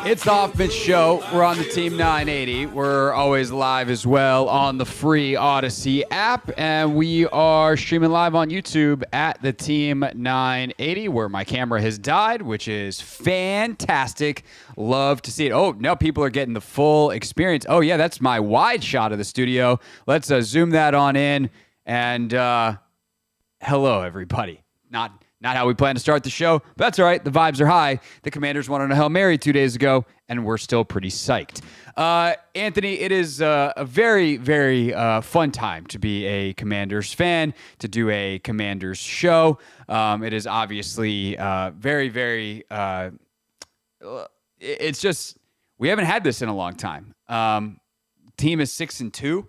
It's the Hoffman Show. We're on the Team 980. We're always live as well on the free Odyssey app, and we are streaming live on YouTube at the Team 980, where my camera has died, which is fantastic. Love to see it. Oh, now people are getting the full experience. Oh, yeah, that's my wide shot of the studio. Let's zoom that on in, and hello, everybody. Not how we plan to start the show, but that's all right. The vibes are high. The Commanders won on a Hail Mary 2 days ago, and we're still pretty psyched. Anthony, it is a very, very fun time to be a Commanders fan, to do a Commanders show. It is obviously very, very it's just, we haven't had this in a long time. Team is 6-2.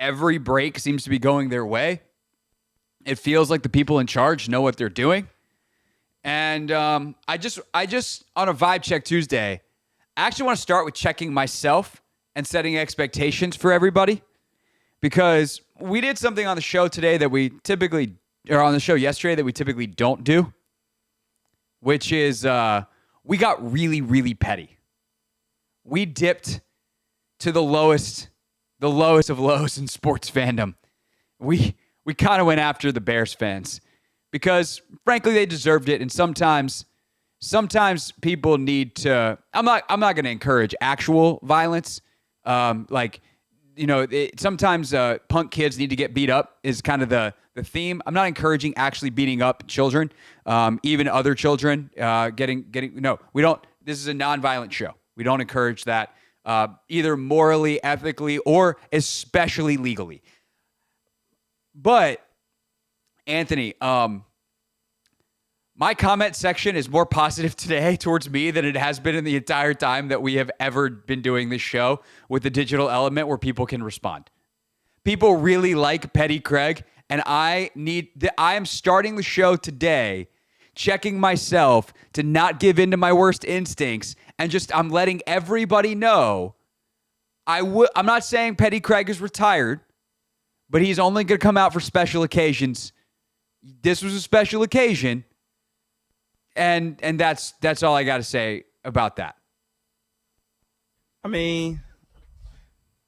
Every break seems to be going their way. It feels like the people in charge know what they're doing. And I just on a Vibe Check Tuesday, I actually want to start with checking myself and setting expectations for everybody, because we did something on the show today that we typically, or on the show yesterday that we typically don't do, which is we got really, really petty. We dipped to the lowest of lows in sports fandom. We kind of went after the Bears fans because, frankly, they deserved it. And sometimes people need to. I'm not going to encourage actual violence. Sometimes punk kids need to get beat up is kind of the theme. I'm not encouraging actually beating up children, even other children. No, we don't. This is a nonviolent show. We don't encourage that either morally, ethically, or especially legally. But, Anthony, my comment section is more positive today towards me than it has been in the entire time that we have ever been doing this show with the digital element where people can respond. People really like Petty Craig, and I am starting the show today checking myself to not give in to my worst instincts, and I'm letting everybody know I'm not saying Petty Craig is retired, but he's only going to come out for special occasions. This was a special occasion, and that's all I got to say about that. I mean,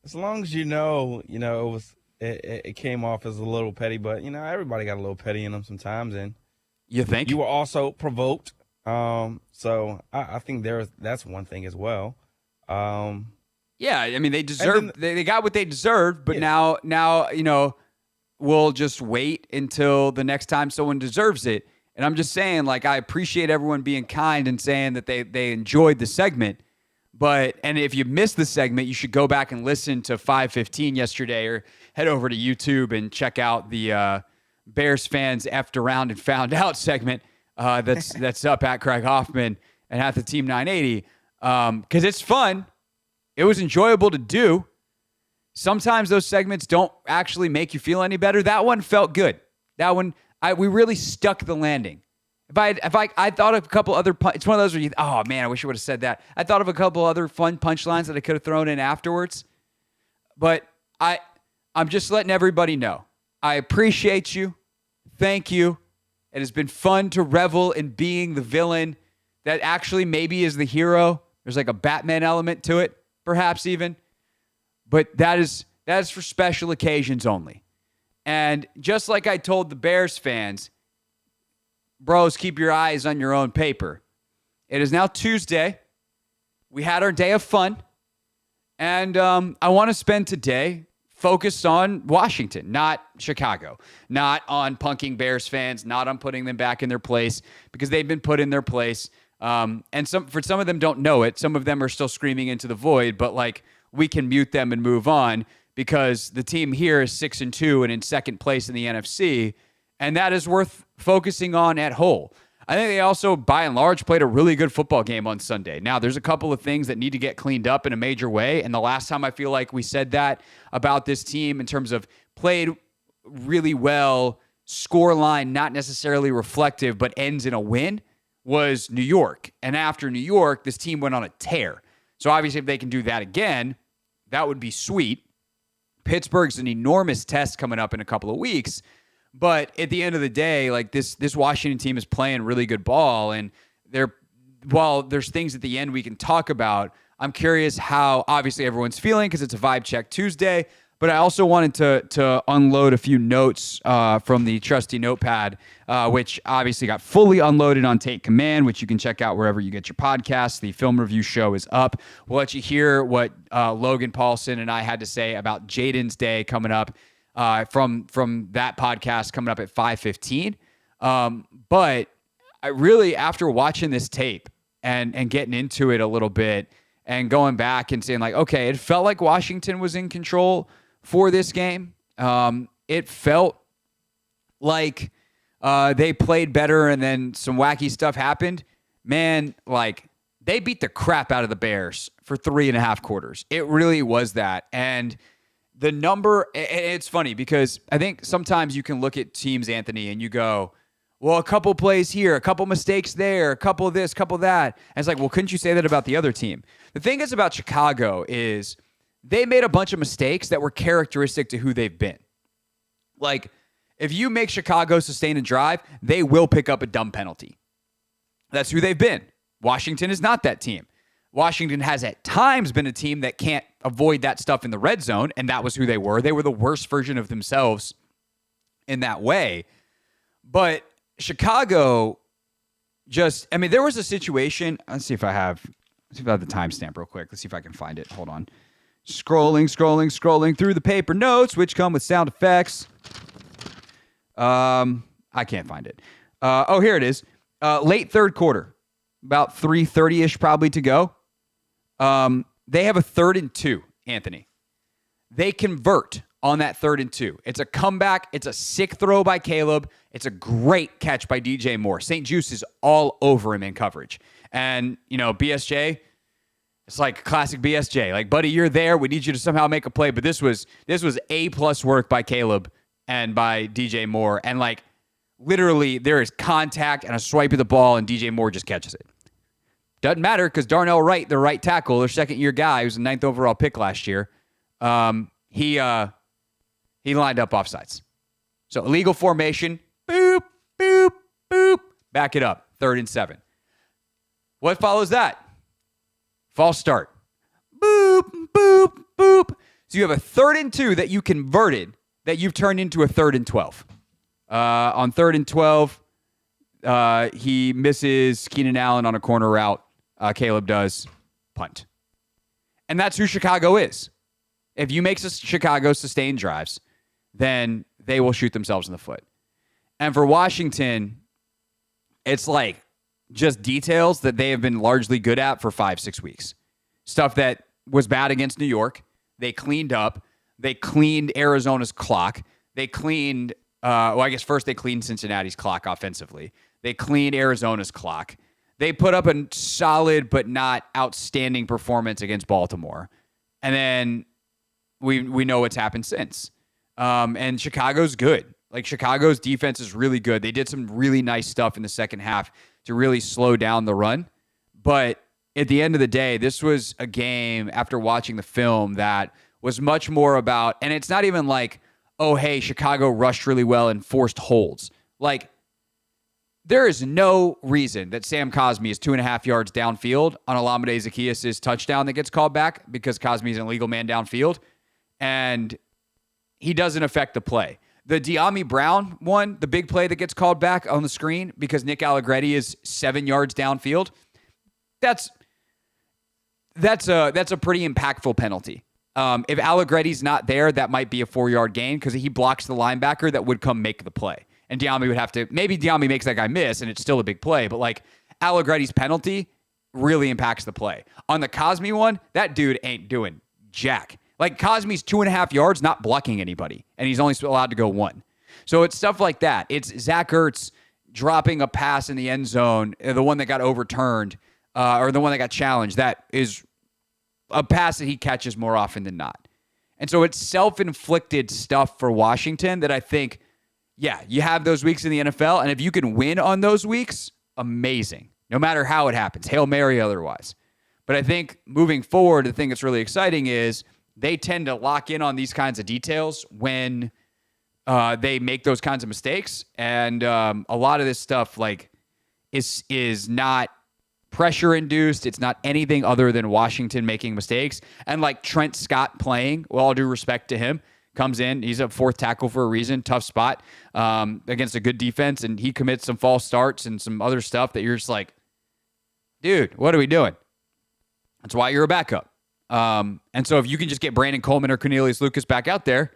as long as it came off as a little petty, but everybody got a little petty in them sometimes, and you think you were also provoked. So I think that's one thing as well. Yeah, I mean, they deserved. They got what they deserved, but yeah. now we'll just wait until the next time someone deserves it. And I'm just saying, I appreciate everyone being kind and saying that they enjoyed the segment. And if you missed the segment, you should go back and listen to 5:15 yesterday, or head over to YouTube and check out the Bears fans effed around and found out segment that's up at Craig Hoffman and at the Team 980, because it's fun. It was enjoyable to do. Sometimes those segments don't actually make you feel any better. That one felt good. That one, we really stuck the landing. If I thought of a couple other, it's one of those where oh man, I wish I would have said that. I thought of a couple other fun punchlines that I could have thrown in afterwards. But I'm just letting everybody know. I appreciate you. Thank you. It has been fun to revel in being the villain that actually maybe is the hero. There's like a Batman element to it. Perhaps even, but that is for special occasions only. And just like I told the Bears fans, bros, keep your eyes on your own paper. It is now Tuesday. We had our day of fun, and I want to spend today focused on Washington, not Chicago, not on punking Bears fans, not on putting them back in their place, because they've been put in their place. And some of them don't know it. Some of them are still screaming into the void, but we can mute them and move on, because the team here is 6-2 and in second place in the NFC. And that is worth focusing on at whole. I think they also, by and large, played a really good football game on Sunday. Now, there's a couple of things that need to get cleaned up in a major way. And the last time I feel like we said that about this team in terms of played really well, scoreline not necessarily reflective, but ends in a win, was New York. And after New York, this team went on a tear. So obviously, if they can do that again, that would be sweet. Pittsburgh's an enormous test coming up in a couple of weeks. But at the end of the day, this Washington team is playing really good ball, and while there's things at the end we can talk about, I'm curious how obviously everyone's feeling because it's a Vibe Check Tuesday. But I also wanted to unload a few notes from the trusty notepad, which obviously got fully unloaded on Take Command, which you can check out wherever you get your podcasts. The film review show is up. We'll let you hear what Logan Paulson and I had to say about Jaden's Day coming up from that podcast coming up at 5:15. But I really, after watching this tape and getting into it a little bit and going back and saying like, okay, it felt like Washington was in control for this game. It felt like they played better and then some wacky stuff happened. Man, like they beat the crap out of the Bears for 3.5 quarters. It really was that. And the number, it's funny because I think sometimes you can look at teams, Anthony, and you go, well, a couple plays here, a couple mistakes there, a couple of this, a couple of that. And it's like, well, couldn't you say that about the other team? The thing is about Chicago is they made a bunch of mistakes that were characteristic to who they've been. Like, if you make Chicago sustain a drive, they will pick up a dumb penalty. That's who they've been. Washington is not that team. Washington has at times been a team that can't avoid that stuff in the red zone, and that was who they were. They were the worst version of themselves in that way. But Chicago just, I mean, there was a situation. Let's see if I have the timestamp real quick. Let's see if I can find it. Hold on. Scrolling through the paper notes, which come with sound effects. I can't find it. Here it is. Late third quarter, about 3:30-ish probably to go. They have a 3rd and 2, Anthony. They convert on that 3rd and 2. It's a comeback. It's a sick throw by Caleb. It's a great catch by DJ Moore. St. Juice is all over him in coverage. And, BSJ, it's like classic BSJ. Like, buddy, you're there. We need you to somehow make a play. But this was A+ work by Caleb and by DJ Moore. And, like, literally there is contact and a swipe of the ball, and DJ Moore just catches it. Doesn't matter because Darnell Wright, the right tackle, their second-year guy, who was a 9th overall pick last year, he lined up offsides. So illegal formation, boop, boop, boop, back it up, 3rd and 7. What follows that? False start. Boop, boop, boop. So you have a 3rd and 2 that you converted that you've turned into a 3rd and 12. On 3rd and 12, he misses Keenan Allen on a corner route. Caleb does punt. And that's who Chicago is. If you make Chicago sustain drives, then they will shoot themselves in the foot. And for Washington, it's like just details that they have been largely good at for 5-6 weeks. Stuff that was bad against New York. They cleaned up. They cleaned Arizona's clock. They cleaned, I guess first they cleaned Cincinnati's clock offensively. They cleaned Arizona's clock. They put up a solid but not outstanding performance against Baltimore. And then we know what's happened since. And Chicago's good. Like, Chicago's defense is really good. They did some really nice stuff in the second half to really slow down the run. But at the end of the day, this was a game after watching the film that was much more about, and it's not even like, oh, hey, Chicago rushed really well and forced holds. Like, there is no reason that Sam Cosmi is 2.5 yards downfield on Olamide Zaccheaus' touchdown that gets called back because Cosmi is an illegal man downfield, and he doesn't affect the play. The De'Ami Brown one, the big play that gets called back on the screen because Nick Allegretti is 7 yards downfield, that's a pretty impactful penalty. If Allegretti's not there, that might be a 4-yard gain because he blocks the linebacker that would come make the play. And De'Ami would have to, maybe De'Ami makes that guy miss and it's still a big play, but like Allegretti's penalty really impacts the play. On the Cosmi one, that dude ain't doing jack. Like, Cosmi's 2.5 yards, not blocking anybody, and he's only allowed to go 1. So it's stuff like that. It's Zach Ertz dropping a pass in the end zone, the one that got overturned, or the one that got challenged. That is a pass that he catches more often than not. And so it's self-inflicted stuff for Washington that I think, yeah, you have those weeks in the NFL, and if you can win on those weeks, amazing. No matter how it happens, Hail Mary otherwise. But I think moving forward, the thing that's really exciting is they tend to lock in on these kinds of details when they make those kinds of mistakes. And a lot of this stuff like is not pressure induced. It's not anything other than Washington making mistakes. And like Trent Scott playing, with all due respect to him, comes in. He's a fourth tackle for a reason. Tough spot against a good defense. And he commits some false starts and some other stuff that you're just like, dude, what are we doing? That's why you're a backup. And so if you can just get Brandon Coleman or Cornelius Lucas back out there,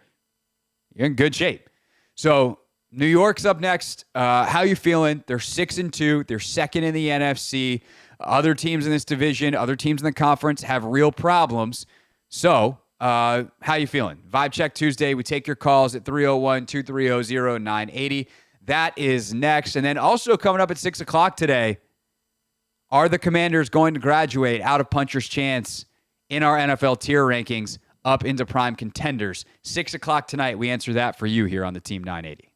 you're in good shape. So New York's up next. How you feeling? They're 6-2. They're second in the NFC. Other teams in this division, other teams in the conference have real problems. So how you feeling? Vibe Check Tuesday. We take your calls at 301-230-0980. That is next. And then also coming up at 6 o'clock today, are the Commanders going to graduate out of puncher's chance in our NFL tier rankings up into prime contenders? 6 o'clock tonight. We answer that for you here on the Team 980.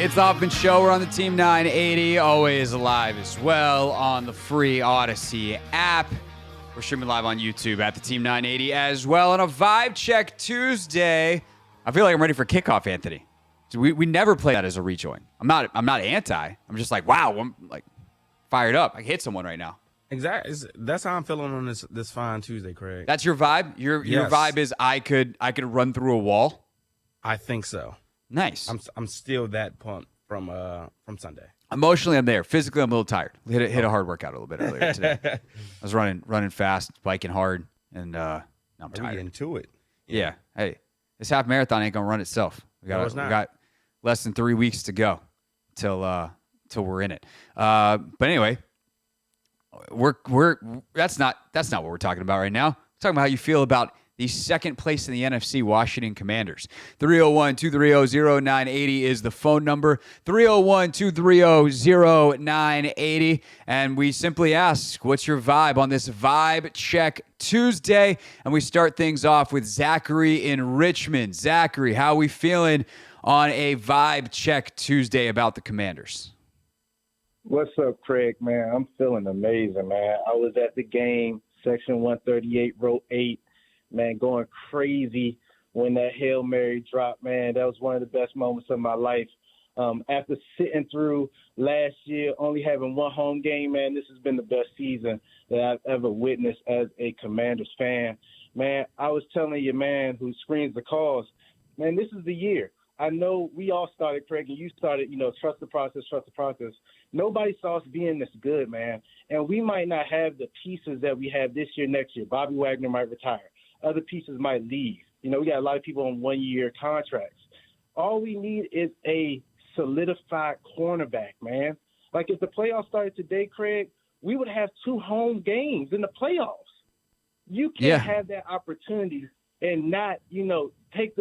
It's the Hoffman Show. We're on the Team 980, always live as well on the free Odyssey app. We're streaming live on YouTube at the Team 980 as well on a Vibe Check Tuesday. I feel like I'm ready for kickoff, Anthony. So we never play that as a rejoin. I'm not anti. I'm just like, wow, I'm like fired up. I can hit someone right now. Exactly. That's how I'm feeling on this fine Tuesday, Craig. That's your vibe? Your vibe is I could run through a wall? I think so. Nice. I'm still that pumped from Sunday. Emotionally, I'm there. Physically, I'm a little tired. Hit a hard workout a little bit earlier today. I was running fast, biking hard, and now I'm tired. We getting to it. Yeah. Hey, this half marathon ain't gonna run itself. We got less than 3 weeks to go till we're in it. But anyway, that's not what we're talking about right now. We're talking about how you feel about the second place in the NFC, Washington Commanders. 301-230-0980 is the phone number. 301-230-0980. And we simply ask, what's your vibe on this Vibe Check Tuesday? And we start things off with Zachary in Richmond. Zachary, how are we feeling on a Vibe Check Tuesday about the Commanders? What's up, Craig, man? I'm feeling amazing, man. I was at the game, section 138, row 8. Man, going crazy when that Hail Mary dropped, man. That was one of the best moments of my life. After sitting through last year, only having one home game, man, this has been the best season that I've ever witnessed as a Commanders fan. Man, I was telling you, man, who screens the calls, man, this is the year. I know we all started, Craig, and you started, trust the process. Nobody saw us being this good, man. And we might not have the pieces that we have this year, next year. Bobby Wagner might retire. Other pieces might leave. We got a lot of people on one-year contracts. All we need is a solidified cornerback, man. Like if the playoffs started today, Craig, we would have 2 home games in the playoffs. You can't have that opportunity and not, take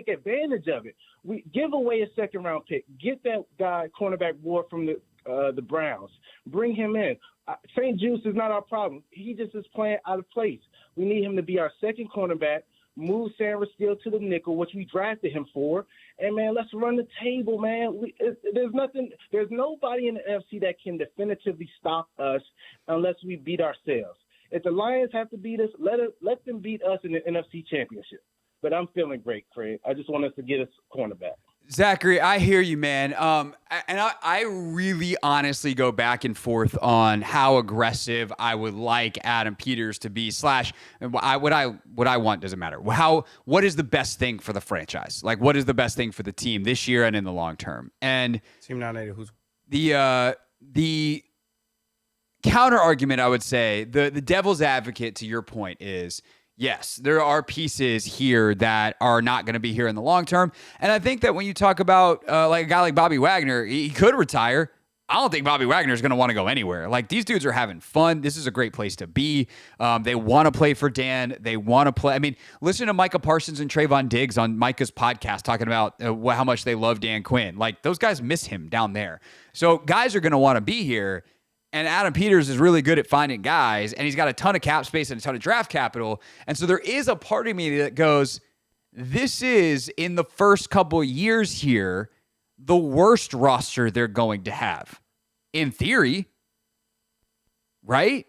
advantage of it. We give away a second-round pick. Get that guy, cornerback Ward from the Browns. Bring him in. St. Juice is not our problem. He just is playing out of place. We need him to be our second cornerback, move Sam Steele to the nickel, which we drafted him for. And, man, let's run the table, man. There's nobody in the NFC that can definitively stop us unless we beat ourselves. If the Lions have to beat us, let them beat us in the NFC Championship. But I'm feeling great, Craig. I just want us to get us cornerback. Zachary, I hear you, man. I really honestly go back and forth on how aggressive I would like Adam Peters to be. What I want doesn't matter. What is the best thing for the franchise? Like, what is the best thing for the team this year and in the long term? And Team 980, who's the counter argument? I would say the devil's advocate to your point is, yes, there are pieces here that are not going to be here in the long term. And I think that when you talk about like a guy like Bobby Wagner, he could retire. I don't think Bobby Wagner is going to want to go anywhere. Like, these dudes are having fun. This is a great place to be. They want to play for Dan. They want to play. I mean, listen to Micah Parsons and Trayvon Diggs on Micah's podcast talking about how much they love Dan Quinn. Like, those guys miss him down there. So guys are going to want to be here. And Adam Peters is really good at finding guys, and he's got a ton of cap space and a ton of draft capital. And so there is a part of me that goes, this is, in the first couple of years here, the worst roster they're going to have. In theory. Right?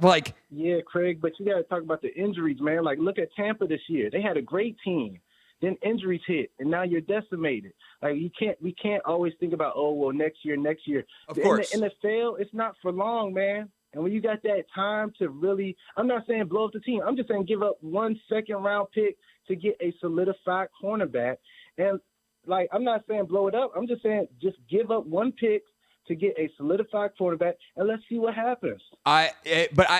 Like, yeah, Craig, but you got to talk about the injuries, man. Like, look at Tampa this year. They had a great team. Then injuries hit, and now you're decimated. Like, we can't always think about, next year. Of course. In the NFL, it's not for long, man. And when you got that time to really, I'm not saying blow up the team. I'm just saying give up 1 second-round pick to get a solidified cornerback. And, like, I'm not saying blow it up. I'm just saying just give up 1 pick to get a solidified quarterback, and let's see what happens.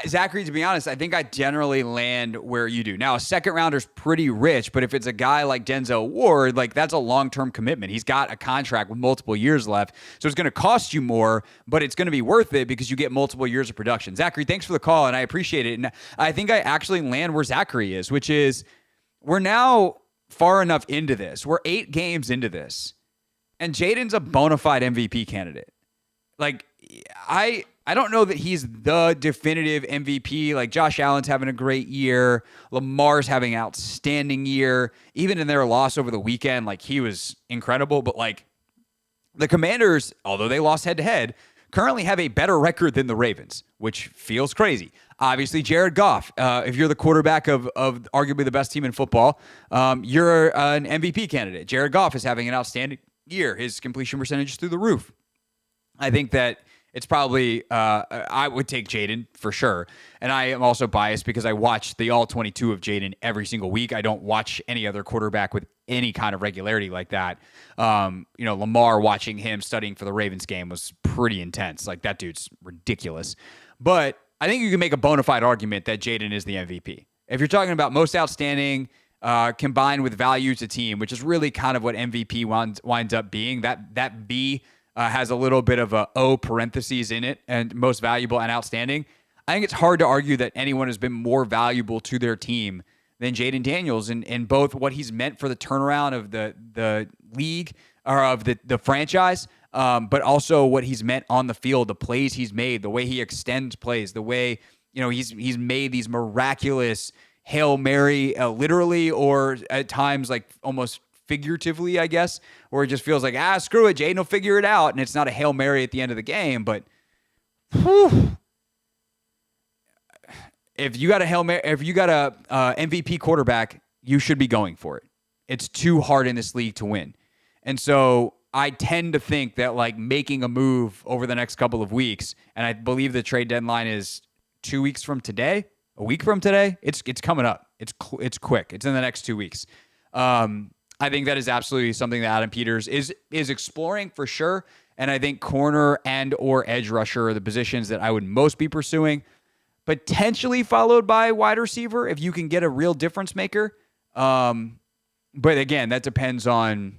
Zachary, to be honest, I think I generally land where you do. Now, a second rounder's pretty rich, but if it's a guy like Denzel Ward, like, that's a long-term commitment. He's got a contract with multiple years left, so it's going to cost you more, but it's going to be worth it because you get multiple years of production. Zachary, thanks for the call, and I appreciate it. And I think I actually land where Zachary is, which is we're now far enough into this. We're 8 games into this, and Jaden's a bona fide MVP candidate. Like, I don't know that he's the definitive MVP. Like, Josh Allen's having a great year. Lamar's having an outstanding year. Even in their loss over the weekend, like, he was incredible. But, like, The Commanders, although they lost head-to-head, currently have a better record than the Ravens, which feels crazy. Obviously, Jared Goff, if you're the quarterback of arguably the best team in football, you're an MVP candidate. Jared Goff is having an outstanding year. His completion percentage is through the roof. I think that it's probably, I would take Jaden for sure. And I am also biased because I watch the all 22 of Jaden every single week. I don't watch any other quarterback with any kind of regularity like that. Lamar, watching him studying for the Ravens game was pretty intense. Like, that dude's ridiculous. But I think you can make a bona fide argument that Jaden is the MVP. If you're talking about most outstanding combined with value to team, which is really kind of what MVP winds up being, that B has a little bit of a O parentheses in it, and most valuable and outstanding. I think it's hard to argue that anyone has been more valuable to their team than Jaden Daniels in both what he's meant for the turnaround of the league or of the franchise, but also what he's meant on the field, the plays he's made, the way he extends plays, the way he's made these miraculous Hail Mary, literally, or at times like almost figuratively, I guess, where it just feels like, screw it, Jaden will figure it out, and it's not a Hail Mary at the end of the game. But if you got a Hail Mary, if you got a MVP quarterback, you should be going for it. It's too hard in this league to win. And so I tend to think that like making a move over the next couple of weeks, and I believe the trade deadline is 2 weeks from today, a week from today. It's coming up. It's quick. It's in the next 2 weeks. I think that is absolutely something that Adam Peters is exploring for sure. And I think corner and or edge rusher are the positions that I would most be pursuing, potentially followed by wide receiver if you can get a real difference maker. But again, that depends on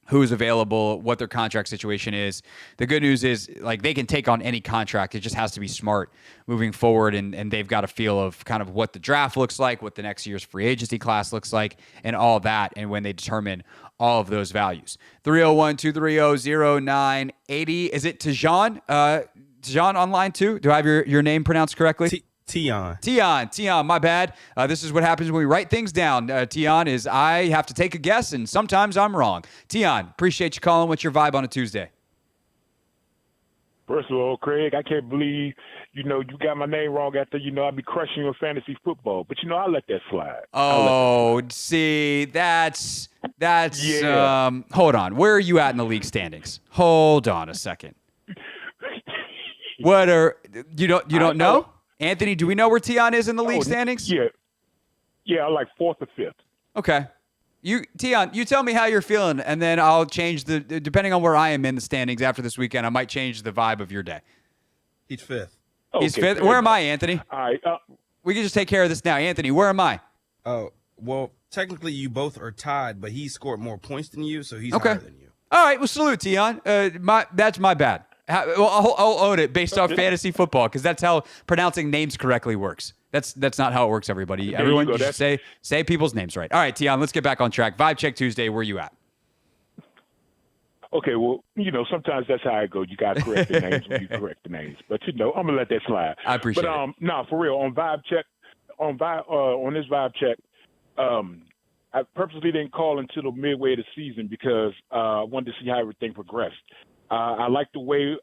who's available, what their contract situation is. The good news is like they can take on any contract. It just has to be smart moving forward. And they've got a feel of kind of what the draft looks like, what the next year's free agency class looks like, and all that. And when they determine all of those values. 301-230-0980. Is it Tijan? Tijan online too? Do I have your name pronounced correctly? Tion, my bad. This is what happens when we write things down. Tion is I have to take a guess, and sometimes I'm wrong. Tion, appreciate you calling. What's your vibe on a Tuesday? First of all, Craig, I can't believe, you got my name wrong after, I'd be crushing your fantasy football. But, I let that slide. See, that's yeah. Hold on. Where are you at in the league standings? Hold on a second. What are you don't know? Anthony, do we know where Tion is in the league standings? Yeah, I'm like 4th or 5th. Okay. Tion, you tell me how you're feeling, and then I'll change depending on where I am in the standings after this weekend, I might change the vibe of your day. He's 5th. He's 5th? Where am I, Anthony? All right. We can just take care of this now. Anthony, where am I? Oh, well, technically you both are tied, but he scored more points than you, so he's higher than you. All right, well, salute, Tion. That's my bad. I'll own it based off fantasy football because that's how pronouncing names correctly works. That's not how it works, everybody. Everyone just say people's names right. All right, Tion, let's get back on track. Vibe Check Tuesday, where you at? Okay, well, sometimes that's how it goes. You got to correct the names when you correct the names. But, I'm going to let that slide. I appreciate it. No, for real, on Vibe Check, on this Vibe Check, I purposely didn't call until the midway of the season because I wanted to see how everything progressed. I like the way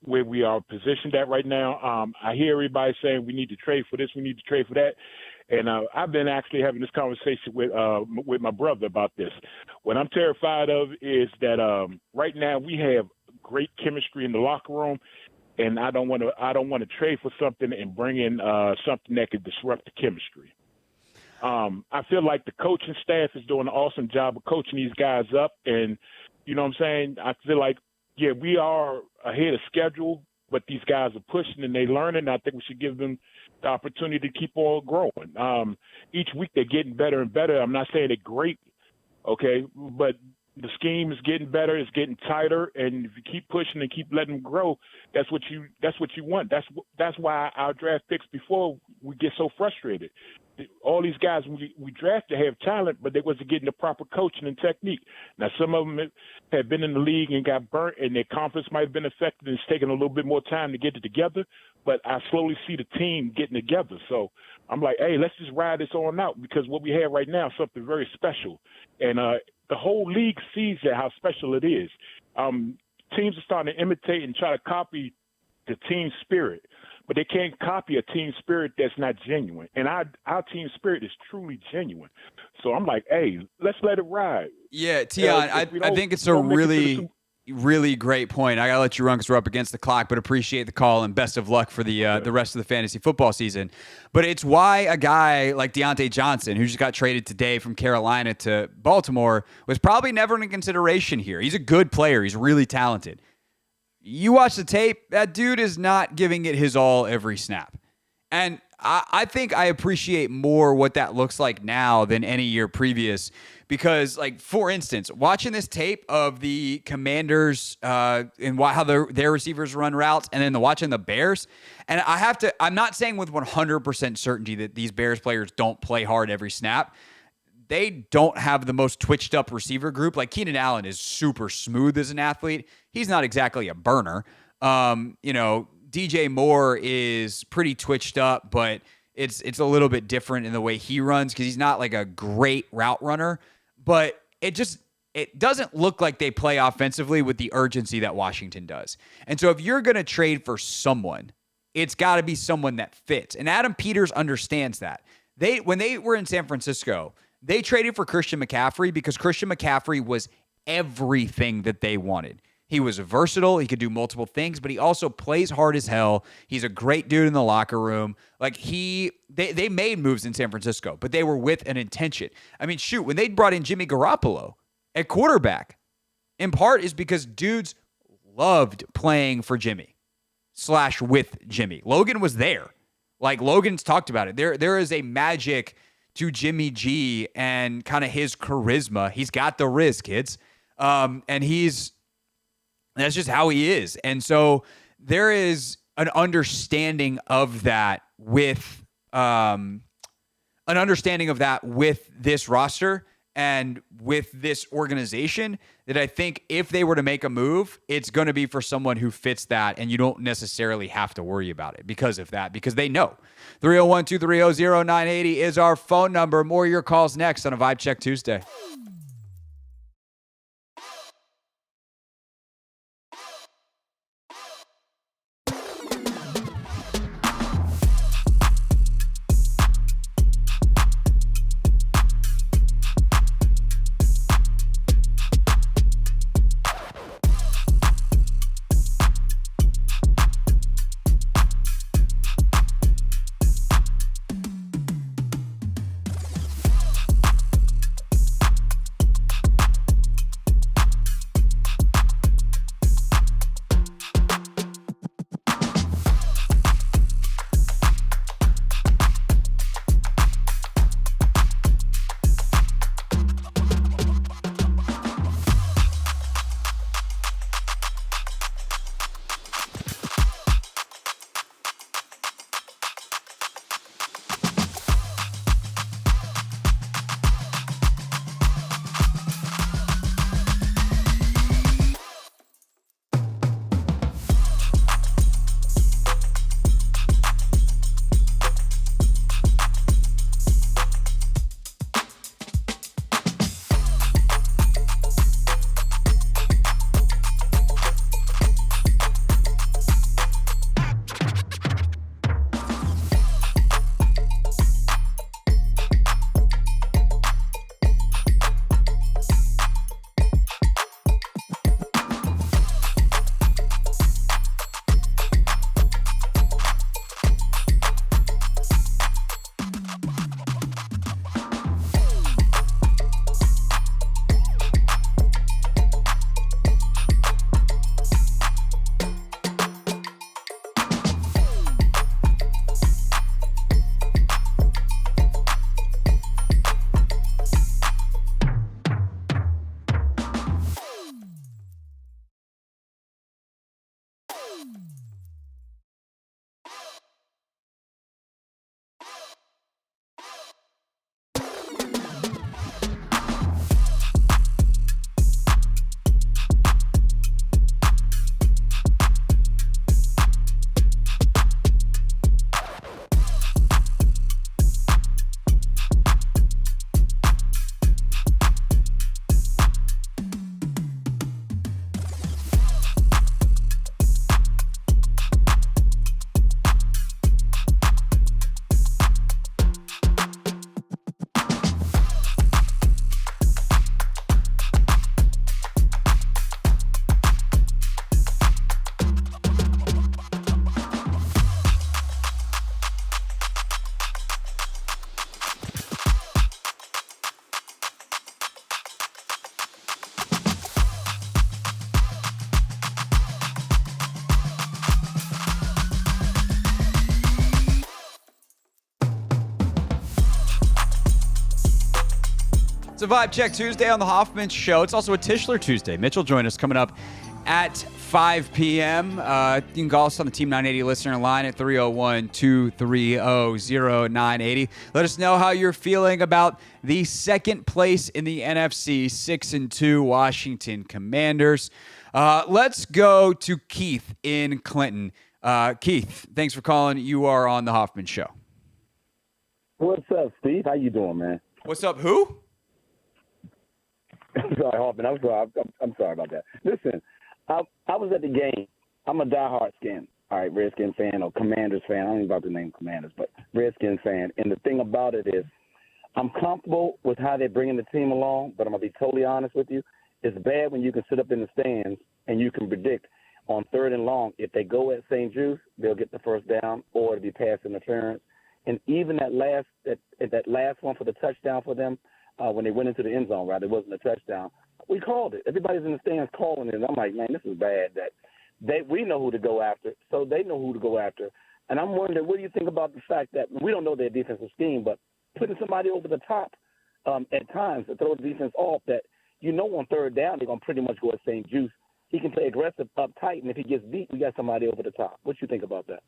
where we are positioned at right now. I hear everybody saying we need to trade for this, we need to trade for that. And I've been actually having this conversation with my brother about this. What I'm terrified of is that right now we have great chemistry in the locker room, and I don't want to trade for something and bring in something that could disrupt the chemistry. I feel like the coaching staff is doing an awesome job of coaching these guys up, and you know what I'm saying? I feel like, we are ahead of schedule, but these guys are pushing and they're learning. I think we should give them the opportunity to keep on growing. Each week they're getting better and better. I'm not saying they're great, okay, but the scheme is getting better, it's getting tighter, and if you keep pushing and keep letting them grow, that's what you want. That's why our draft picks before we get so frustrated. All these guys we drafted have talent, but they wasn't getting the proper coaching and technique. Now, some of them have been in the league and got burnt, and their confidence might have been affected, and it's taking a little bit more time to get it together. But I slowly see the team getting together. So I'm like, hey, let's just ride this on out because what we have right now is something very special. And the whole league sees that, how special it is. Teams are starting to imitate and try to copy the team spirit, but they can't copy a team spirit that's not genuine. And our team spirit is truly genuine. So I'm like, hey, let's let it ride. Yeah, Tion, I think it's a really great point. I got to let you run because we're up against the clock, but appreciate the call and best of luck for the rest of the fantasy football season. But it's why a guy like Deontay Johnson, who just got traded today from Carolina to Baltimore, was probably never in consideration here. He's a good player. He's really talented. You watch the tape, that dude is not giving it his all every snap. And I think I appreciate more what that looks like now than any year previous because, like, for instance, watching this tape of the Commanders and how their receivers run routes and then watching the Bears, and I'm not saying with 100% certainty that these Bears players don't play hard every snap. They don't have the most twitched up receiver group. Like Keenan Allen is super smooth as an athlete. He's not exactly a burner. DJ Moore is pretty twitched up, but it's a little bit different in the way he runs because he's not like a great route runner. But it doesn't look like they play offensively with the urgency that Washington does. And so if you're going to trade for someone, it's got to be someone that fits. And Adam Peters understands that. When they were in San Francisco, they traded for Christian McCaffrey because Christian McCaffrey was everything that they wanted. He was versatile. He could do multiple things, but he also plays hard as hell. He's a great dude in the locker room. Like they made moves in San Francisco, but they were with an intention. I mean, shoot, when they brought in Jimmy Garoppolo at quarterback, in part is because dudes loved playing for Jimmy / with Jimmy. Logan was there. Like Logan's talked about it. There is a magic to Jimmy G and kind of his charisma. He's got the riz, kids. And that's just how he is. And so there is an understanding of that with this roster and with this organization that I think if they were to make a move, it's going to be for someone who fits that, and you don't necessarily have to worry about it because of that, because they know. 301-230-0980 is our phone number. More of your calls next on a Vibe Check Tuesday. It's a Vibe Check Tuesday on the Hoffman Show. It's also a Tishler Tuesday. Mitch will join us coming up at 5 p.m. You can call us on the Team 980 listener line at 301-230-0980. Let us know how you're feeling about the second place in the NFC, 6-2 Washington Commanders. Let's go to Keith in Clinton. Keith, thanks for calling. You are on the Hoffman Show. What's up, Steve? How you doing, man? What's up, who? I'm sorry, Hoffman. I'm sorry about that. Listen, I was at the game. I'm a diehard Redskin fan or Commanders fan. I don't even about the name Commanders, but Redskin fan. And the thing about it is I'm comfortable with how they're bringing the team along, but I'm going to be totally honest with you. It's bad when you can sit up in the stands and you can predict on 3rd and long, if they go at St. Juice, they'll get the first down or it'll be pass interference. And even that last one for the touchdown for them, when they went into the end zone, right, it wasn't a touchdown. We called it. Everybody's in the stands calling it. And I'm like, man, this is bad. That we know who to go after, so they know who to go after. And I'm wondering, what do you think about the fact that we don't know their defensive scheme, but putting somebody over the top at times to throw the defense off that, on 3rd down, they're going to pretty much go at St. Juice. He can play aggressive up tight, and if he gets beat, we got somebody over the top. What do you think about that?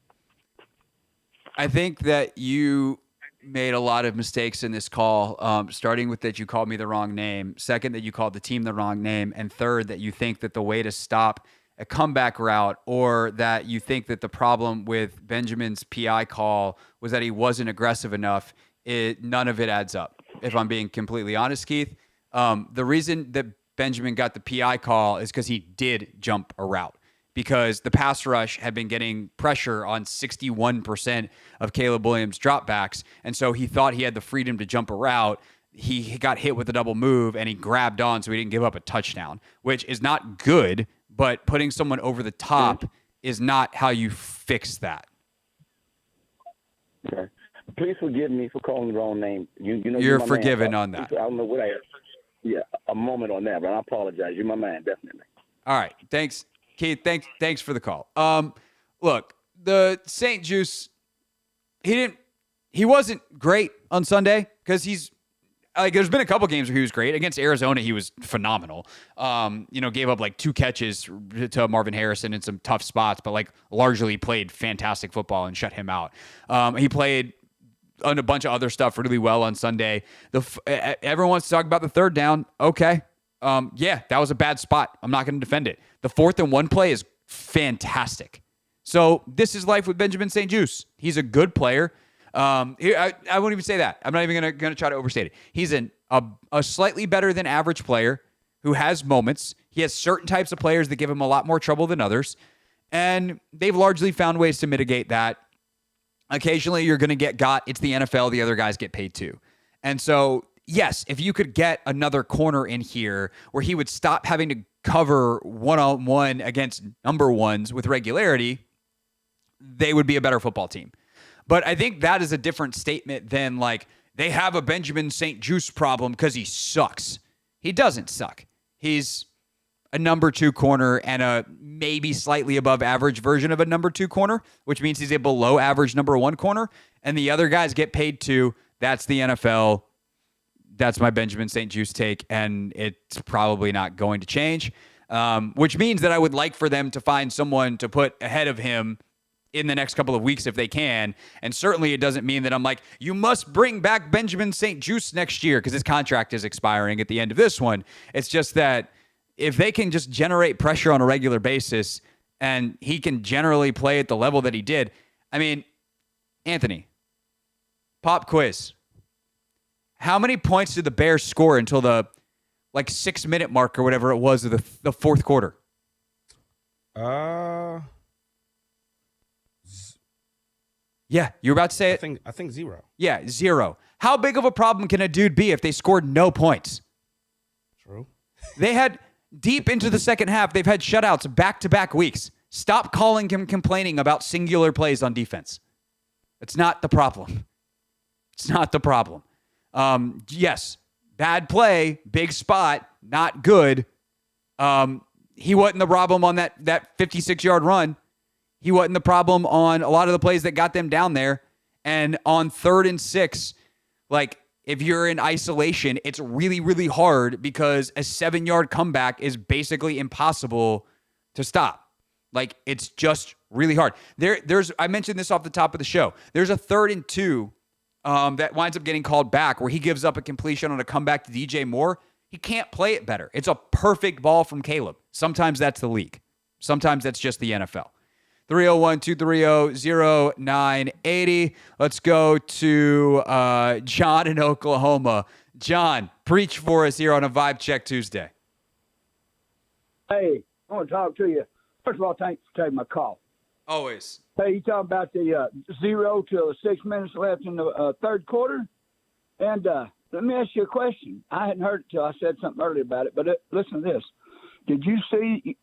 I think that you made a lot of mistakes in this call, starting with that you called me the wrong name, second that you called the team the wrong name, and third that you think that the way to stop a comeback route or that you think that the problem with Benjamin's PI call was that he wasn't aggressive enough. None of it adds up, if I'm being completely honest, Keith. The reason that Benjamin got the PI call is because he did jump a route, because the pass rush had been getting pressure on 61% of Caleb Williams' dropbacks. And so he thought he had the freedom to jump a route. He got hit with a double move and he grabbed on so he didn't give up a touchdown, which is not good, but putting someone over the top is not how you fix that. Okay. Please forgive me for calling the wrong name. You're forgiven on that. I don't know what a moment on that, but I apologize. You're my man, definitely. All right. Thanks. Keith, thanks for the call. Look, the St. Juice, he wasn't great on Sunday because there's been a couple games where he was great. Against Arizona, he was phenomenal. Gave up like 2 catches to Marvin Harrison in some tough spots, but largely played fantastic football and shut him out. He played on a bunch of other stuff really well on Sunday. Everyone wants to talk about the 3rd down. Okay. That was a bad spot. I'm not going to defend it. The 4th and 1 play is fantastic. So this is life with Benjamin St. Juice. He's a good player. I won't even say that. I'm not even going to try to overstate it. He's a slightly better than average player who has moments. He has certain types of players that give him a lot more trouble than others. And they've largely found ways to mitigate that. Occasionally you're going to get got. It's the NFL. The other guys get paid too. And so, yes, if you could get another corner in here where he would stop having to cover one-on-one against number ones with regularity, they would be a better football team. But I think that is a different statement than they have a Benjamin St. Juice problem because he sucks. He doesn't suck. He's a number 2 corner and a maybe slightly above average version of a number 2 corner, which means he's a below average number 1 corner. And the other guys get paid too. That's the NFL. That's my Benjamin St. Juice take, and it's probably not going to change, which means that I would like for them to find someone to put ahead of him in the next couple of weeks if they can. And certainly it doesn't mean that I'm like, you must bring back Benjamin St. Juice next year because his contract is expiring at the end of this one. It's just that if they can just generate pressure on a regular basis and he can generally play at the level that he did. I mean, Anthony, pop quiz. How many points did the Bears score until the 6-minute mark or whatever it was of the 4th quarter? Yeah, you were about to say it? I think 0. Yeah, 0. How big of a problem can a dude be if they scored no points? True. They had, deep into the second half, they've had shutouts back-to-back weeks. Stop calling him complaining about singular plays on defense. It's not the problem. It's not the problem. Yes, bad play, big spot, not good. He wasn't the problem on that 56-yard run. He wasn't the problem on a lot of the plays that got them down there. And on 3rd and 6, if you're in isolation, it's really, really hard because a 7-yard comeback is basically impossible to stop. Like, it's just really hard. I mentioned this off the top of the show. There's a 3rd and 2 that winds up getting called back where he gives up a completion on a comeback to DJ Moore. He can't play it better. It's a perfect ball from Caleb. Sometimes that's the league. Sometimes that's just the NFL. 301-230-0980. Let's go to John in Oklahoma. John, preach for us here on a Vibe Check Tuesday. Hey, I want to talk to you. First of all, thanks for taking my call. Always. Hey, you talking about the 0 to 6 minutes left in the third quarter? And let me ask you a question. I hadn't heard it till I said something earlier about it, but listen to this. Did you see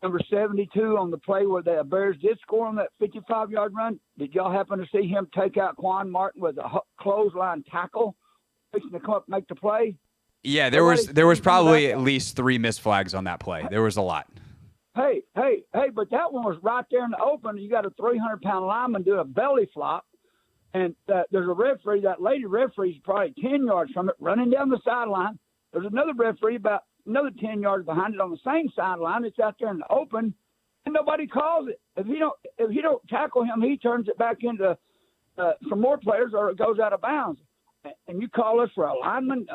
number 72 on the play where the Bears did score on that 55-yard run? Did y'all happen to see him take out Quan Martin with a clothesline tackle, fixing to come up and make the play? Yeah, there was probably at least 3 missed flags on that play. There was a lot. Hey, but that one was right there in the open. You got a 300-pound lineman do a belly flop, and there's a referee, that lady referee's probably 10 yards from it, running down the sideline. There's another referee about another 10 yards behind it on the same sideline. It's out there in the open, and nobody calls it. If you don't tackle him, he turns it back into for more players, or it goes out of bounds. And you call us for a lineman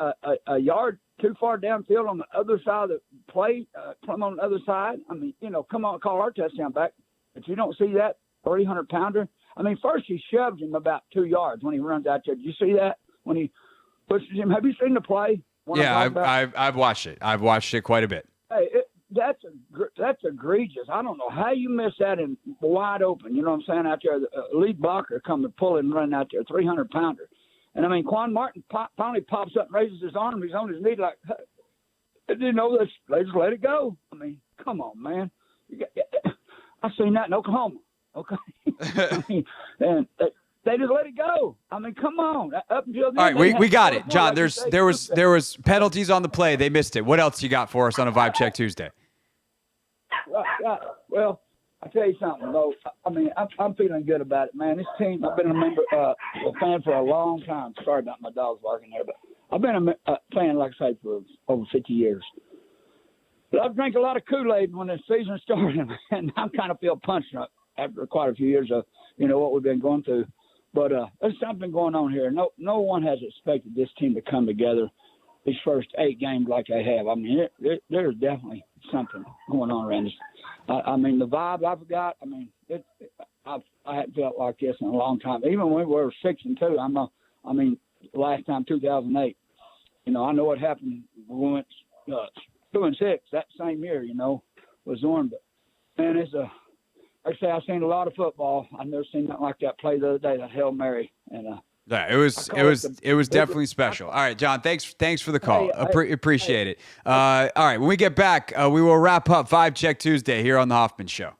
a yard too far downfield on the other side of the play, from on the other side. I mean, come on, call our touchdown back. But you don't see that 300-pounder. I mean, first he shoves him about 2 yards when he runs out there. Did you see that when he pushes him? Have you seen the play? Yeah, I've watched it. I've watched it quite a bit. Hey, that's egregious. I don't know how you miss that in wide open. You know what I'm saying? Out there, the lead blocker coming pulling and running out there, 300-pounder. And, I mean, Quan Martin finally pops up and raises his arm. He's on his knee like, hey, they just let it go. I mean, come on, man. I've seen that in Oklahoma. Okay. I mean, and they just let it go. I mean, come on. Up until then, all right, we got it, John. There was penalties on the play. They missed it. What else you got for us on a Vibe Check Tuesday? Well, I tell you something, though. I mean, I'm feeling good about it, man. This team, I've been a fan for a long time. Sorry about my dogs barking there, but I've been a fan, like I say, for over 50 years. But I've drank a lot of Kool-Aid when the season started, and I kind of feel punched after quite a few years of, what we've been going through. But there's something going on here. No one has expected this team to come together these first 8 games like they have. I mean, there's definitely something going on around this. I mean, the vibe I forgot. I mean, I hadn't felt like this in a long time. Even when we were 6-2, last time 2008. I know what happened when we went 2-6 that same year. Was Zorn. But man, like I say, I've seen a lot of football. I've never seen nothing like that play the other day, that Hail Mary. And yeah, it was definitely special. All right, John, thanks for the call. Appreciate it. All right, when we get back, we will wrap up Vibe Check Tuesday here on the Hoffman Show.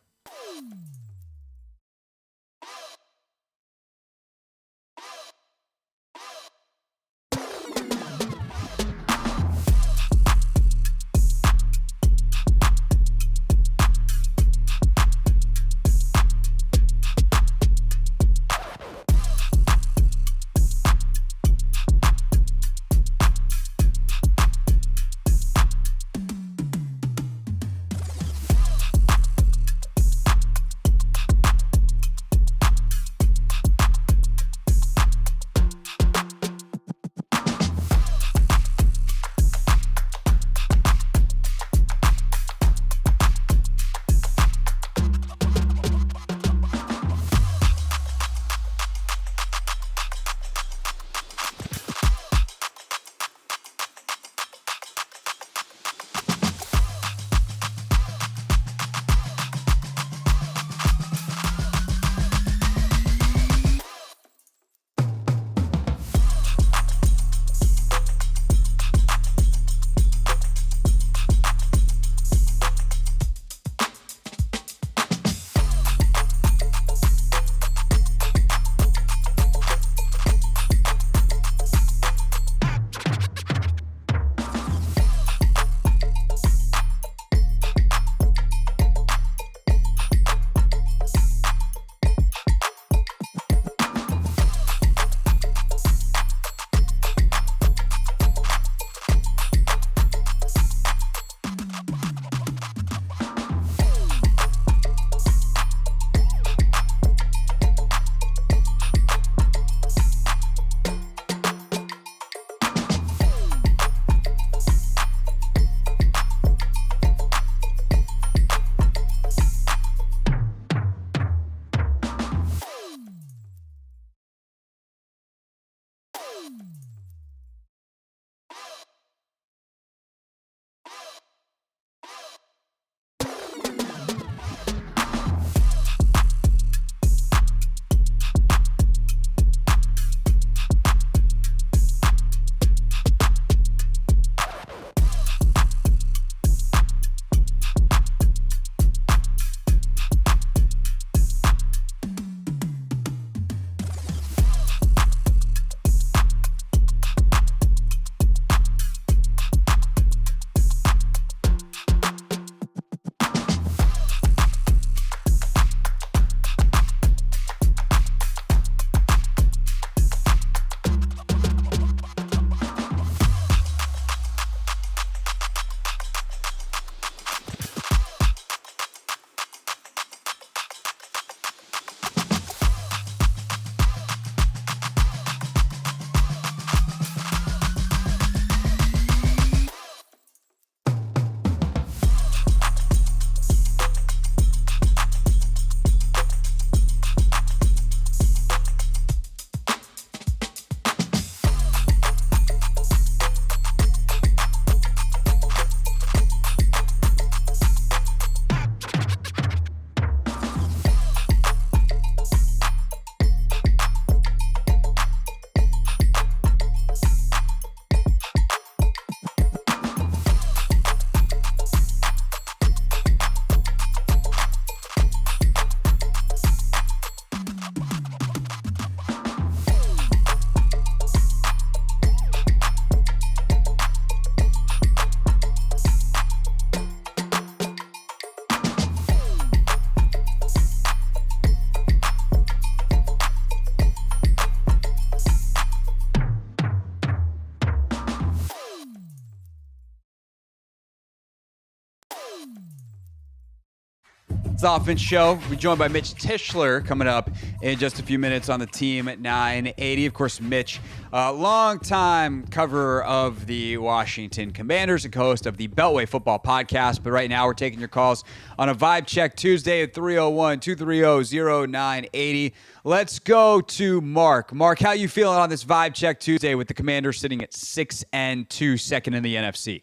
the Hoffman Show. We're joined by Mitch Tishler coming up in just a few minutes on the team at 980. Of course, Mitch, longtime cover of the Washington Commanders and co-host of the Beltway Football Podcast. But right now, we're taking your calls on a Vibe Check Tuesday at 301-230-0980. Let's go to Mark. Mark, how you feeling on this Vibe Check Tuesday with the Commanders sitting at 6-2, second in the NFC?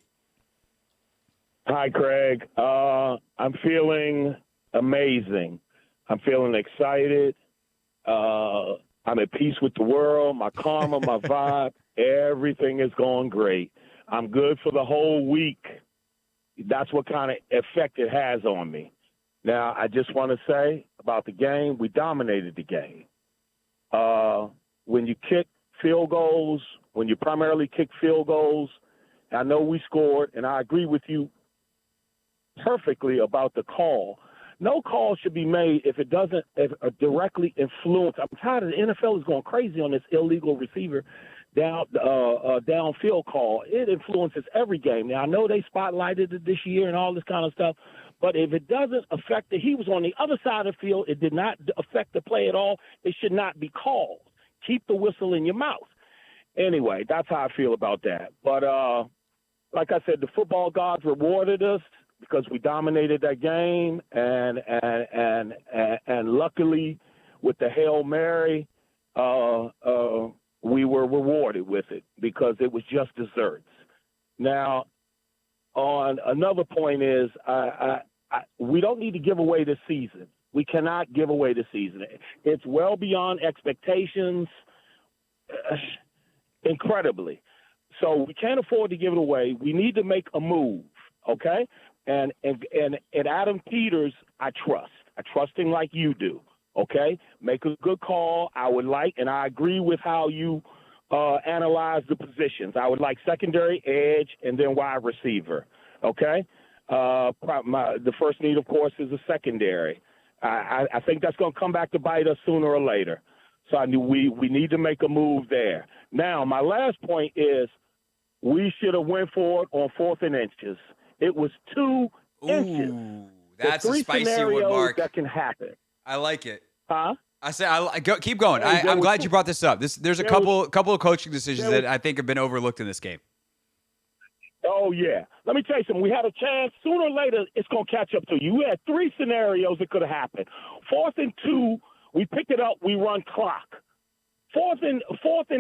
Hi, Craig. I'm feeling amazing. I'm feeling excited. I'm at peace with the world, my karma, my vibe. Everything is going great. I'm good for the whole week. That's what kind of effect it has on me. Now, I just want to say about the game, we dominated the game. When you kick field goals, when you primarily kick field goals, I know we scored, and I agree with you perfectly about the call. No call should be made if it doesn't directly influence. I'm tired of the NFL is going crazy on this illegal receiver downfield call. It influences every game. Now, I know they spotlighted it this year and all this kind of stuff, but if it doesn't affect it, he was on the other side of the field. It did not affect the play at all. It should not be called. Keep the whistle in your mouth. Anyway, that's how I feel about that. But like I said, the football gods rewarded us because we dominated that game, and luckily with the Hail Mary, we were rewarded with it because it was just desserts. Now, on another point is we don't need to give away this season. We cannot give away the season. It's well beyond expectations, incredibly. So we can't afford to give it away. We need to make a move, okay? And Adam Peters, I trust. I trust him like you do, okay? Make a good call. I would like, and I agree with how you analyze the positions. I would like secondary, edge, and then wide receiver, okay? The first need, of course, is a secondary. I think that's going to come back to bite us sooner or later. So I knew we need to make a move there. Now, my last point is we should have went for it on 4th and inches. It was 2 inches. That's a spicy one, Mark. That can happen. I like it. Huh? I say, keep going. I'm glad you brought this up. There's a couple of coaching decisions that I think have been overlooked in this game. Oh, yeah. Let me tell you something. We had a chance. Sooner or later, it's going to catch up to you. We had 3 scenarios that could have happened. 4th and 2, we pick it up, we run clock. 4th and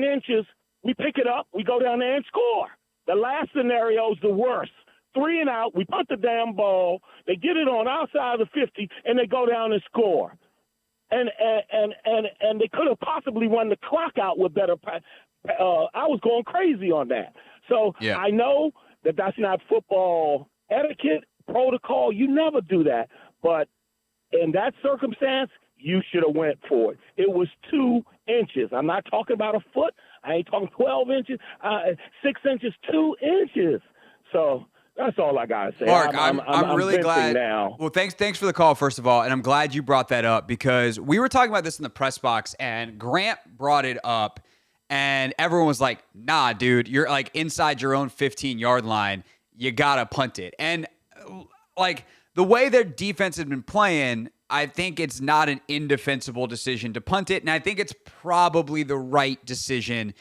inches, we pick it up, we go down there and score. The last scenario is the worst. 3 and out, we punt the damn ball, they get it on our side of the 50, and they go down and score. And they could have possibly run the clock out with better I was going crazy on that. So yeah. I know that that's not football etiquette, protocol. You never do that. But in that circumstance, you should have went for it. It was 2 inches. I'm not talking about a foot. I ain't talking 12 inches, 6 inches, 2 inches. So that's all I got to say. Mark, I'm really glad. Now. Well, thanks for the call, first of all. And I'm glad you brought that up because we were talking about this in the press box and Grant brought it up and everyone was like, nah, dude, you're like inside your own 15-yard line. You got to punt it. And like the way their defense has been playing, I think it's not an indefensible decision to punt it. And I think it's probably the right decision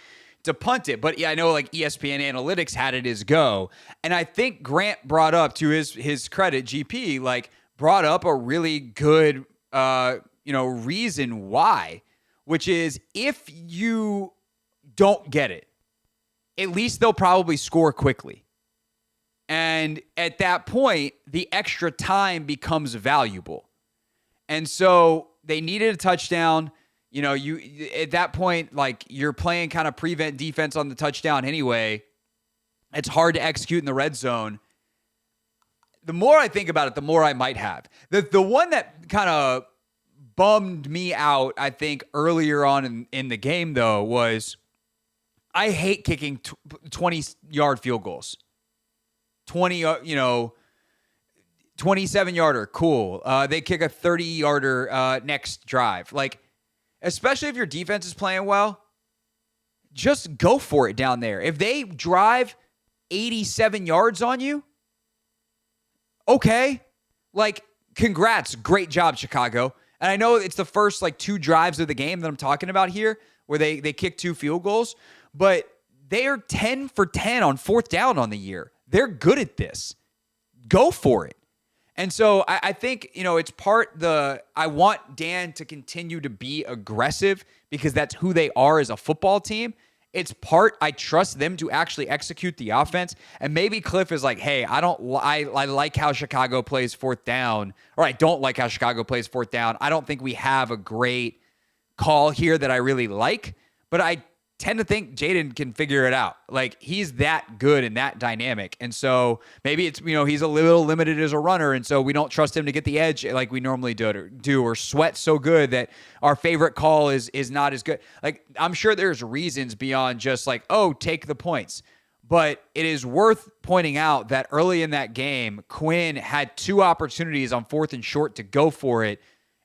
to punt it. But yeah, I know like ESPN Analytics had it as go. And I think Grant brought up, to his credit, GP, like brought up a really good, reason why, which is if you don't get it, at least they'll probably score quickly. And at that point, the extra time becomes valuable. And so they needed a touchdown. You know, you at that point, like you're playing kind of prevent defense on the touchdown anyway. It's hard to execute in the red zone. The more I think about it, the more I might have. The one that kind of bummed me out, I think, earlier on in the game, though, was I hate kicking 20-yard field goals. 27-yarder, cool. They kick a 30-yarder next drive. Like, especially if your defense is playing well, just go for it down there. If they drive 87 yards on you, okay. Like, congrats. Great job, Chicago. And I know it's the first 2 drives of the game that I'm talking about here where they kick 2 field goals, but they are 10 for 10 on 4th down on the year. They're good at this. Go for it. And so I think, it's I want Dan to continue to be aggressive because that's who they are as a football team. It's I trust them to actually execute the offense. And maybe Cliff is like, hey, I like how Chicago plays 4th down, or I don't like how Chicago plays 4th down. I don't think we have a great call here that I really like, but I tend to think Jaden can figure it out. He's that good and that dynamic. And so maybe it's, he's a little limited as a runner. And so we don't trust him to get the edge like we normally do or Sweat so good that our favorite call is not as good. I'm sure there's reasons beyond just take the points. But it is worth pointing out that early in that game, Quinn had 2 opportunities on 4th and short to go for it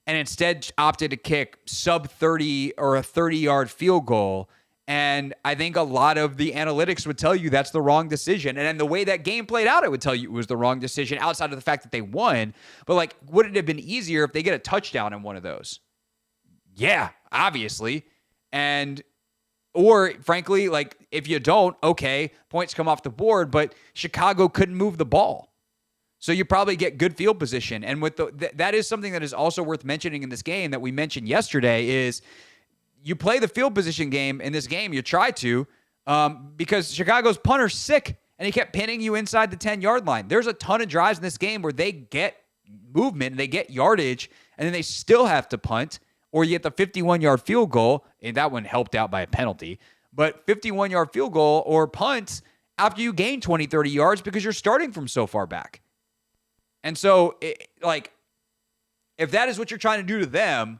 and instead opted to kick sub 30 or a 30-yard field goal. And I think a lot of the analytics would tell you that's the wrong decision. And then the way that game played out, it would tell you it was the wrong decision outside of the fact that they won. But would it have been easier if they get a touchdown in one of those? Yeah, obviously. Or frankly, if you don't, okay, points come off the board, but Chicago couldn't move the ball. So you probably get good field position. And with that is something that is also worth mentioning in this game that we mentioned yesterday is you play the field position game in this game. You try to because Chicago's punter's sick, and he kept pinning you inside the 10-yard line. There's a ton of drives in this game where they get movement, and they get yardage, and then they still have to punt, or you get the 51-yard field goal, and that one helped out by a penalty. But 51-yard field goal or punt after you gain 20, 30 yards because you're starting from so far back. And so, if that is what you're trying to do to them,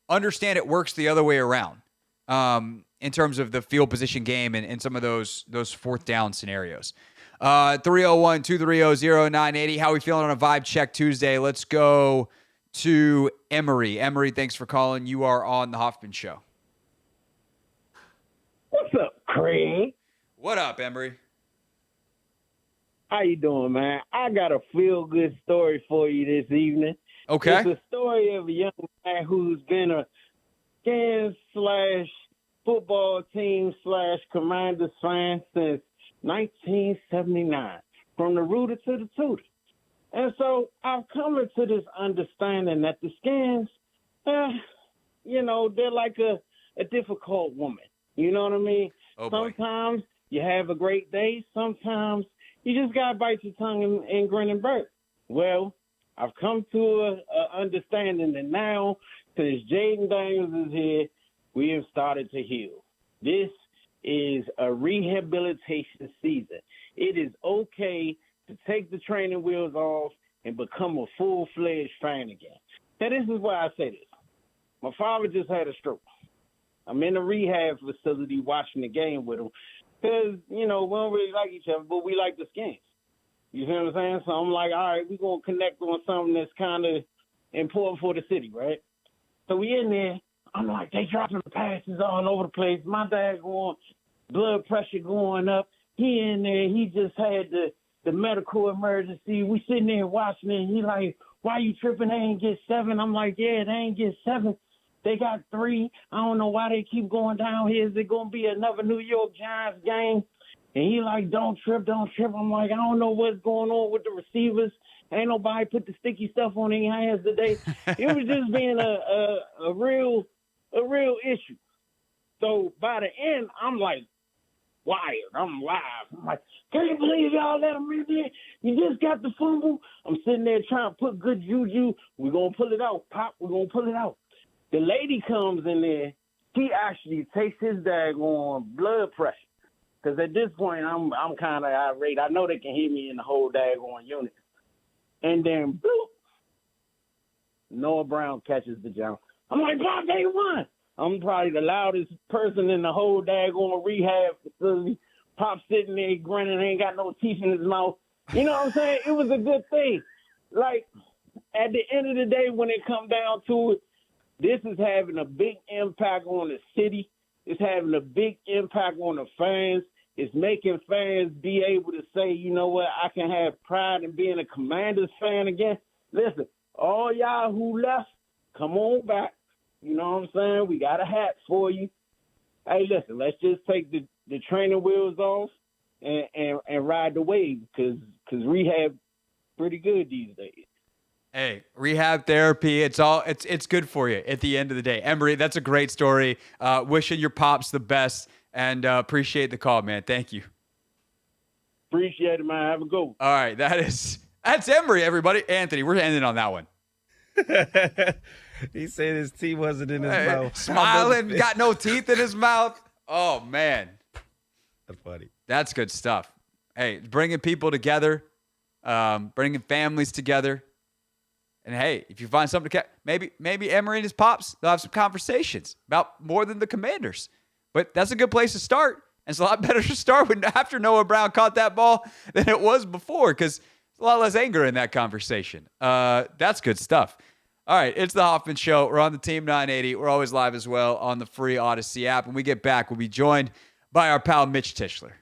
understand it works the other way around in terms of the field position game and some of those 4th down scenarios. 301-230-0980. How are we feeling on a vibe check Tuesday? Let's go to Emory. Emory, thanks for calling. You are on the Hoffman Show. What's up, Craig? What up, Emory? How you doing, man? I got a feel-good story for you this evening. Okay. It's a story of a young man who's been a Scan/football team/Commanders fan since 1979, from the rooter to the tutor. And so I've come into this understanding that the Scans, they're like a difficult woman. You know what I mean? Oh, boy. Sometimes you have a great day. Sometimes you just got to bite your tongue and grin and bear it. Well, I've come to a understanding that now, since Jaden Daniels is here, we have started to heal. This is a rehabilitation season. It is okay to take the training wheels off and become a full-fledged fan again. Now, this is why I say this. My father just had a stroke. I'm in a rehab facility watching the game with him because, we don't really like each other, but we like the Skins. You see what I'm saying? So I'm like, all right, we're going to connect on something that's kind of important for the city, right? So we in there. I'm like, they dropping the passes all over the place. My dad going, blood pressure going up. He in there. He just had the medical emergency. We sitting there watching it. He like, why you tripping? They ain't get 7. I'm like, yeah, they ain't get 7. They got 3. I don't know why they keep going down here. Is it going to be another New York Giants game? And he like, don't trip, don't trip. I'm like, I don't know what's going on with the receivers. Ain't nobody put the sticky stuff on their hands today. It was just being a real issue. So by the end, I'm like wired. I'm live. I'm like, can you believe y'all let him in there? You just got the fumble. I'm sitting there trying to put good juju. We're going to pull it out. Pop, we're going to pull it out. The lady comes in there. He actually takes his daggone blood pressure. Because at this point, I'm kind of irate. I know they can hear me in the whole daggone unit. And then, bloop, Noah Brown catches the jump. I'm like, Bob, they won. I'm probably the loudest person in the whole daggone rehab facility. Pop sitting there grinning, ain't got no teeth in his mouth. You know what I'm saying? It was a good thing. Like, at the end of the day, when it come down to it, this is having a big impact on the city. It's having a big impact on the fans. It's making fans be able to say, you know what, I can have pride in being a Commanders fan again. Listen, all y'all who left, come on back. You know what I'm saying? We got a hat for you. Hey, listen, let's just take the training wheels off and ride the wave because rehab pretty good these days. Hey, rehab therapy, it's good for you at the end of the day. Emory, that's a great story. Wishing your pops the best and appreciate the call, man. Thank you. Appreciate it, man. Have a good one. All right, that's Emory, everybody. Anthony, we're ending on that one. He said his teeth wasn't in his mouth. Smiling, got no teeth in his mouth. Oh, man. That's funny. That's good stuff. Hey, bringing people together, bringing families together. And, hey, if you find something to maybe Emory and his pops, they'll have some conversations about more than the Commanders. But that's a good place to start. And it's a lot better to start after Noah Brown caught that ball than it was before because there's a lot less anger in that conversation. That's good stuff. All right, it's the Hoffman Show. We're on the Team 980. We're always live as well on the free Odyssey app. When we get back, we'll be joined by our pal Mitch Tishler.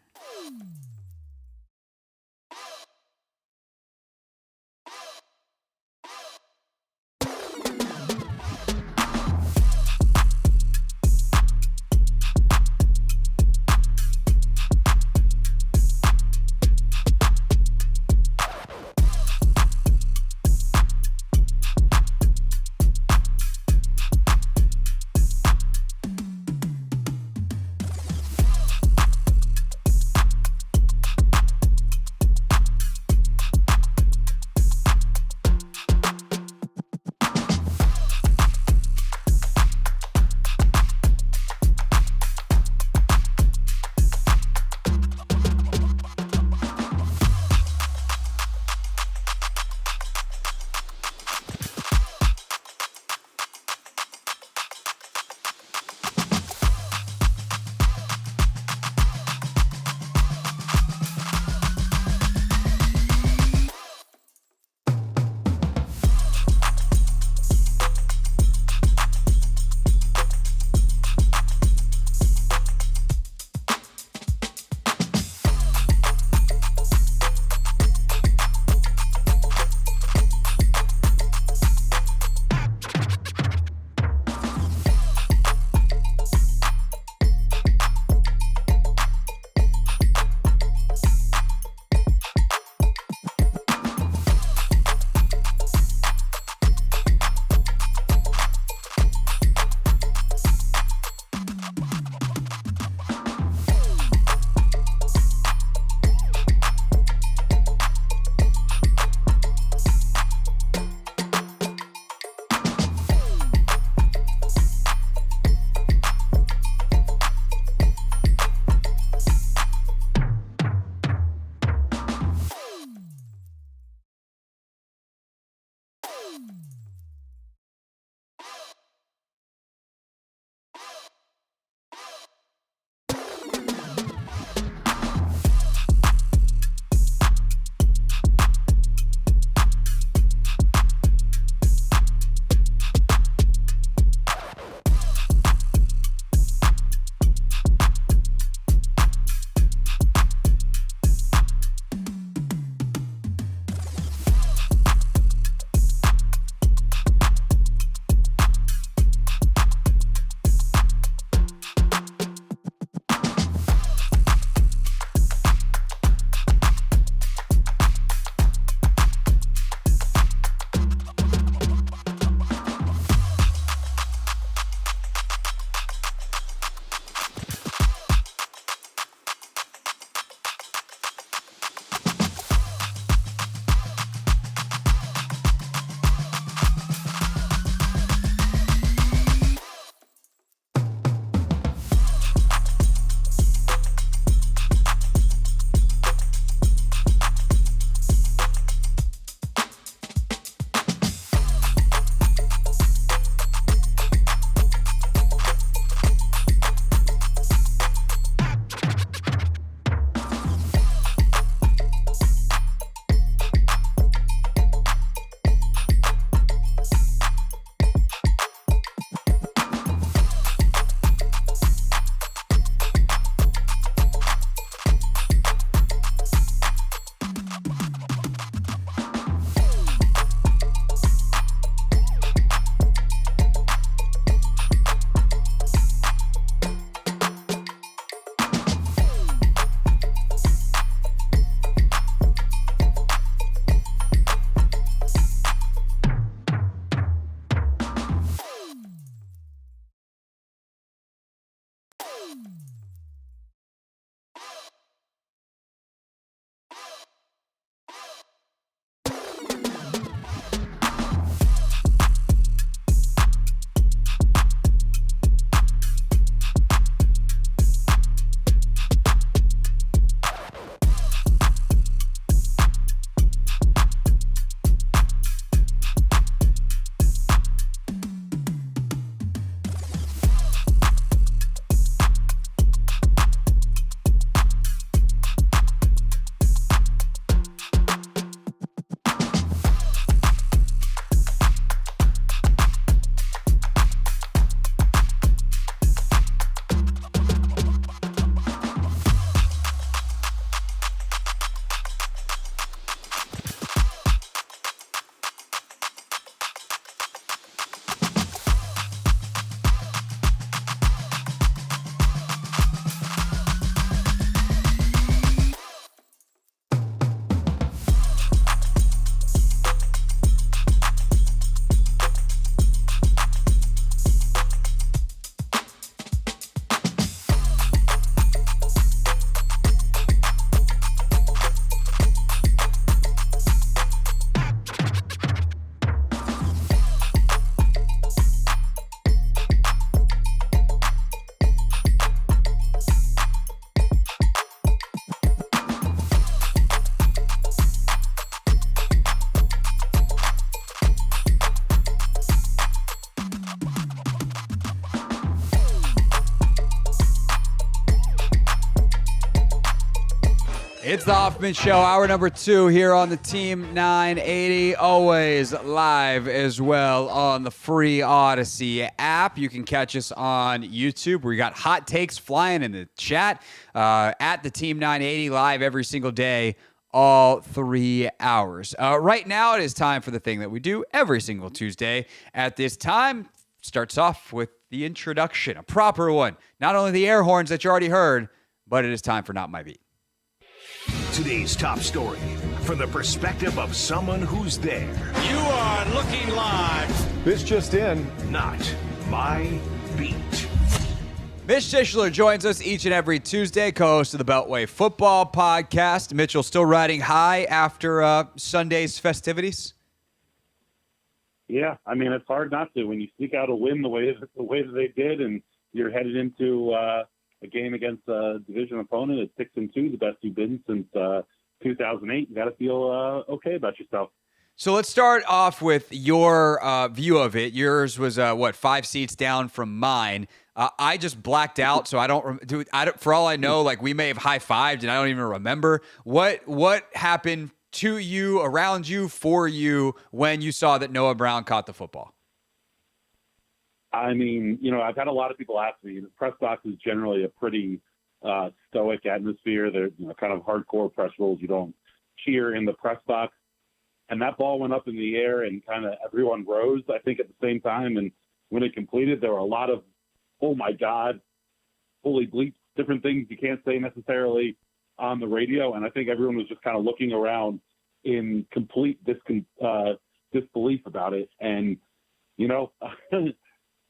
It's the Hoffman Show, hour number 2 here on the Team 980, always live as well on the free Odyssey app. You can catch us on YouTube. We got hot takes flying in the chat at the Team 980 live every single day, all 3 hours. Right now, it is time for the thing that we do every single Tuesday at this time. Starts off with the introduction, a proper one. Not only the air horns that you already heard, but it is time for Not My Beat. Today's top story from the perspective of someone who's there. You are looking live. This just in, Not My Beat. Mitch Tishler joins us each and every Tuesday, co-host of the Beltway Football Podcast. Mitchell still riding high after Sunday's festivities? Yeah, I mean, it's hard not to when you sneak out a win the way that they did, and you're headed into a game against a division opponent at 6-2, the best you've been since 2008. You got to feel okay about yourself. So let's start off with your view of it. Yours was 5 seats down from mine. I just blacked out, so I don't. For all I know, like we may have high-fived, and I don't even remember what happened to you, around you, for you when you saw that Noah Brown caught the football. I mean, I've had a lot of people ask me. The press box is generally a pretty stoic atmosphere. They're kind of hardcore press rules. You don't cheer in the press box. And that ball went up in the air and kind of everyone rose, I think, at the same time. And when it completed, there were a lot of, oh, my God, holy bleep, different things you can't say necessarily on the radio. And I think everyone was just kind of looking around in complete disbelief about it. And,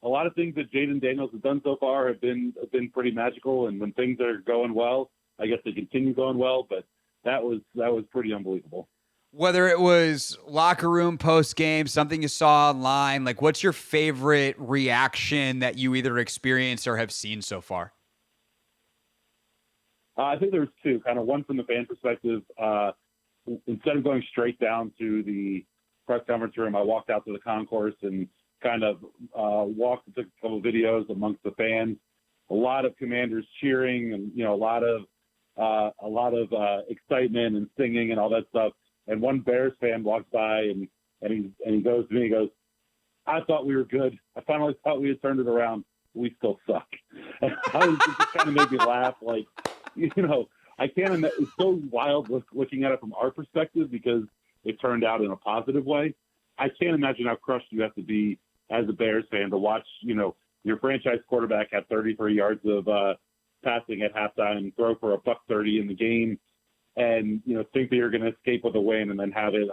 a lot of things that Jaden Daniels has done so far have been pretty magical, and when things are going well, I guess they continue going well. But that was pretty unbelievable. Whether it was locker room, post game, something you saw online, like what's your favorite reaction that you either experienced or have seen so far? I think there's two. Kind of one from the fan perspective. Instead of going straight down to the press conference room, I walked out to the concourse and kind of walked and took a couple of videos amongst the fans. A lot of Commanders cheering, and a lot of excitement and singing and all that stuff. And one Bears fan walks by and he goes to me. He goes, "I thought we were good. I finally thought we had turned it around. We still suck." And it just kind of made me laugh. Like, I can't. It's so wild looking at it from our perspective because it turned out in a positive way. I can't imagine how crushed you have to be as a Bears fan to watch, your franchise quarterback have 33 yards of passing at halftime, throw for $130 in the game, and think that you're going to escape with a win, and then have it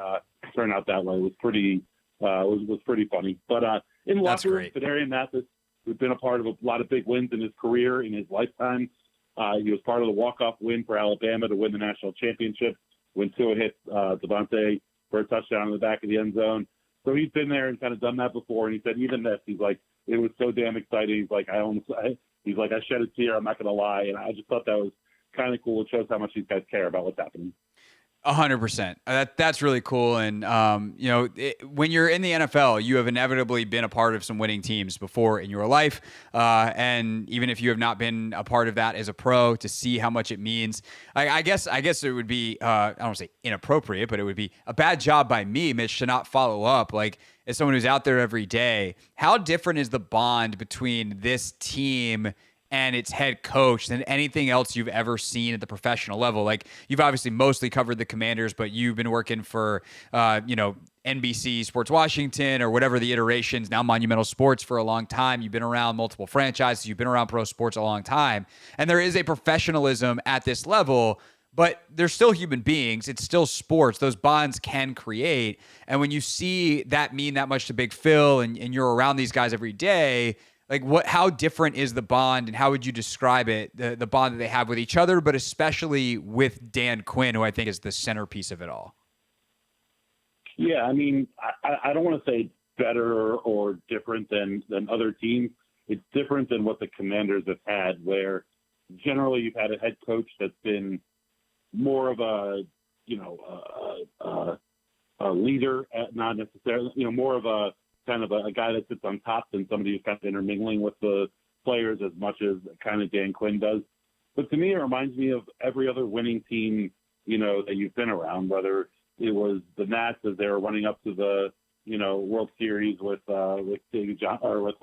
turn out that way was pretty funny. But in the locker room, Fedarian Mathis, who's been a part of a lot of big wins in his career, in his lifetime, he was part of the walk-off win for Alabama to win the national championship when Tua hit Devontae for a touchdown in the back of the end zone. So he's been there and kind of done that before. And he said, even this, he's like, it was so damn exciting. He's like, I shed a tear. I'm not going to lie. And I just thought that was kind of cool. It shows how much these guys care about what's happening. 100%. That's really cool. And, when you're in the NFL, you have inevitably been a part of some winning teams before in your life. And even if you have not been a part of that as a pro, to see how much it means, I guess it would be, I don't want to say inappropriate, but it would be a bad job by me, Mitch, to not follow up. Like, as someone who's out there every day, how different is the bond between this team and its head coach than anything else you've ever seen at the professional level? Like, you've obviously mostly covered the Commanders, but you've been working for, NBC Sports Washington or whatever the iterations, now Monumental Sports, for a long time. You've been around multiple franchises. You've been around pro sports a long time. And there is a professionalism at this level, but they're still human beings. It's still sports. Those bonds can create. And when you see that mean that much to Big Phil and you're around these guys every day, like, how different is the bond, and how would you describe it, the bond that they have with each other, but especially with Dan Quinn, who I think is the centerpiece of it all? Yeah, I mean, I don't want to say better or different than other teams. It's different than what the Commanders have had, where generally you've had a head coach that's been more of a leader, not necessarily, more of a kind of a guy that sits on top than somebody who's kind of intermingling with the players as much as kind of Dan Quinn does. But to me, it reminds me of every other winning team that you've been around, whether it was the Nats as they were running up to the, World Series with David John or with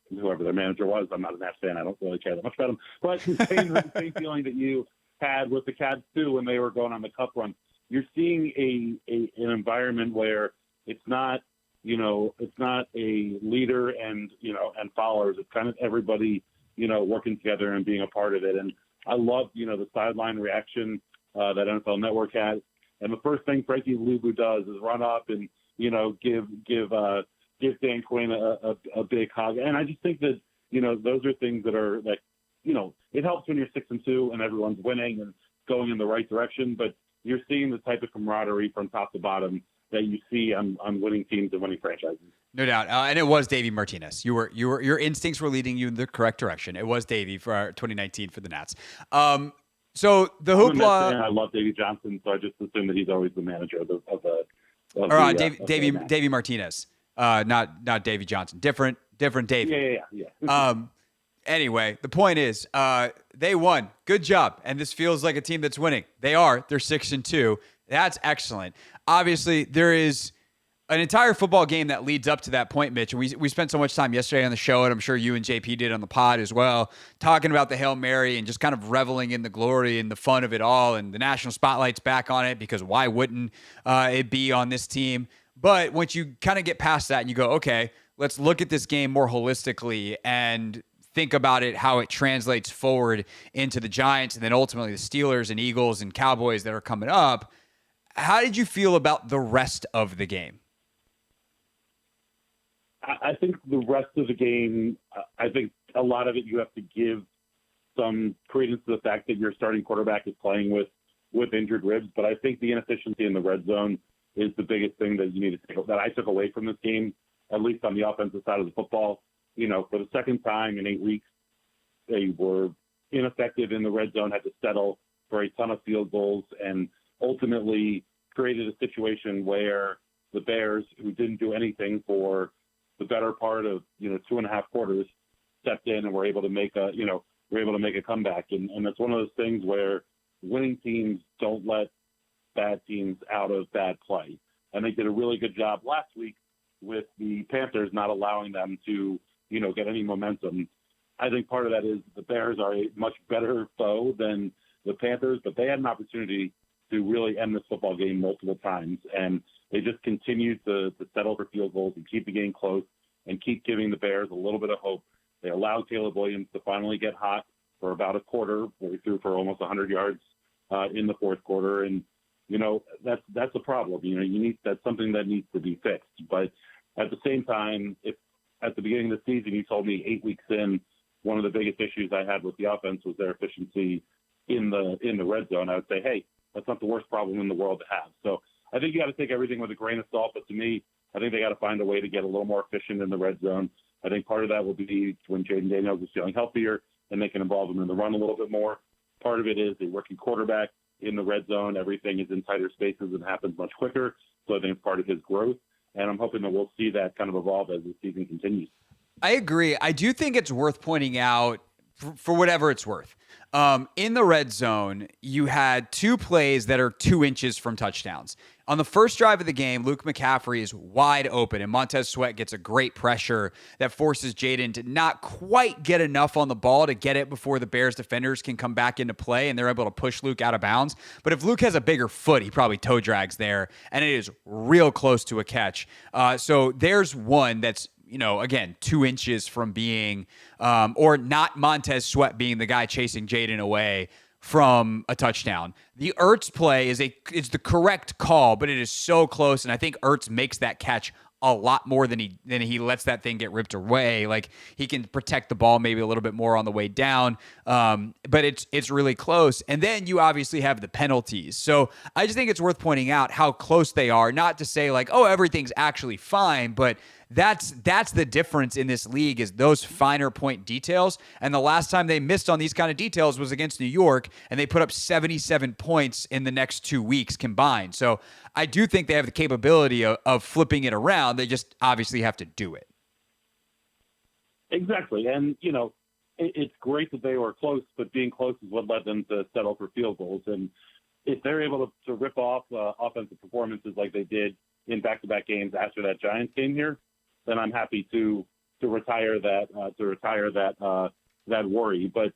whoever their manager was. I'm not a Nats fan. I don't really care that much about them. But the same feeling that you had with the Cavs too when they were going on the Cup run. You're seeing an environment where it's not a leader and followers. It's kind of everybody, working together and being a part of it. And I love, the sideline reaction that NFL Network had. And the first thing Frankie Luvu does is run up and, give Dan Quinn a big hug. And I just think that, those are things that are like, it helps when you're 6-2 and everyone's winning and going in the right direction. But you're seeing the type of camaraderie from top to bottom that you see on winning teams and winning franchises. No doubt. And it was Davey Martinez. Your instincts were leading you in the correct direction. It was Davey for 2019 for the Nats. So the hoopla. I love Davey Johnson, so I just assume that he's always the manager of Davey Martinez, not Davey Johnson. Different Davey. Yeah. Anyway, the point is, they won. Good job. And this feels like a team that's winning. They are. They're 6-2. That's excellent. Obviously, there is an entire football game that leads up to that point, Mitch. And we spent so much time yesterday on the show, and I'm sure you and JP did on the pod as well, talking about the Hail Mary and just kind of reveling in the glory and the fun of it all. And the national spotlight's back on it because why wouldn't it be on this team? But once you kind of get past that and you go, okay, let's look at this game more holistically and think about it, how it translates forward into the Giants and then ultimately the Steelers and Eagles and Cowboys that are coming up. How did you feel about the rest of the game? I think the rest of the game, I think a lot of it you have to give some credence to the fact that your starting quarterback is playing with injured ribs. But I think the inefficiency in the red zone is the biggest thing that you need to take, that I took away from this game, at least on the offensive side of the football. For the second time in 8 weeks, they were ineffective in the red zone, had to settle for a ton of field goals, and ultimately created a situation where the Bears, who didn't do anything for the better part of 2.5 quarters, stepped in and were able to make a comeback. And that's one of those things where winning teams don't let bad teams out of bad play. And they did a really good job last week with the Panthers not allowing them to get any momentum. I think part of that is the Bears are a much better foe than the Panthers, but they had an opportunity to really end this football game multiple times, and they just continued to settle for field goals and keep the game close and keep giving the Bears a little bit of hope. They allowed Caleb Williams to finally get hot for about a quarter, where he threw for almost 100 yards in the fourth quarter, and that's a problem. That's something that needs to be fixed. But at the same time, if at the beginning of the season you told me 8 weeks in, one of the biggest issues I had with the offense was their efficiency in the red zone, I would say, hey, that's not the worst problem in the world to have. So I think you got to take everything with a grain of salt. But to me, I think they got to find a way to get a little more efficient in the red zone. I think part of that will be when Jaden Daniels is feeling healthier and they can involve him in the run a little bit more. Part of it is a working quarterback in the red zone. Everything is in tighter spaces and happens much quicker. So I think it's part of his growth. And I'm hoping that we'll see that kind of evolve as the season continues. I agree. I do think it's worth pointing out, for whatever it's worth, in the red zone, you had 2 plays that are 2 inches from touchdowns. On the first drive of the game, Luke McCaffrey is wide open, and Montez Sweat gets a great pressure that forces Jaden to not quite get enough on the ball to get it before the Bears defenders can come back into play, and they're able to push Luke out of bounds. But if Luke has a bigger foot, he probably toe drags there, and it is real close to a catch. So there's one that's, again, 2 inches from being, or not Montez Sweat being the guy chasing Jaden away from a touchdown. The Ertz play is the correct call, but it is so close, and I think Ertz makes that catch a lot more than he lets that thing get ripped away. Like, he can protect the ball maybe a little bit more on the way down, but it's really close. And then you obviously have the penalties. So I just think it's worth pointing out how close they are, not to say like, oh, everything's actually fine, but that's the difference in this league, is those finer point details. And the last time they missed on these kind of details was against New York, and they put up 77 points in the next 2 weeks combined. So I do think they have the capability of flipping it around. They just obviously have to do it. Exactly. And, it's great that they were close, but being close is what led them to settle for field goals. And, if they're able to rip off offensive performances like they did in back-to-back games after that Giants game here, then I'm happy to retire that worry. But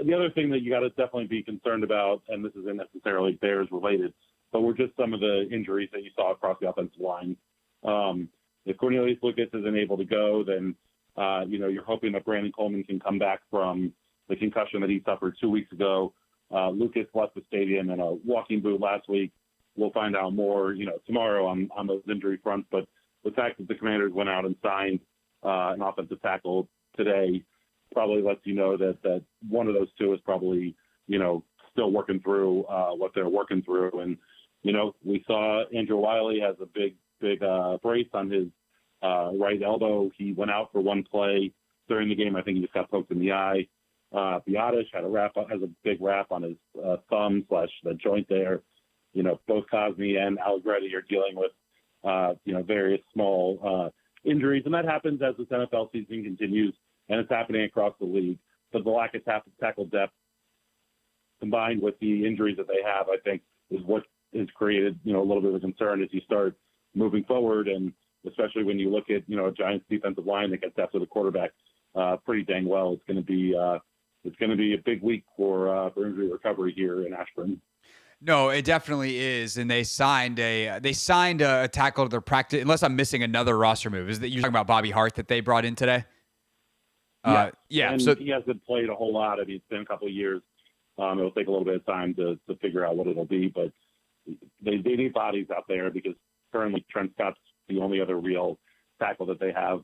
the other thing that you got to definitely be concerned about, and this isn't necessarily Bears related, but were just some of the injuries that you saw across the offensive line. If Cornelius Lucas isn't able to go, then you're hoping that Brandon Coleman can come back from the concussion that he suffered 2 weeks ago. Lucas left the stadium in a walking boot last week. We'll find out more, tomorrow on those injury fronts. But the fact that the Commanders went out and signed an offensive tackle today probably lets you know that one of those two is probably, still working through what they're working through. And, we saw Andrew Wiley has a big brace on his right elbow. He went out for one play during the game. I think he just got poked in the eye. Biotish has a big wrap on his thumb / the joint there. Both Cosme and Allegretti are dealing with, various small injuries. And that happens as this NFL season continues, and it's happening across the league. But the lack of tackle depth combined with the injuries that they have, I think, is what has created, a little bit of a concern as you start moving forward. And especially when you look at, a Giants defensive line that gets after the quarterback pretty dang well, it's going to be a big week for injury recovery here in Ashburn. No, it definitely is, and they signed a tackle to their practice. Unless I'm missing another roster move, is that you're talking about Bobby Hart that they brought in today? Yeah. And so he hasn't played a whole lot. I mean, it's been a couple of years. It'll take a little bit of time to figure out what it'll be, but they need bodies out there because currently Trent Scott's the only other real tackle that they have,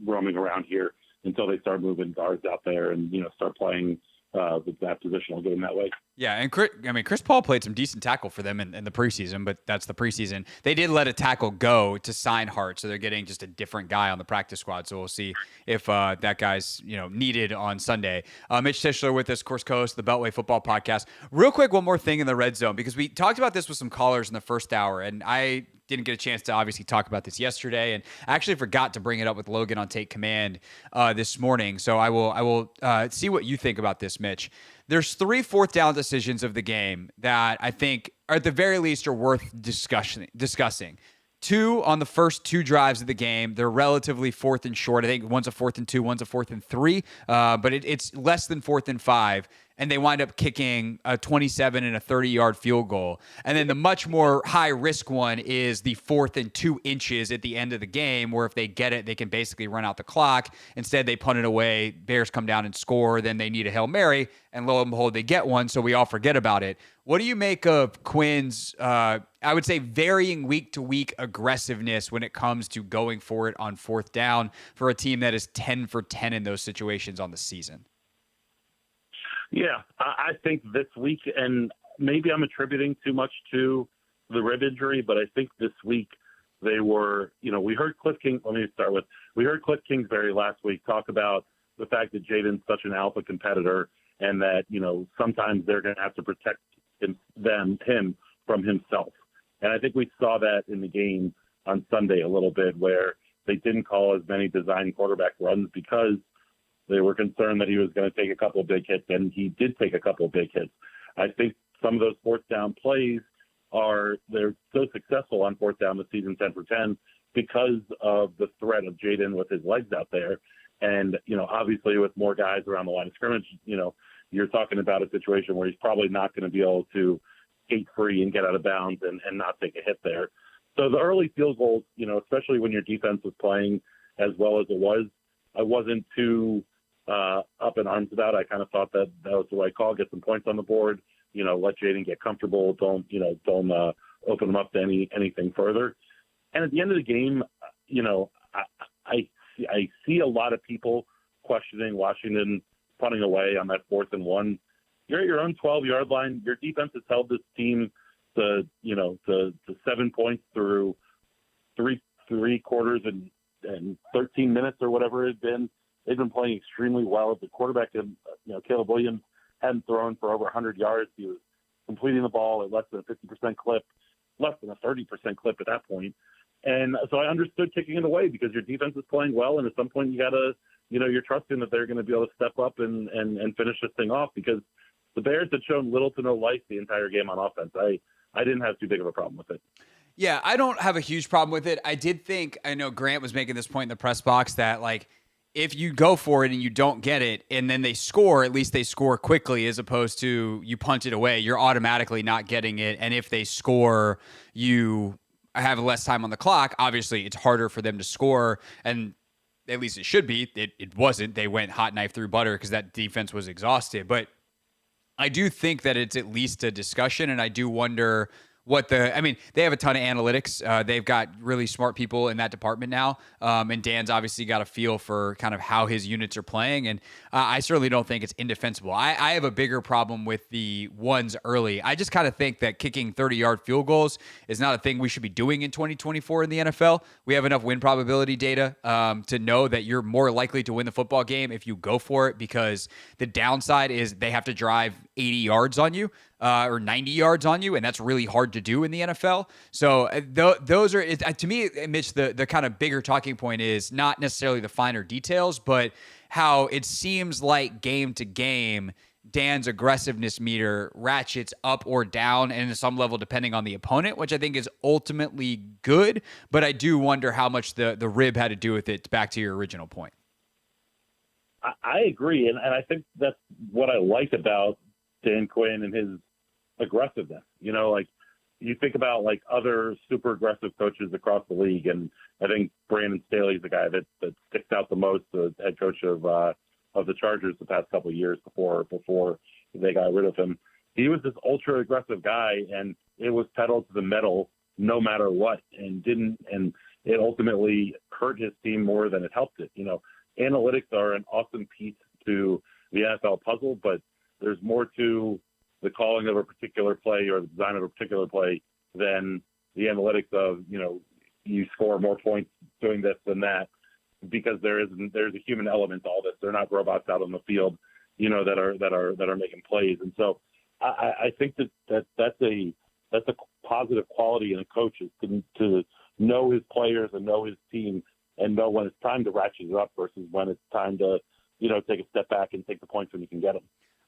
roaming around here until they start moving guards out there and, start playing with that positional game that way. Yeah, and Chris Paul played some decent tackle for them in the preseason, but that's the preseason. They did let a tackle go to sign Hart, so they're getting just a different guy on the practice squad. So we'll see if that guy's needed on Sunday. Mitch Tishler with us, course co-host of the Beltway Football Podcast. Real quick, one more thing in the red zone, because we talked about this with some callers in the first hour, and I didn't get a chance to obviously talk about this yesterday, and I actually forgot to bring it up with Logan on Take Command this morning. So I will see what you think about this, Mitch. There's 3 fourth down decisions of the game that I think, at the very least, are worth discussing. 2 on the first 2 drives of the game. They're relatively 4th and short. I think one's a 4th and 2, one's a 4th and 3, but it's less than 4th and 5. And they wind up kicking a 27 and a 30-yard field goal. And then the much more high-risk one is the 4th and 2 inches at the end of the game, where if they get it, they can basically run out the clock. Instead, they punt it away. Bears come down and score. Then they need a Hail Mary. And lo and behold, they get one, so we all forget about it. What do you make of Quinn's, I would say, varying week-to-week aggressiveness when it comes to going for it on 4th down for a team that is 10 for 10 in those situations on the season? Yeah, I think this week, and maybe I'm attributing too much to the rib injury, but I think this week they were, we heard Cliff Kingsbury last week talk about the fact that Jaden's such an alpha competitor and that, sometimes they're going to have to protect him from himself. And I think we saw that in the game on Sunday a little bit, where they didn't call as many design quarterback runs because they were concerned that he was going to take a couple of big hits, and he did take a couple of big hits. I think some of those 4th down plays they're so successful on 4th down this season, 10 for 10, because of the threat of Jaden with his legs out there. And, obviously with more guys around the line of scrimmage, you're talking about a situation where he's probably not going to be able to skate free and get out of bounds and not take a hit there. So the early field goals, especially when your defense was playing as well as it was, I wasn't too up in arms about. I kind of thought that was the right call. Get some points on the board. Let Jaden get comfortable. Don't open him up to anything further. And at the end of the game, I see a lot of people questioning Washington punting away on that 4th and 1. You're at your own 12-yard line. Your defense has held this team to 7 points through three quarters and 13 minutes or whatever it had been. They've been playing extremely well. The quarterback, Caleb Williams, hadn't thrown for over 100 yards. He was completing the ball at less than a 50% clip, less than a 30% clip at that point. And so I understood kicking it away because your defense is playing well, and at some point you got to, you're trusting that they're going to be able to step up and finish this thing off because, the Bears had shown little to no life the entire game on offense. I didn't have too big of a problem with it. Yeah, I don't have a huge problem with it. I did think, I know Grant was making this point in the press box that, like, if you go for it and you don't get it and then they score, at least they score quickly as opposed to you punt it away. You're automatically not getting it. And if they score, you have less time on the clock. Obviously, it's harder for them to score, and at least it should be. It wasn't. They went hot knife through butter because that defense was exhausted. But I do think that it's at least a discussion, and I do wonder they have a ton of analytics. They've got really smart people in that department now. And Dan's obviously got a feel for kind of how his units are playing. And I certainly don't think it's indefensible. I have a bigger problem with the ones early. I just kind of think that kicking 30-yard field goals is not a thing we should be doing in 2024 in the NFL. We have enough win probability data to know that you're more likely to win the football game if you go for it, because the downside is they have to drive 80 yards on you. Or 90 yards on you, and that's really hard to do in the NFL. So those are, to me, Mitch, the kind of bigger talking point is not necessarily the finer details, but how it seems like game to game, Dan's aggressiveness meter ratchets up or down, and at some level depending on the opponent, which I think is ultimately good. But I do wonder how much the rib had to do with it, back to your original point. I agree, and I think that's what I like about Dan Quinn and his aggressiveness. Like you think about like other super aggressive coaches across the league, and I think Brandon Staley's the guy that sticks out the most, the head coach of the Chargers the past couple of years before they got rid of him. He was this ultra aggressive guy, and it was pedal to the metal no matter what, and it ultimately hurt his team more than it helped it. Analytics are an awesome piece to the NFL puzzle, but there's more to the calling of a particular play or the design of a particular play than the analytics of, you score more points doing this than that, because there's a human element to all this. They're not robots out on the field, that are making plays. And so I think that's a positive quality in a coach, is to know his players and know his team and know when it's time to ratchet it up versus when it's time to, take a step back and take the points when you can get them.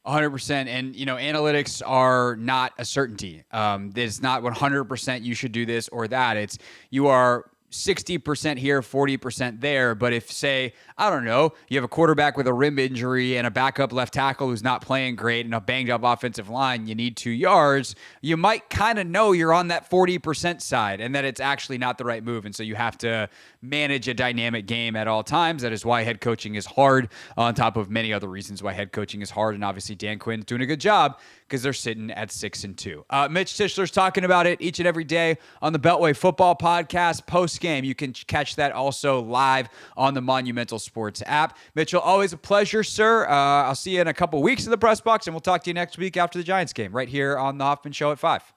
100%. And, analytics are not a certainty. It's not 100% you should do this or that. You are 60% here, 40% there. But if, say, I don't know, you have a quarterback with a rib injury and a backup left tackle who's not playing great and a banged up offensive line, you need 2 yards, you might kind of know you're on that 40% side and that it's actually not the right move. And so you have to manage a dynamic game at all times. That is why head coaching is hard, on top of many other reasons why head coaching is hard. And obviously Dan Quinn's doing a good job because they're sitting at 6-2. Mitch Tishler's talking about it each and every day on the Beltway Football Podcast post-game. You can catch that also live on the Monumental Sports app. Mitchell, always a pleasure, sir. I'll see you in a couple weeks in the press box, and we'll talk to you next week after the Giants game right here on the Hoffman Show at 5.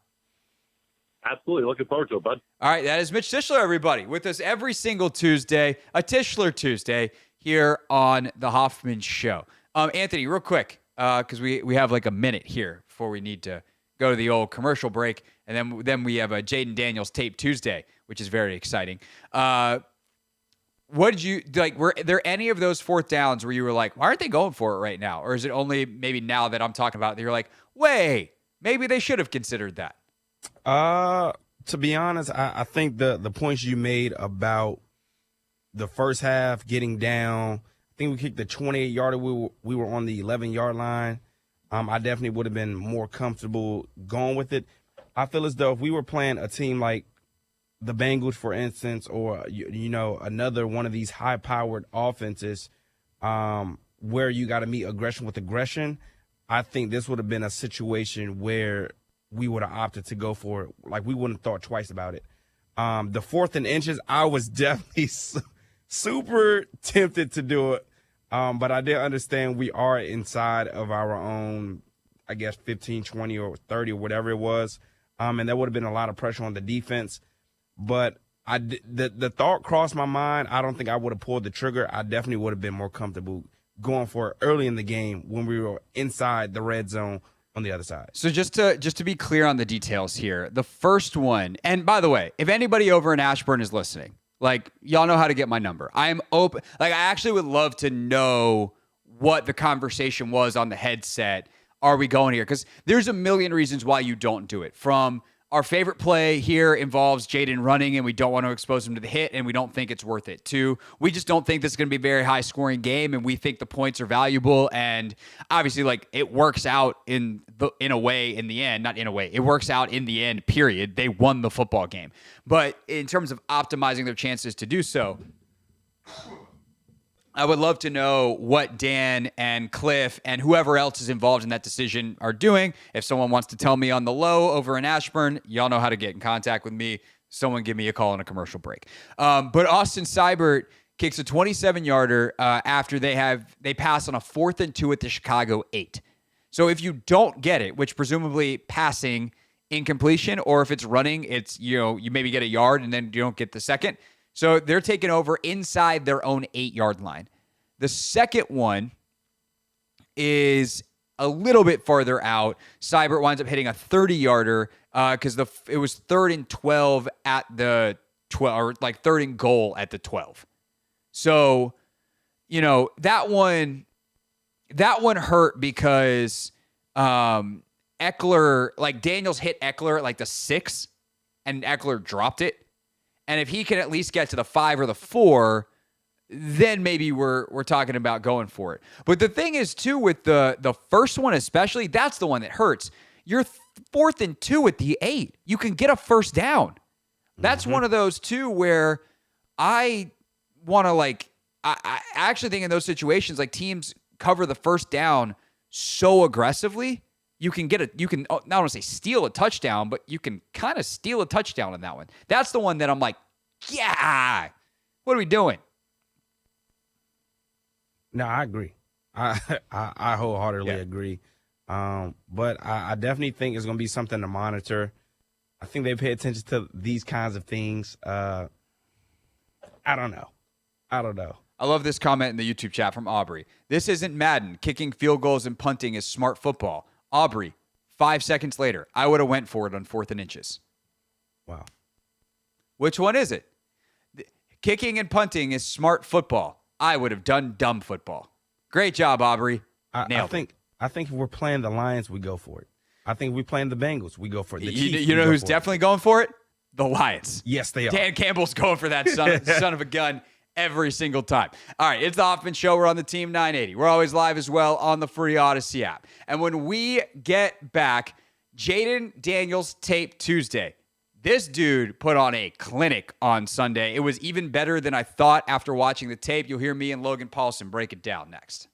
Absolutely. Looking forward to it, bud. All right. That is Mitch Tishler, everybody, with us every single Tuesday, a Tishler Tuesday here on the Hoffman Show. Anthony, real quick, because we have like a minute here before we need to go to the old commercial break, and then we have a Jaden Daniels Tape Tuesday, which is very exciting. What did you like? Were there any of those fourth downs where you were like, why aren't they going for it right now? Or is it only maybe now that I'm talking about it that you're like, wait, maybe they should have considered that? To be honest, I think the points you made about the first half getting down, I think we kicked the 28-yarder. We were on the 11-yard line. I definitely would have been more comfortable going with it. I feel as though if we were playing a team like the Bengals, for instance, or, another one of these high-powered offenses where you got to meet aggression with aggression, I think this would have been a situation where we would have opted to go for it. Like, we wouldn't have thought twice about it. The 4th and inches, I was definitely super tempted to do it. But I did understand we are inside of our own, I guess, 15, 20, or 30, or whatever it was. And there would have been a lot of pressure on the defense. But the thought crossed my mind. I don't think I would have pulled the trigger. I definitely would have been more comfortable going for it early in the game when we were inside the red zone on the other side. So just to be clear on the details here, the first one, and by the way, if anybody over in Ashburn is listening, like, y'all know how to get my number. I'm open. Like, I actually would love to know what the conversation was on the headset are we going here? Because there's a million reasons why you don't do it. From our favorite play here involves Jaden running, and we don't want to expose him to the hit, and we don't think it's worth it. To we just don't think this is going to be a very high-scoring game, and we think the points are valuable. And obviously, like, it works out in a way in the end. Not in a way. It works out in the end, period. They won the football game. But in terms of optimizing their chances to do so, I would love to know what Dan and Cliff and whoever else is involved in that decision are doing. If someone wants to tell me on the low over in Ashburn, y'all know how to get in contact with me. Someone give me a call on a commercial break. But Austin Seibert kicks a 27-yarder after they pass on a 4th and 2 at the Chicago 8. So if you don't get it, which presumably passing incompletion, or if it's running, it's, you maybe get a yard and then you don't get the second. So they're taking over inside their own 8-yard line. The second one is a little bit farther out. Seibert winds up hitting a 30-yarder because it was 3rd and 12 at the 12, or like 3rd and goal at the 12. So, that one hurt because Eckler, like Daniels hit Eckler at like the 6, and Eckler dropped it. And if he can at least get to the 5 or the 4, then maybe we're talking about going for it. But the thing is, too, with the first one especially, that's the one that hurts. You're 4th and 2 at the 8. You can get a first down. That's one of those, too, where I want to, I actually think in those situations, like, teams cover the first down so aggressively, you can not want to say steal a touchdown, but you can kind of steal a touchdown in that one. That's the one that I'm like, yeah, what are we doing? No, I agree. I wholeheartedly agree. But I definitely think it's going to be something to monitor. I think they pay attention to these kinds of things. I don't know. I love this comment in the YouTube chat from Aubrey. This isn't Madden. Kicking field goals and punting is smart football. Aubrey, 5 seconds later, I would have went for it on 4th and inches. Wow. Which one is it? Kicking and punting is smart football. I would have done dumb football. Great job, Aubrey. I think if we're playing the Lions, we go for it. I think if we're playing the Bengals, we go for it. You know who's definitely going for it? The Lions. Yes, they are. Dan Campbell's going for that son of a gun every single time. All right, it's the Hoffman Show. We're on the Team 980. We're always live as well on the free Odyssey app. And when we get back, Jaden Daniels Tape Tuesday. This dude put on a clinic on Sunday. It was even better than I thought after watching the tape. You'll hear me and Logan Paulson break it down next.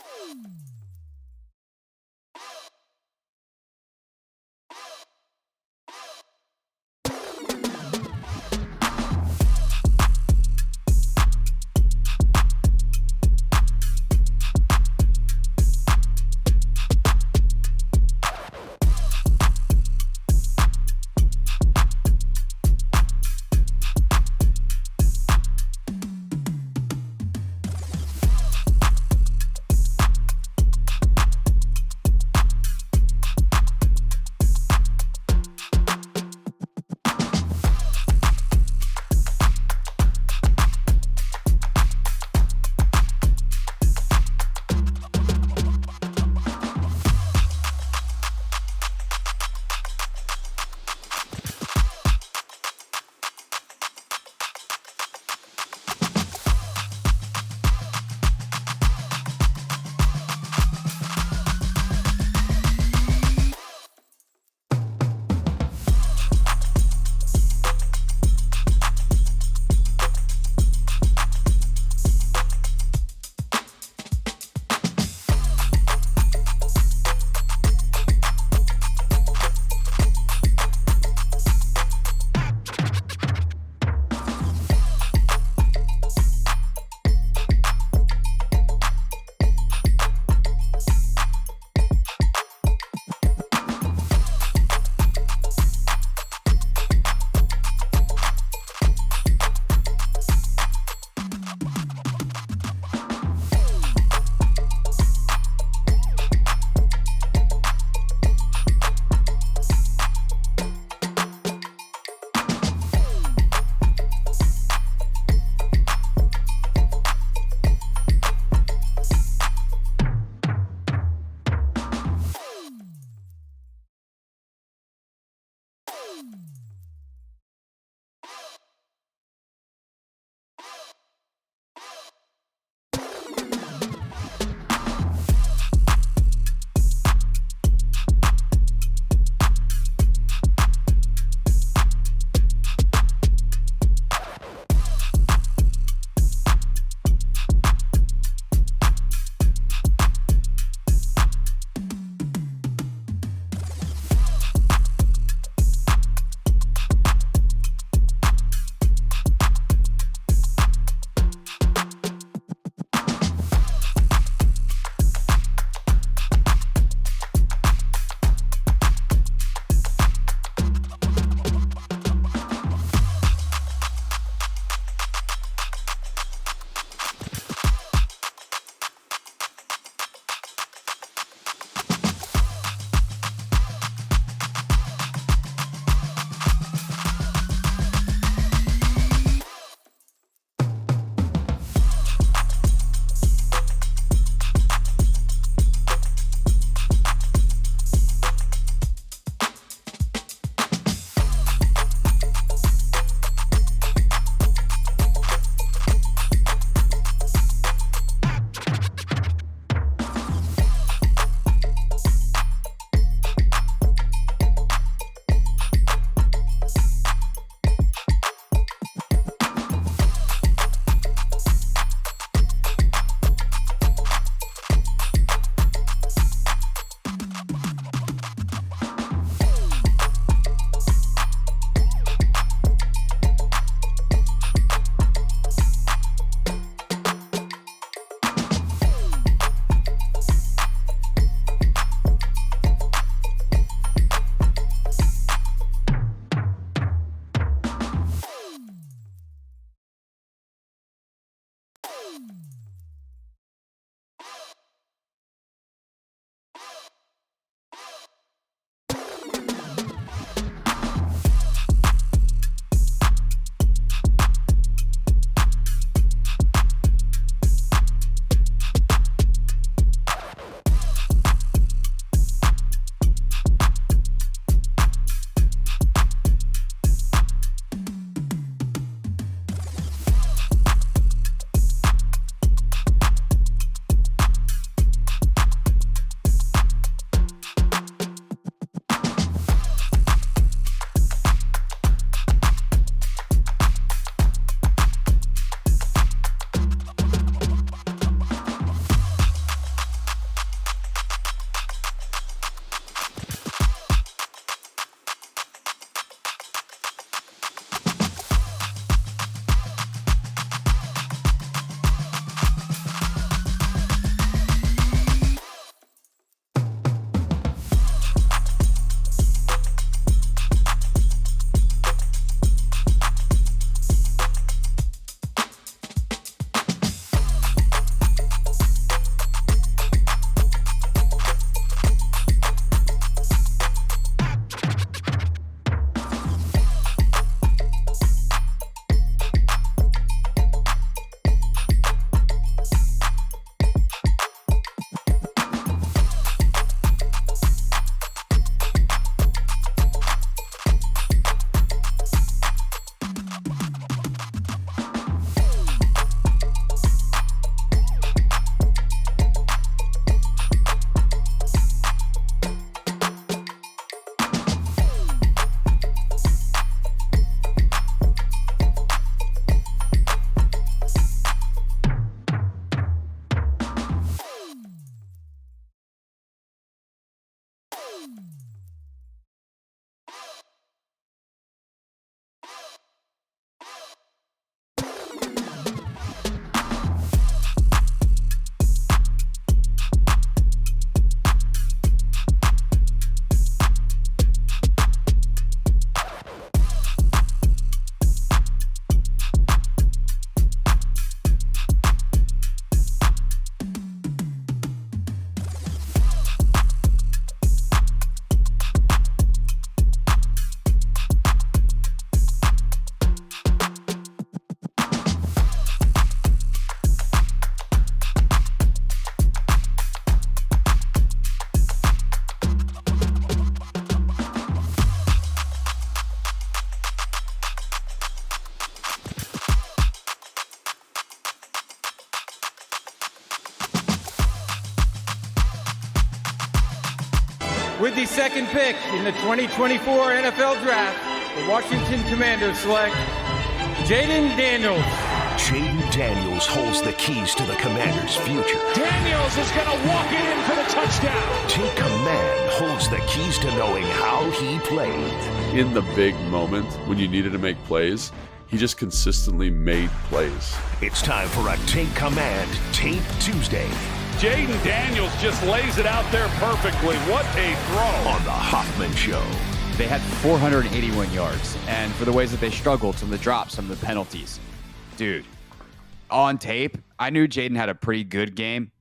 52nd pick in the 2024 NFL Draft, the Washington Commanders select Jaden Daniels. Jaden Daniels holds the keys to the Commanders' future. Daniels is going to walk it in for the touchdown. Take Command holds the keys to knowing how he played. In the big moment when you needed to make plays, he just consistently made plays. It's time for a Take Command Tape Tuesday. Jaden Daniels just lays it out there perfectly. What a throw. On the Hoffman Show. They had 481 yards, and for the ways that they struggled, some of the drops, some of the penalties. Dude, on tape, I knew Jaden had a pretty good game.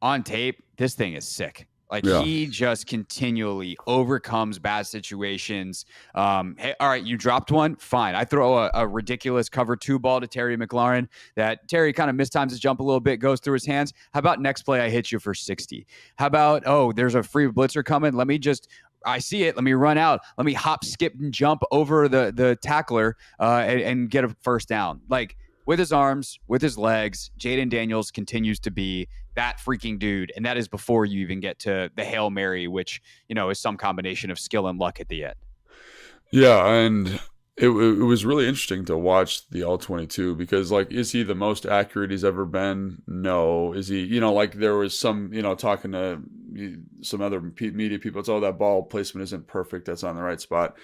On tape, this thing is sick. Like, he just continually overcomes bad situations. Hey, all right, you dropped one? Fine. I throw a ridiculous cover 2 ball to Terry McLaurin that Terry kind of mistimes his jump a little bit, goes through his hands. How about next play I hit you for 60? How about, oh, there's a free blitzer coming. I see it. Let me run out. Let me hop, skip, and jump over the tackler and get a first down. Like, with his arms, with his legs, Jaden Daniels continues to be that freaking dude. And that is before you even get to the Hail Mary, which, is some combination of skill and luck at the end. Yeah, and it was really interesting to watch the All-22 because, like, is he the most accurate he's ever been? No. Is he, like there was some, talking to some other media people, it's, that ball placement isn't perfect. That's not in the right spot.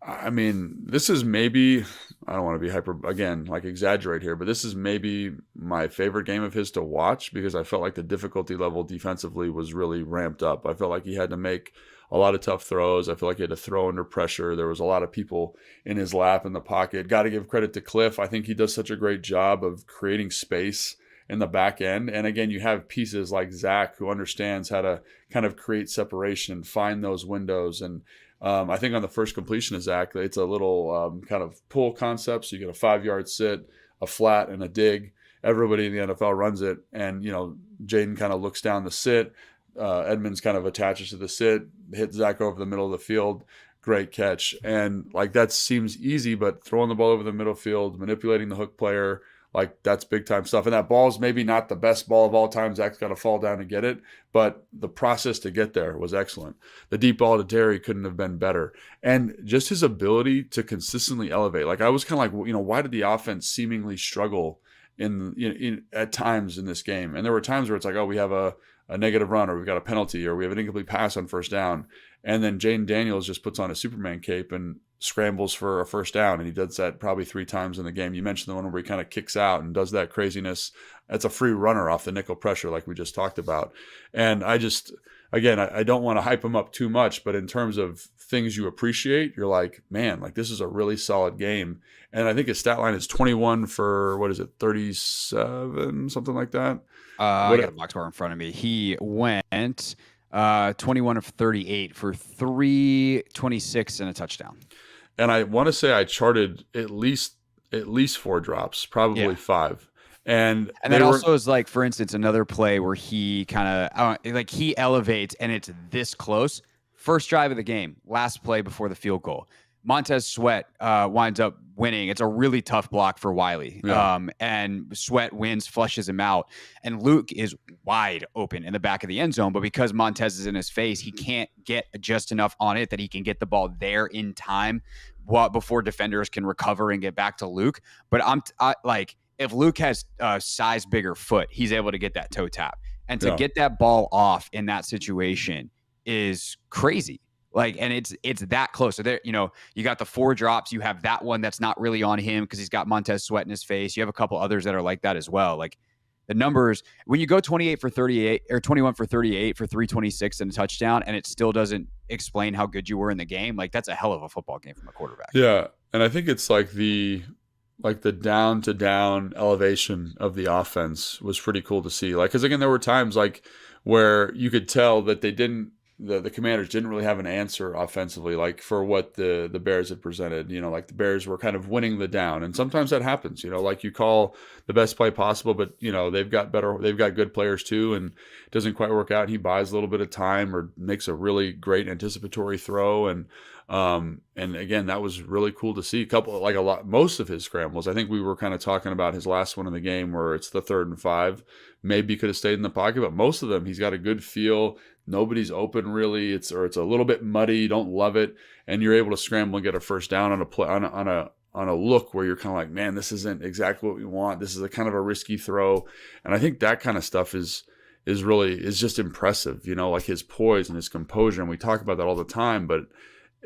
I mean, this is maybe, I don't want to be exaggerate here, but this is maybe my favorite game of his to watch because I felt like the difficulty level defensively was really ramped up. I felt like he had to make a lot of tough throws. I feel like he had to throw under pressure. There was a lot of people in his lap in the pocket. Got to give credit to Cliff. I think he does such a great job of creating space in the back end. And again, you have pieces like Zach who understands how to kind of create separation, find those windows. And I think on the first completion of Zach, it's a little kind of pull concept. So you get a 5-yard sit, a flat, and a dig. Everybody in the NFL runs it. And, Jaden kind of looks down the sit. Edmonds kind of attaches to the sit, hits Zach over the middle of the field. Great catch. And like that seems easy, but throwing the ball over the middle field, manipulating the hook player, like that's big time stuff. And that ball is maybe not the best ball of all time. Zach's got to fall down to get it, but the process to get there was excellent. The deep ball to Terry couldn't have been better. And just his ability to consistently elevate. Like I was kind of like, why did the offense seemingly struggle at times in this game? And there were times where it's like, oh, we have a negative run, or we've got a penalty, or we have an incomplete pass on first down. And then Jaden Daniels just puts on a Superman cape and scrambles for a first down. And he does that probably 3 times in the game. You mentioned the one where he kind of kicks out and does that craziness. That's a free runner off the nickel pressure like we just talked about. And I don't want to hype him up too much, but in terms of things you appreciate, you're like, man, like this is a really solid game. And I think his stat line is 21 for, 37, something like that. I got a box score in front of me. He went 21 of 38 for 326 and a touchdown. And I want to say I charted at least 4 drops, probably 5. And that also is like, for instance, another play where he kind of he elevates and it's this close. First drive of the game, last play before the field goal. Montez Sweat winds up winning. It's a really tough block for Wiley. Yeah. And Sweat wins, flushes him out. And Luke is wide open in the back of the end zone. But because Montez is in his face, he can't get just enough on it that he can get the ball there in time before defenders can recover and get back to Luke. But if Luke has a size bigger foot, he's able to get that toe tap. And to get that ball off in that situation is crazy. And it's that close. So there, you got the 4 drops. You have that one that's not really on him because he's got Montez Sweat in his face. You have a couple others that are like that as well. Like the numbers, when you go 28 for 38 or 21 for 38 for 326 and a touchdown, and it still doesn't explain how good you were in the game, like that's a hell of a football game from a quarterback. Yeah, and I think it's like the down to down elevation of the offense was pretty cool to see. Like, because again, there were times like where you could tell that they didn't. The Commanders didn't really have an answer offensively, like for what the Bears had presented. Like the Bears were kind of winning the down, and sometimes that happens. Like you call the best play possible, but they've got good players too, and it doesn't quite work out. He buys a little bit of time or makes a really great anticipatory throw, and And again, that was really cool to see. Most of his scrambles. I think we were kind of talking about his last one in the game where it's the 3rd and 5. Maybe he could have stayed in the pocket, but most of them, he's got a good feel. Nobody's open really. It's a little bit muddy. You don't love it, and you're able to scramble and get a first down on a play on a look where you're kind of like, man, this isn't exactly what we want. This is a kind of a risky throw, and I think that kind of stuff is just impressive. Like his poise and his composure, and we talk about that all the time, but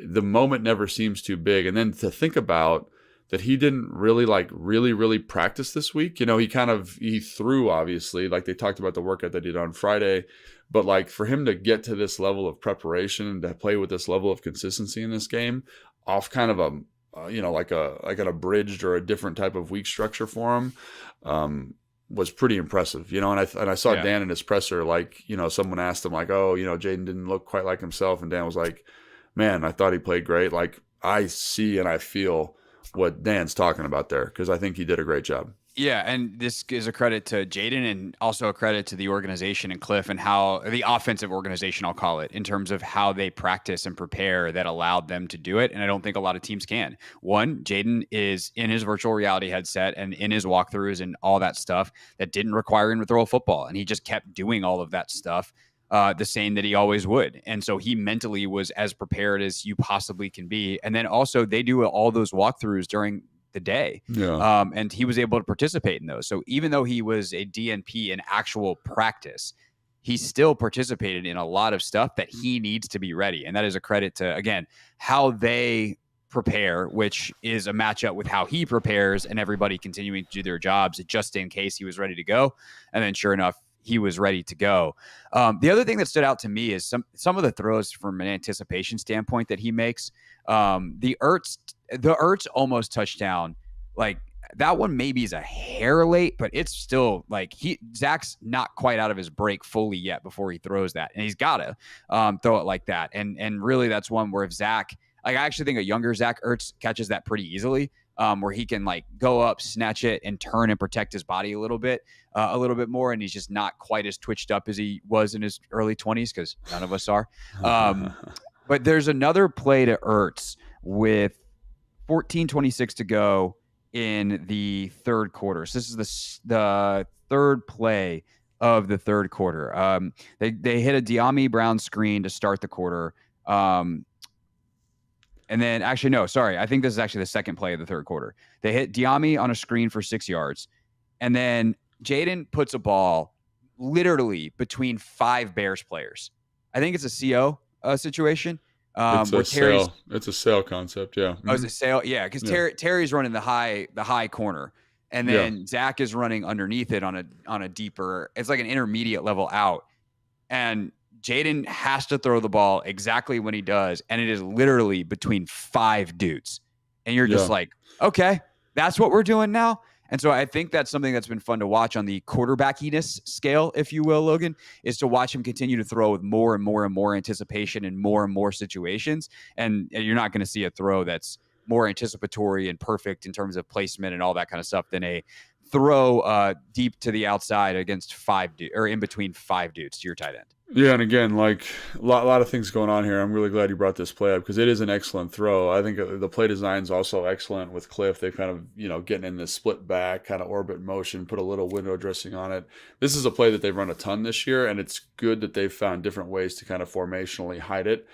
the moment never seems too big. And then to think about that he didn't really really practice this week. He threw, obviously, like they talked about the workout they did on Friday, but like for him to get to this level of preparation and to play with this level of consistency in this game off kind of like an abridged or a different type of week structure for him, was pretty impressive, and I saw Dan in his presser, someone asked him Jaden didn't look quite like himself. And Dan was like, man, I thought he played great. Like I see and I feel what Dan's talking about there, because I think he did a great job. Yeah, and this is a credit to Jaden and also a credit to the organization and Cliff and how the offensive organization, I'll call it, in terms of how they practice and prepare that allowed them to do it. And I don't think a lot of teams can. One, Jaden is in his virtual reality headset and in his walkthroughs and all that stuff that didn't require him to throw a football. And he just kept doing all of that stuff the same that he always would. And so he mentally was as prepared as you possibly can be. And then also they do all those walkthroughs during the day. Yeah. And he was able to participate in those. So even though he was a DNP in actual practice, he still participated in a lot of stuff that he needs to be ready. And that is a credit to, again, how they prepare, which is a matchup with how he prepares and everybody continuing to do their jobs just in case he was ready to go. And then sure enough, he was ready to go. The other thing that stood out to me is some of the throws from an anticipation standpoint that he makes. The Ertz almost touchdown, like that one maybe is a hair late, but it's still like Zach's not quite out of his break fully yet before he throws that, and he's got to throw it like that. And really, that's one where if Zach, I actually think a younger Zach Ertz catches that pretty easily. Where he can like go up, snatch it, and turn and protect his body a little bit more, and he's just not quite as twitched up as he was in his early 20s, because none of us are. But there's another play to Ertz with 14:26 to go in the third quarter. So this is the third play of the third quarter. They hit a De'Ami Brown screen to start the quarter. And then actually, no, sorry. I think this is actually the second play of the third quarter. They hit De'Ami on a screen for 6 yards. And then Jaden puts a ball literally between 5 Bears players. I think it's a CO situation. It's a sail concept, yeah. Oh, is it sail? Yeah, because Terry's running the high corner. And then Zach is running underneath it on a deeper, it's like an intermediate level out. And Jaden has to throw the ball exactly when he does, and it is literally between 5 dudes. And you're just like, okay, that's what we're doing now? And so I think that's something that's been fun to watch on the quarterbackiness scale, if you will, Logan, is to watch him continue to throw with more and more and more anticipation and more situations. And you're not going to see a throw that's more anticipatory and perfect in terms of placement and all that kind of stuff than a throw deep to the outside against 5 or in between 5 dudes to your tight end. Yeah, and again, like a lot of things going on here. I'm really glad you brought this play up because it is an excellent throw. I think the play design is also excellent with Cliff. They kind of, getting in this split back, kind of orbit motion, put a little window dressing on it. This is a play that they've run a ton this year, and it's good that they've found different ways to kind of formationally hide it.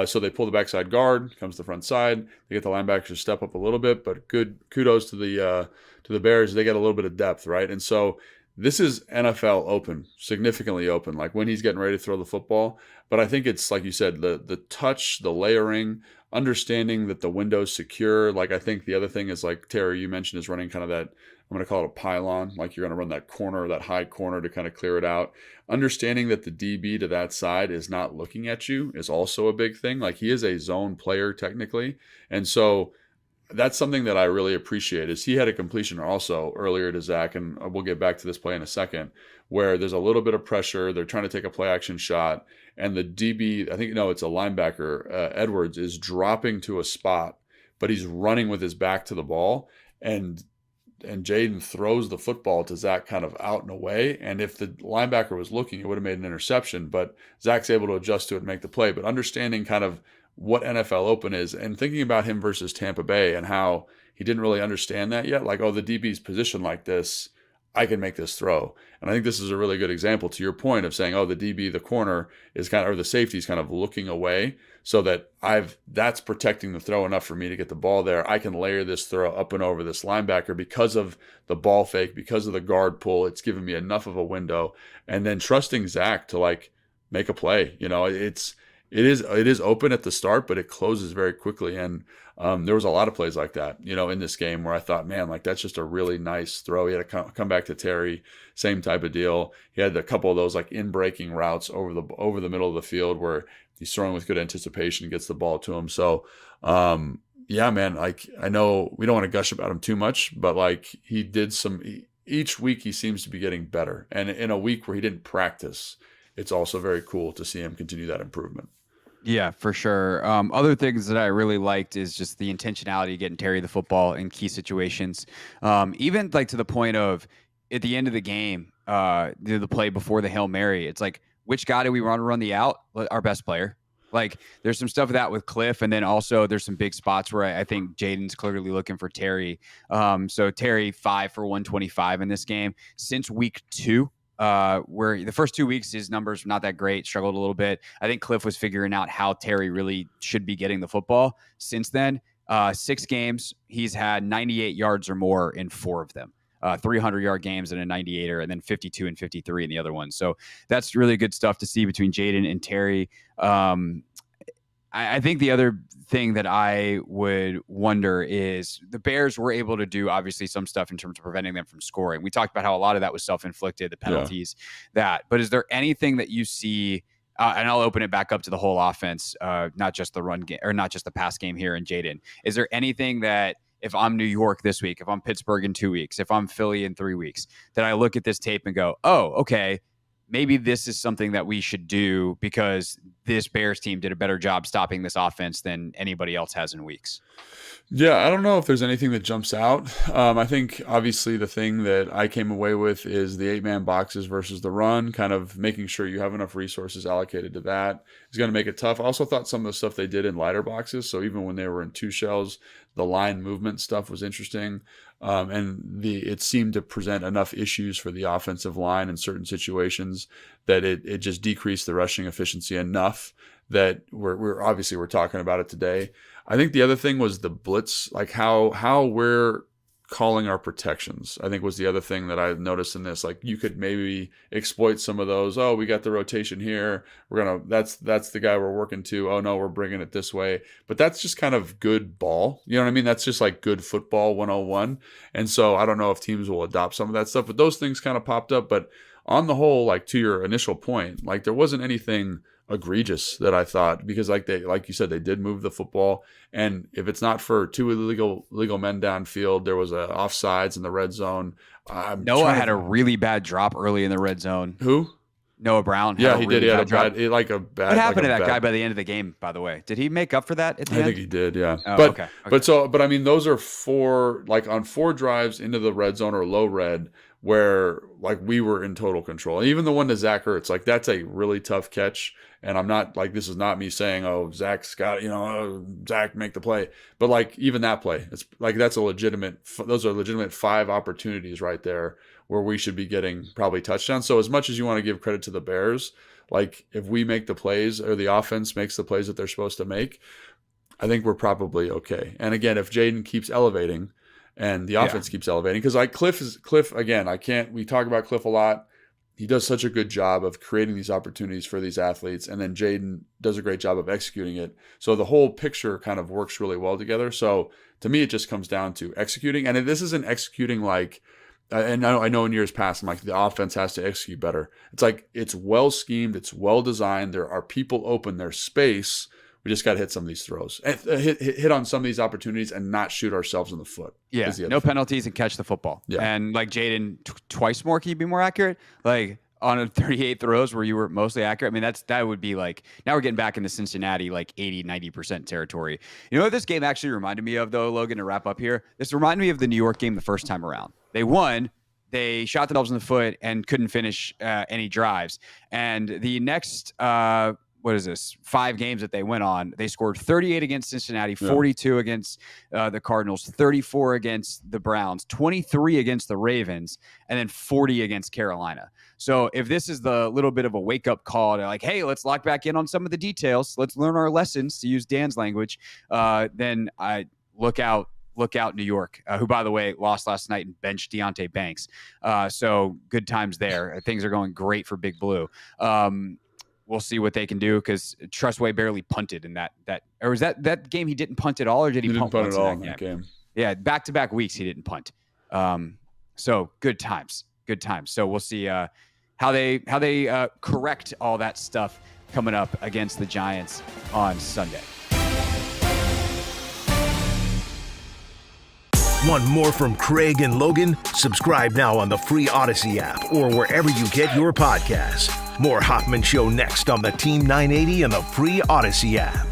So they pull the backside guard, comes to the front side. They get the linebackers to step up a little bit, but good kudos to the Bears. They get a little bit of depth, right? And so this is NFL open, significantly open, like when he's getting ready to throw the football. But I think it's, like you said, the touch, the layering, understanding that the window's secure. Like I think the other thing is, like Terry, you mentioned, is running kind of that, I'm going to call it a pylon, like you're going to run that corner, that high corner to kind of clear it out. Understanding that the DB to that side is not looking at you is also a big thing. Like he is a zone player technically. And so that's something that I really appreciate is he had a completion also earlier to Zach, and we'll get back to this play in a second, where there's a little bit of pressure. They're trying to take a play action shot, and the DB, I think, no, it's a linebacker, Edwards, is dropping to a spot, but he's running with his back to the ball, and Jaden throws the football to Zach kind of out and away. And if the linebacker was looking, it would have made an interception, but Zach's able to adjust to it and make the play. But understanding kind of what NFL open is, and thinking about him versus Tampa Bay and how he didn't really understand that yet. Like, oh, the DB's positioned like this, I can make this throw. And I think this is a really good example to your point of saying, oh, the DB, the corner is kind of, or the safety is kind of looking away, so that that's protecting the throw enough for me to get the ball there. I can layer this throw up and over this linebacker because of the ball fake, because of the guard pull. It's given me enough of a window. And then trusting Zach to like make a play. You know, it is open at the start, but it closes very quickly. And there was a lot of plays like that, you know, in this game where I thought, man, like that's just a really nice throw. He had to come back to Terry, same type of deal. He had a couple of those like in breaking routes over the middle of the field where he's throwing with good anticipation and gets the ball to him. So, yeah, man, like I know we don't want to gush about him too much, but like he did each week he seems to be getting better. And in a week where he didn't practice, it's also very cool to see him continue that improvement. Yeah, for sure. Other things that I really liked is just the intentionality of getting Terry the football in key situations. Even like to the point of at the end of the game, the play before the Hail Mary, it's like, which guy do we want to run the out? Our best player. Like there's some stuff of that with Cliff. And then also there's some big spots where I think Jaden's clearly looking for Terry. So Terry 5 for 125 in this game since week 2. Where the first 2 weeks, his numbers were not that great, struggled a little bit. I think Cliff was figuring out how Terry really should be getting the football. Since then, 6 games, he's had 98 yards or more in 4 of them. 300-yard games and a 98er, and then 52 and 53 in the other one. So that's really good stuff to see between Jaden and Terry. I think the other thing that I would wonder is the Bears were able to do obviously some stuff in terms of preventing them from scoring. We talked about how a lot of that was self-inflicted, the penalties, but is there anything that you see, and I'll open it back up to the whole offense, not just the run game or not just the pass game here in Jaden. Is there anything that if I'm New York this week, if I'm Pittsburgh in 2 weeks, if I'm Philly in 3 weeks, that I look at this tape and go, oh, okay, maybe this is something that we should do because this Bears team did a better job stopping this offense than anybody else has in weeks? Yeah, I don't know if there's anything that jumps out. I think obviously the thing that I came away with is the 8-man boxes versus the run, kind of making sure you have enough resources allocated to that is going to make it tough. I also thought some of the stuff they did in lighter boxes, so even when they were in 2 shells, the line movement stuff was interesting. And it seemed to present enough issues for the offensive line in certain situations that it just decreased the rushing efficiency enough that we're talking about it today. I think the other thing was the blitz, like how we're calling our protections, I think was the other thing that I noticed in this. Like you could maybe exploit some of those. Oh, we got the rotation here. That's the guy we're working to. Oh no, we're bringing it this way. But that's just kind of good ball. You know what I mean? That's just like good football 101. And so I don't know if teams will adopt some of that stuff, but those things kind of popped up. But on the whole, like to your initial point, like there wasn't anything egregious that I thought, because like you said, they did move the football, and if it's not for 2 illegal men downfield, there was a offsides in the red zone. Noah had a really bad drop early in the red zone. Who? Noah Brown. Yeah, he did. He had a drop. bad. What happened to that guy by the end of the game? By the way, did he make up for that at the end? I think he did. Yeah. Oh, but okay. But I mean, those are 4 on 4 drives into the red zone or low red, where like we were in total control. And even the one to Zach Ertz, like that's a really tough catch. And I'm not like, this is not me saying, oh, Zach's got, Zach make the play. But like even that play, it's like those are legitimate 5 opportunities right there where we should be getting probably touchdowns. So as much as you want to give credit to the Bears, like if we make the plays or the offense makes the plays that they're supposed to make, I think we're probably okay. And again, if Jaden keeps elevating and the offense keeps elevating, because like Cliff again, we talk about Cliff a lot. He does such a good job of creating these opportunities for these athletes, and then Jaden does a great job of executing it. So the whole picture kind of works really well together. So to me, it just comes down to executing. And this isn't executing like, and I know in years past, I'm like, the offense has to execute better. It's like, it's well schemed, it's well designed. There are people open, there's space. We just got to hit some of these throws, hit on some of these opportunities, and not shoot ourselves in the foot. Yeah, no penalties and catch the football. Yeah. And like Jaden, twice more. Can you be more accurate? Like on a 38 throws where you were mostly accurate. I mean, that would be like, now we're getting back into Cincinnati, like 80-90% territory. You know what this game actually reminded me of, though, Logan, to wrap up here? This reminded me of the New York game the first time around. They won. They shot themselves in the foot and couldn't finish any drives. And the next what is this, 5 games that they went on, they scored 38 against Cincinnati, 42 against the Cardinals, 34 against the Browns, 23 against the Ravens, and then 40 against Carolina. So if this is the little bit of a wake-up call to like, hey, let's lock back in on some of the details, let's learn our lessons, to use Dan's language, then I look out New York, who, by the way, lost last night and benched Deonte Banks. So good times there. Things are going great for Big Blue. We'll see what they can do, because Trustway barely punted in that or was that game he didn't punt at all, or did he punt at all in that game? Yeah, back-to-back weeks he didn't punt. So good times. So we'll see how they correct all that stuff coming up against the Giants on Sunday. Want more from Craig and Logan? Subscribe now on the free Odyssey app or wherever you get your podcasts. More Hoffman Show next on the Team 980 and the free Odyssey app.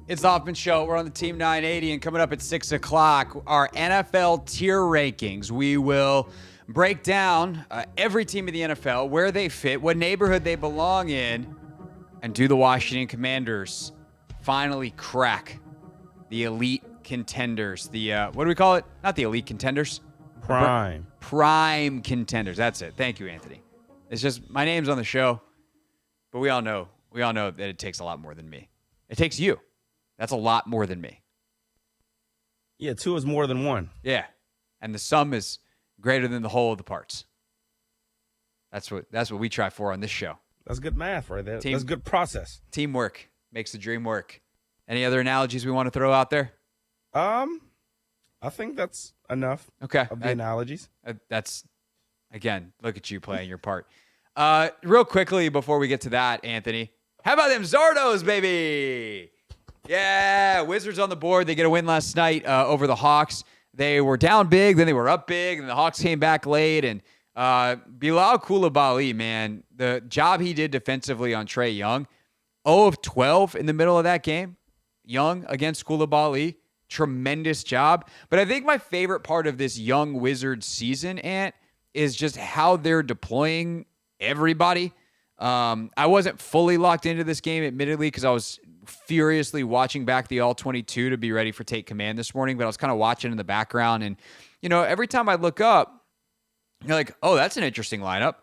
It's the Hoffman Show. We're on the Team 980, and coming up at 6 o'clock, our NFL tier rankings. We will break down every team in the NFL, where they fit, what neighborhood they belong in, and do the Washington Commanders finally crack the elite contenders? The, what do we call it? Not the elite contenders. Prime contenders. That's it. Thank you, Anthony. It's just, my name's on the show, but we all know that it takes a lot more than me. It takes you. That's a lot more than me. Yeah, 2 is more than 1. Yeah. And the sum is greater than the whole of the parts. That's what we try for on this show. That's good math right there. That's good process. Teamwork makes the dream work. Any other analogies we want to throw out there? I think that's enough. Okay. Of the analogies. That's, again, look at you playing your part. Real quickly before we get to that, Anthony, how about them Zardos, baby? Yeah, Wizards on the board. They get a win last night over the Hawks. they were down big, then they were up big, and the Hawks came back late. And Bilal Coulibaly, man, the job he did defensively on Trae Young, 0 of 12 in the middle of that game. Young against Coulibaly, tremendous job. But I think my favorite part of this young Wizards season, Ant, is just how they're deploying everybody. I wasn't fully locked into this game, admittedly, because I was furiously watching back the All-22 to be ready for Take Command this morning, but I was kind of watching in the background. And, every time I look up, you're like, oh, that's an interesting lineup.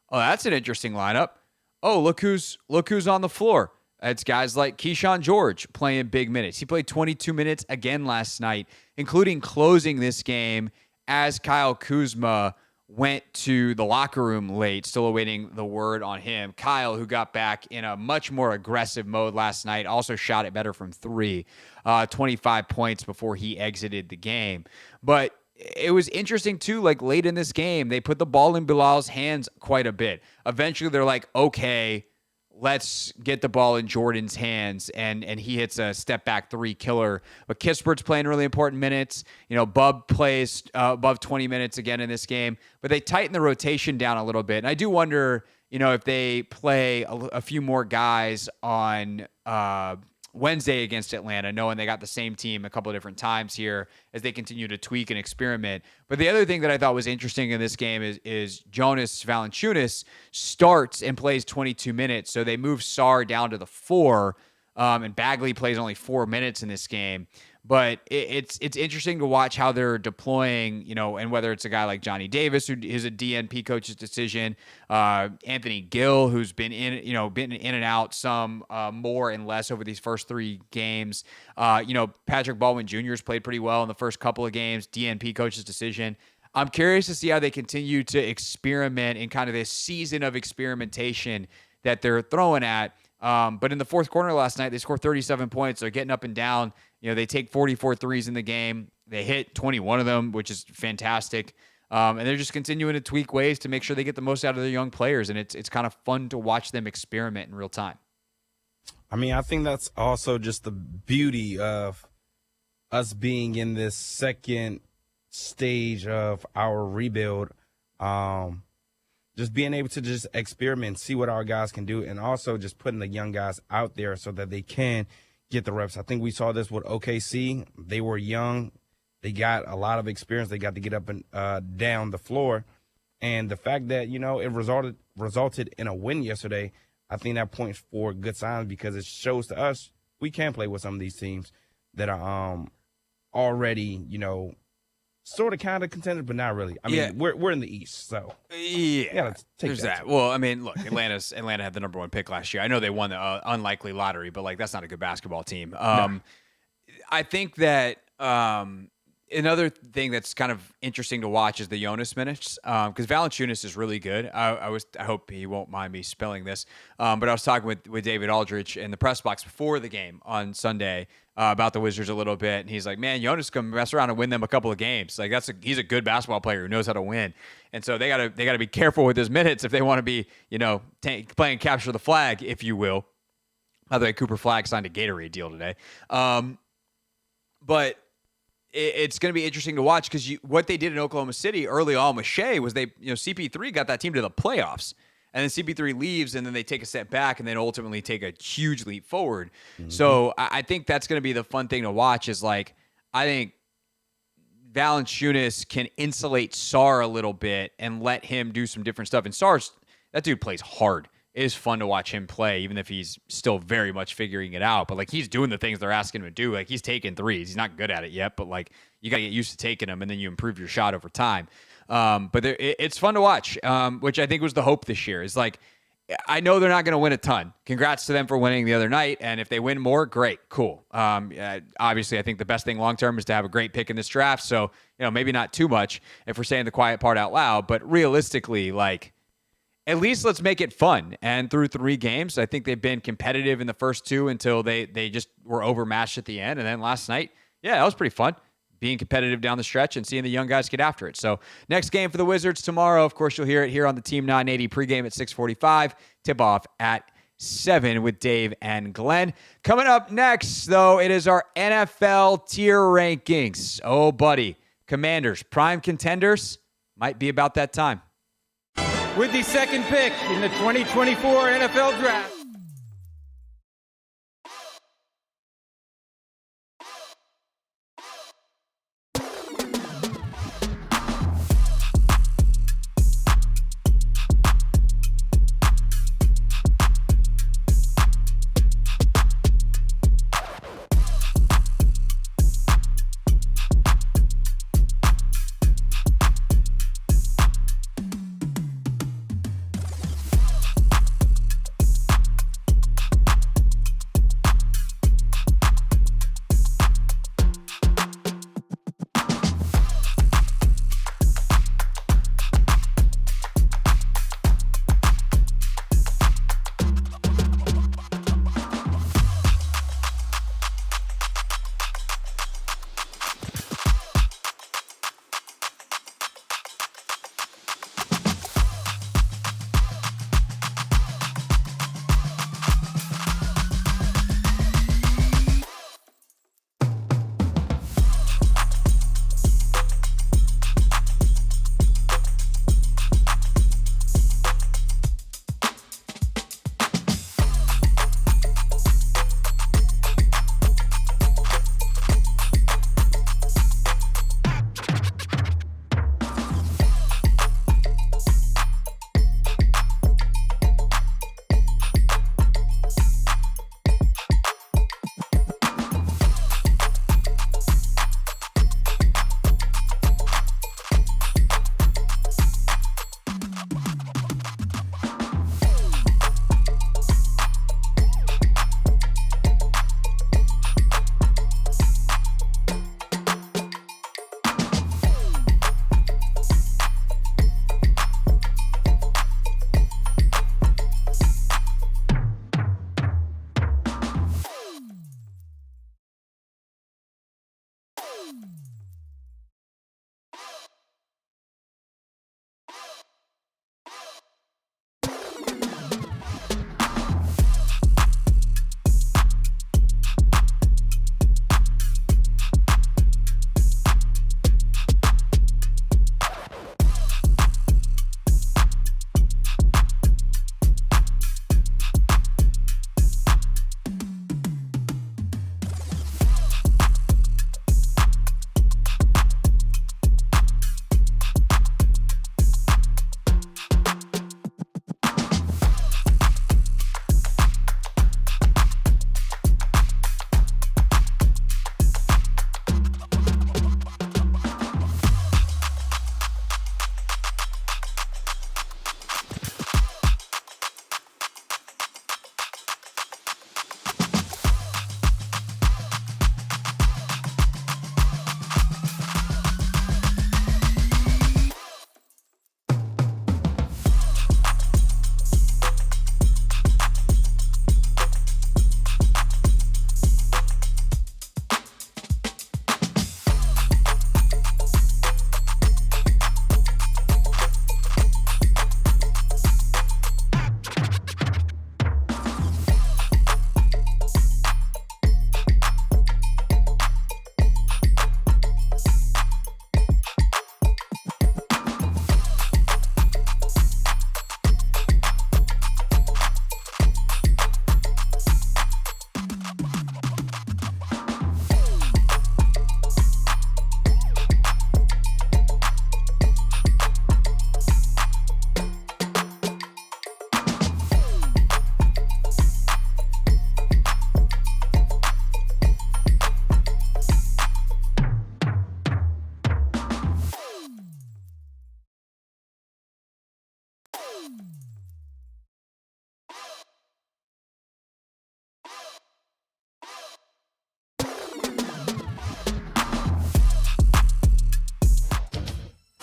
Oh, that's an interesting lineup. Oh, look who's on the floor. It's guys like Keyshawn George playing big minutes. He played 22 minutes again last night, including closing this game as Kyle Kuzma went to the locker room late, still awaiting the word on him. Kyle, who got back in a much more aggressive mode last night, also shot it better from 3, 25 points before he exited the game. But it was interesting, too, like late in this game, they put the ball in Bilal's hands quite a bit. Eventually, they're like, okay, let's get the ball in Jordan's hands, and he hits a step-back 3 killer. But Kispert's playing really important minutes. Bub plays above 20 minutes again in this game. But they tighten the rotation down a little bit. And I do wonder, if they play a few more guys on Wednesday against Atlanta, knowing they got the same team a couple of different times here as they continue to tweak and experiment. But the other thing that I thought was interesting in this game is Jonas Valanciunas starts and plays 22 minutes. So they move Sarr down to the 4, and Bagley plays only 4 minutes in this game. But it's interesting to watch how they're deploying, and whether it's a guy like Johnny Davis, who is a DNP coach's decision, Anthony Gill, who's been in and out some more and less over these first 3 games. Patrick Baldwin Jr. has played pretty well in the first couple of games, DNP coach's decision. I'm curious to see how they continue to experiment in kind of this season of experimentation that they're throwing at. But in the fourth quarter last night, they scored 37 points. They're getting up and down. They take 44 threes in the game. They hit 21 of them, which is fantastic. And they're just continuing to tweak ways to make sure they get the most out of their young players. And it's kind of fun to watch them experiment in real time. I mean, I think that's also just the beauty of us being in this second stage of our rebuild. Just being able to just experiment, see what our guys can do, and also just putting the young guys out there so that they can get the reps. I think we saw this with OKC. They were young. They got a lot of experience. They got to get up and down the floor. And the fact that, it resulted in a win yesterday, I think that points for good signs because it shows to us we can play with some of these teams that are already, sort of kind of contenders, but not really. I mean, we're in the East, so yeah, there's that. Well, I mean, look, Atlanta had the number 1 pick last year. I know they won the unlikely lottery, but that's not a good basketball team. No. I think that another thing that's kind of interesting to watch is the Jonas minutes because Valanciunas is really good. I hope he won't mind me spelling this, but I was talking with David Aldridge in the press box before the game on Sunday about the Wizards a little bit, and he's like, "Man, Jonas can mess around and win them a couple of games. Like he's a good basketball player who knows how to win." And so they gotta be careful with his minutes if they want to be playing capture the flag, if you will. By the way, Cooper Flagg signed a Gatorade deal today, but it's going to be interesting to watch because what they did in Oklahoma City early on with Shea was CP3 got that team to the playoffs. And then CP3 leaves, and then they take a step back, and then ultimately take a huge leap forward. Mm-hmm. So I think that's going to be the fun thing to watch is, I think Valanciunas can insulate Sarr a little bit and let him do some different stuff. And that dude plays hard. It is fun to watch him play, even if he's still very much figuring it out. But, he's doing the things they're asking him to do. He's taking threes. He's not good at it yet, but, you got to get used to taking them, and then you improve your shot over time. But it's fun to watch, which I think was the hope this year. Is I know they're not going to win a ton. Congrats to them for winning the other night. And if they win more, great, cool. Obviously, I think the best thing long-term is to have a great pick in this draft. So, maybe not too much if we're saying the quiet part out loud. But realistically, at least let's make it fun. And through 3 games, I think they've been competitive in the first 2 until they just were overmatched at the end. And then last night, that was pretty fun. Being competitive down the stretch and seeing the young guys get after it. So next game for the Wizards tomorrow. Of course, you'll hear it here on the Team 980 pregame at 6:45. Tip-off at 7 with Dave and Glenn. Coming up next, though, it is our NFL tier rankings. Oh, buddy. Commanders, prime contenders, might be about that time. With the second pick in the 2024 NFL Draft.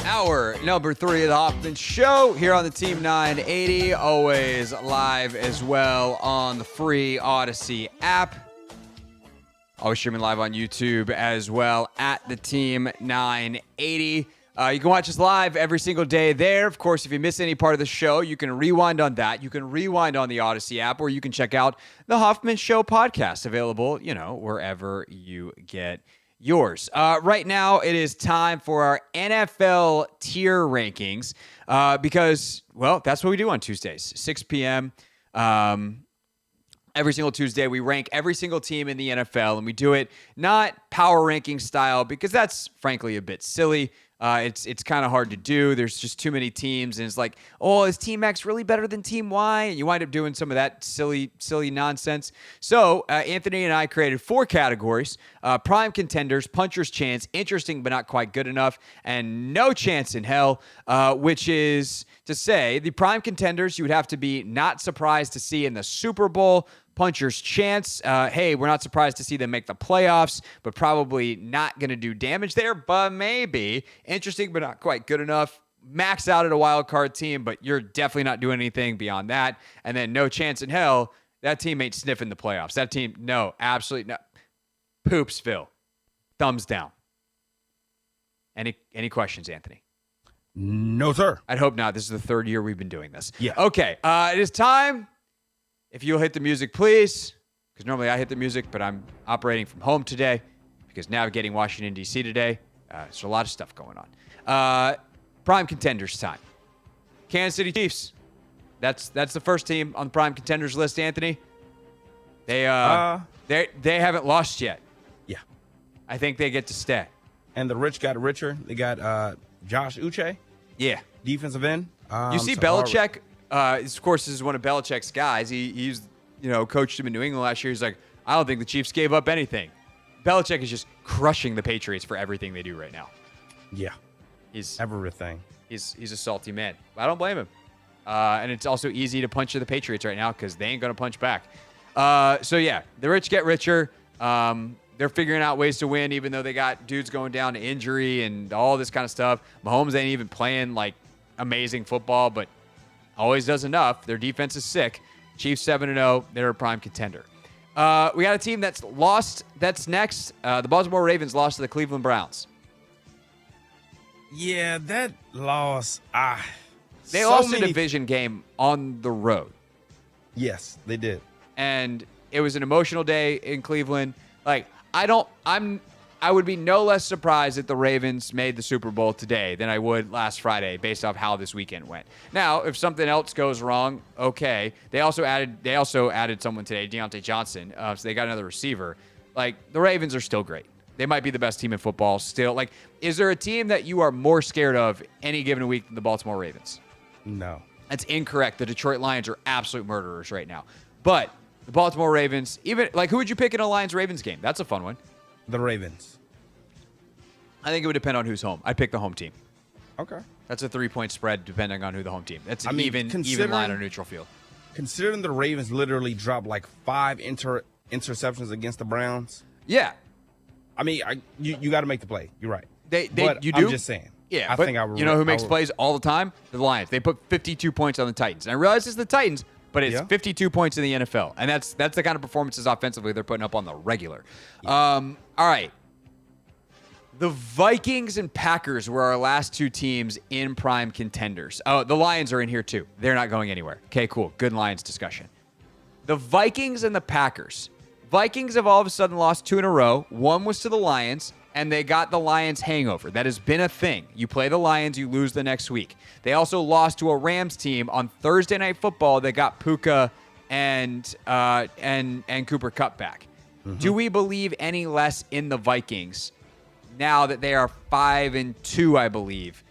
Hour number 3 of the Hoffman Show here on the Team 980. Always live as well on the free Odyssey app. Always streaming live on YouTube as well at the Team 980. You can watch us live every single day there. Of course, if you miss any part of the show, you can rewind on that. You can rewind on the Odyssey app, or you can check out the Hoffman Show podcast, available, wherever you get yours. Right now, it is time for our NFL tier rankings because, well, that's what we do on Tuesdays, 6 p.m. Every single Tuesday, we rank every single team in the NFL, and we do it not power ranking style because that's, frankly, a bit silly. It's kind of hard to do. There's just too many teams, and it's like, oh, is Team X really better than Team Y? And you wind up doing some of that silly nonsense. So Anthony and I created 4 categories: prime contenders, puncher's chance, interesting but not quite good enough, and no chance in hell, which is to say the prime contenders you would have to be not surprised to see in the Super Bowl. Puncher's chance, hey, we're not surprised to see them make the playoffs, but probably not going to do damage there, but maybe. Interesting, but not quite good enough. Max out at a wild card team, but you're definitely not doing anything beyond that. And then no chance in hell, that team ain't sniffing the playoffs. That team, no, absolutely no. Poops, Phil. Thumbs down. Any questions, Anthony? No, sir. I'd hope not. This is the 3rd year we've been doing this. Yeah. Okay, it is time. If you'll hit the music, please, because normally I hit the music, but I'm operating from home today because navigating Washington, D.C. today. There's a lot of stuff going on. Prime contenders time. Kansas City Chiefs. That's the first team on the prime contenders list, Anthony. They haven't lost yet. Yeah. I think they get to stay. And the rich got richer. They got Josh Uche. Yeah. Defensive end. You see Belichick. Of course, this is one of Belichick's guys. He's coached him in New England last year. He's like, I don't think the Chiefs gave up anything. Belichick is just crushing the Patriots for everything they do right now. Yeah, he's everything. He's a salty man. I don't blame him. And it's also easy to punch the Patriots right now because they ain't gonna punch back. So yeah, the rich get richer. They're figuring out ways to win, even though they got dudes going down to injury and all this kind of stuff. Mahomes ain't even playing like amazing football, but always does enough. Their defense is sick. Chiefs 7-0. They're a prime contender. We got a team that's lost. That's next. The Baltimore Ravens lost to the Cleveland Browns. Yeah, that loss. They lost a division game on the road. Yes, they did. And it was an emotional day in Cleveland. Like, I would be no less surprised if the Ravens made the Super Bowl today than I would last Friday based off how this weekend went. Now, if something else goes wrong, okay. They also added someone today, Deontay Johnson, so they got another receiver. Like, the Ravens are still great. They might be the best team in football still. Like, is there a team that you are more scared of any given week than the Baltimore Ravens? No. That's incorrect. The Detroit Lions are absolute murderers right now. But the Baltimore Ravens, even, like, who would you pick in a Lions-Ravens game? That's a fun one. The Ravens. I think it would depend on who's home. I'd pick the home team. Okay. That's a 3-point spread depending on who the home team. That's an even line on neutral field. Considering the Ravens literally dropped like 5 interceptions against the Browns. Yeah. I mean, you got to make the play. You're right. You do? I'm just saying. Yeah, you know who makes plays all the time? The Lions. They put 52 points on the Titans. And I realize it's the Titans, but it's 52 points in the NFL. And that's the kind of performances offensively they're putting up on the regular. Yeah. All right. The Vikings and Packers were our last 2 teams in prime contenders. Oh, the Lions are in here too. They're not going anywhere. Okay, cool. Good Lions discussion. The Vikings and the Packers. Vikings have all of a sudden lost 2 in a row. One was to the Lions, and they got the Lions hangover. That has been a thing. You play the Lions, you lose the next week. They also lost to a Rams team on Thursday Night Football that got Puka and Cooper Kupp back. Mm-hmm. Do we believe any less in the Vikings now that they are 5-2, I believe,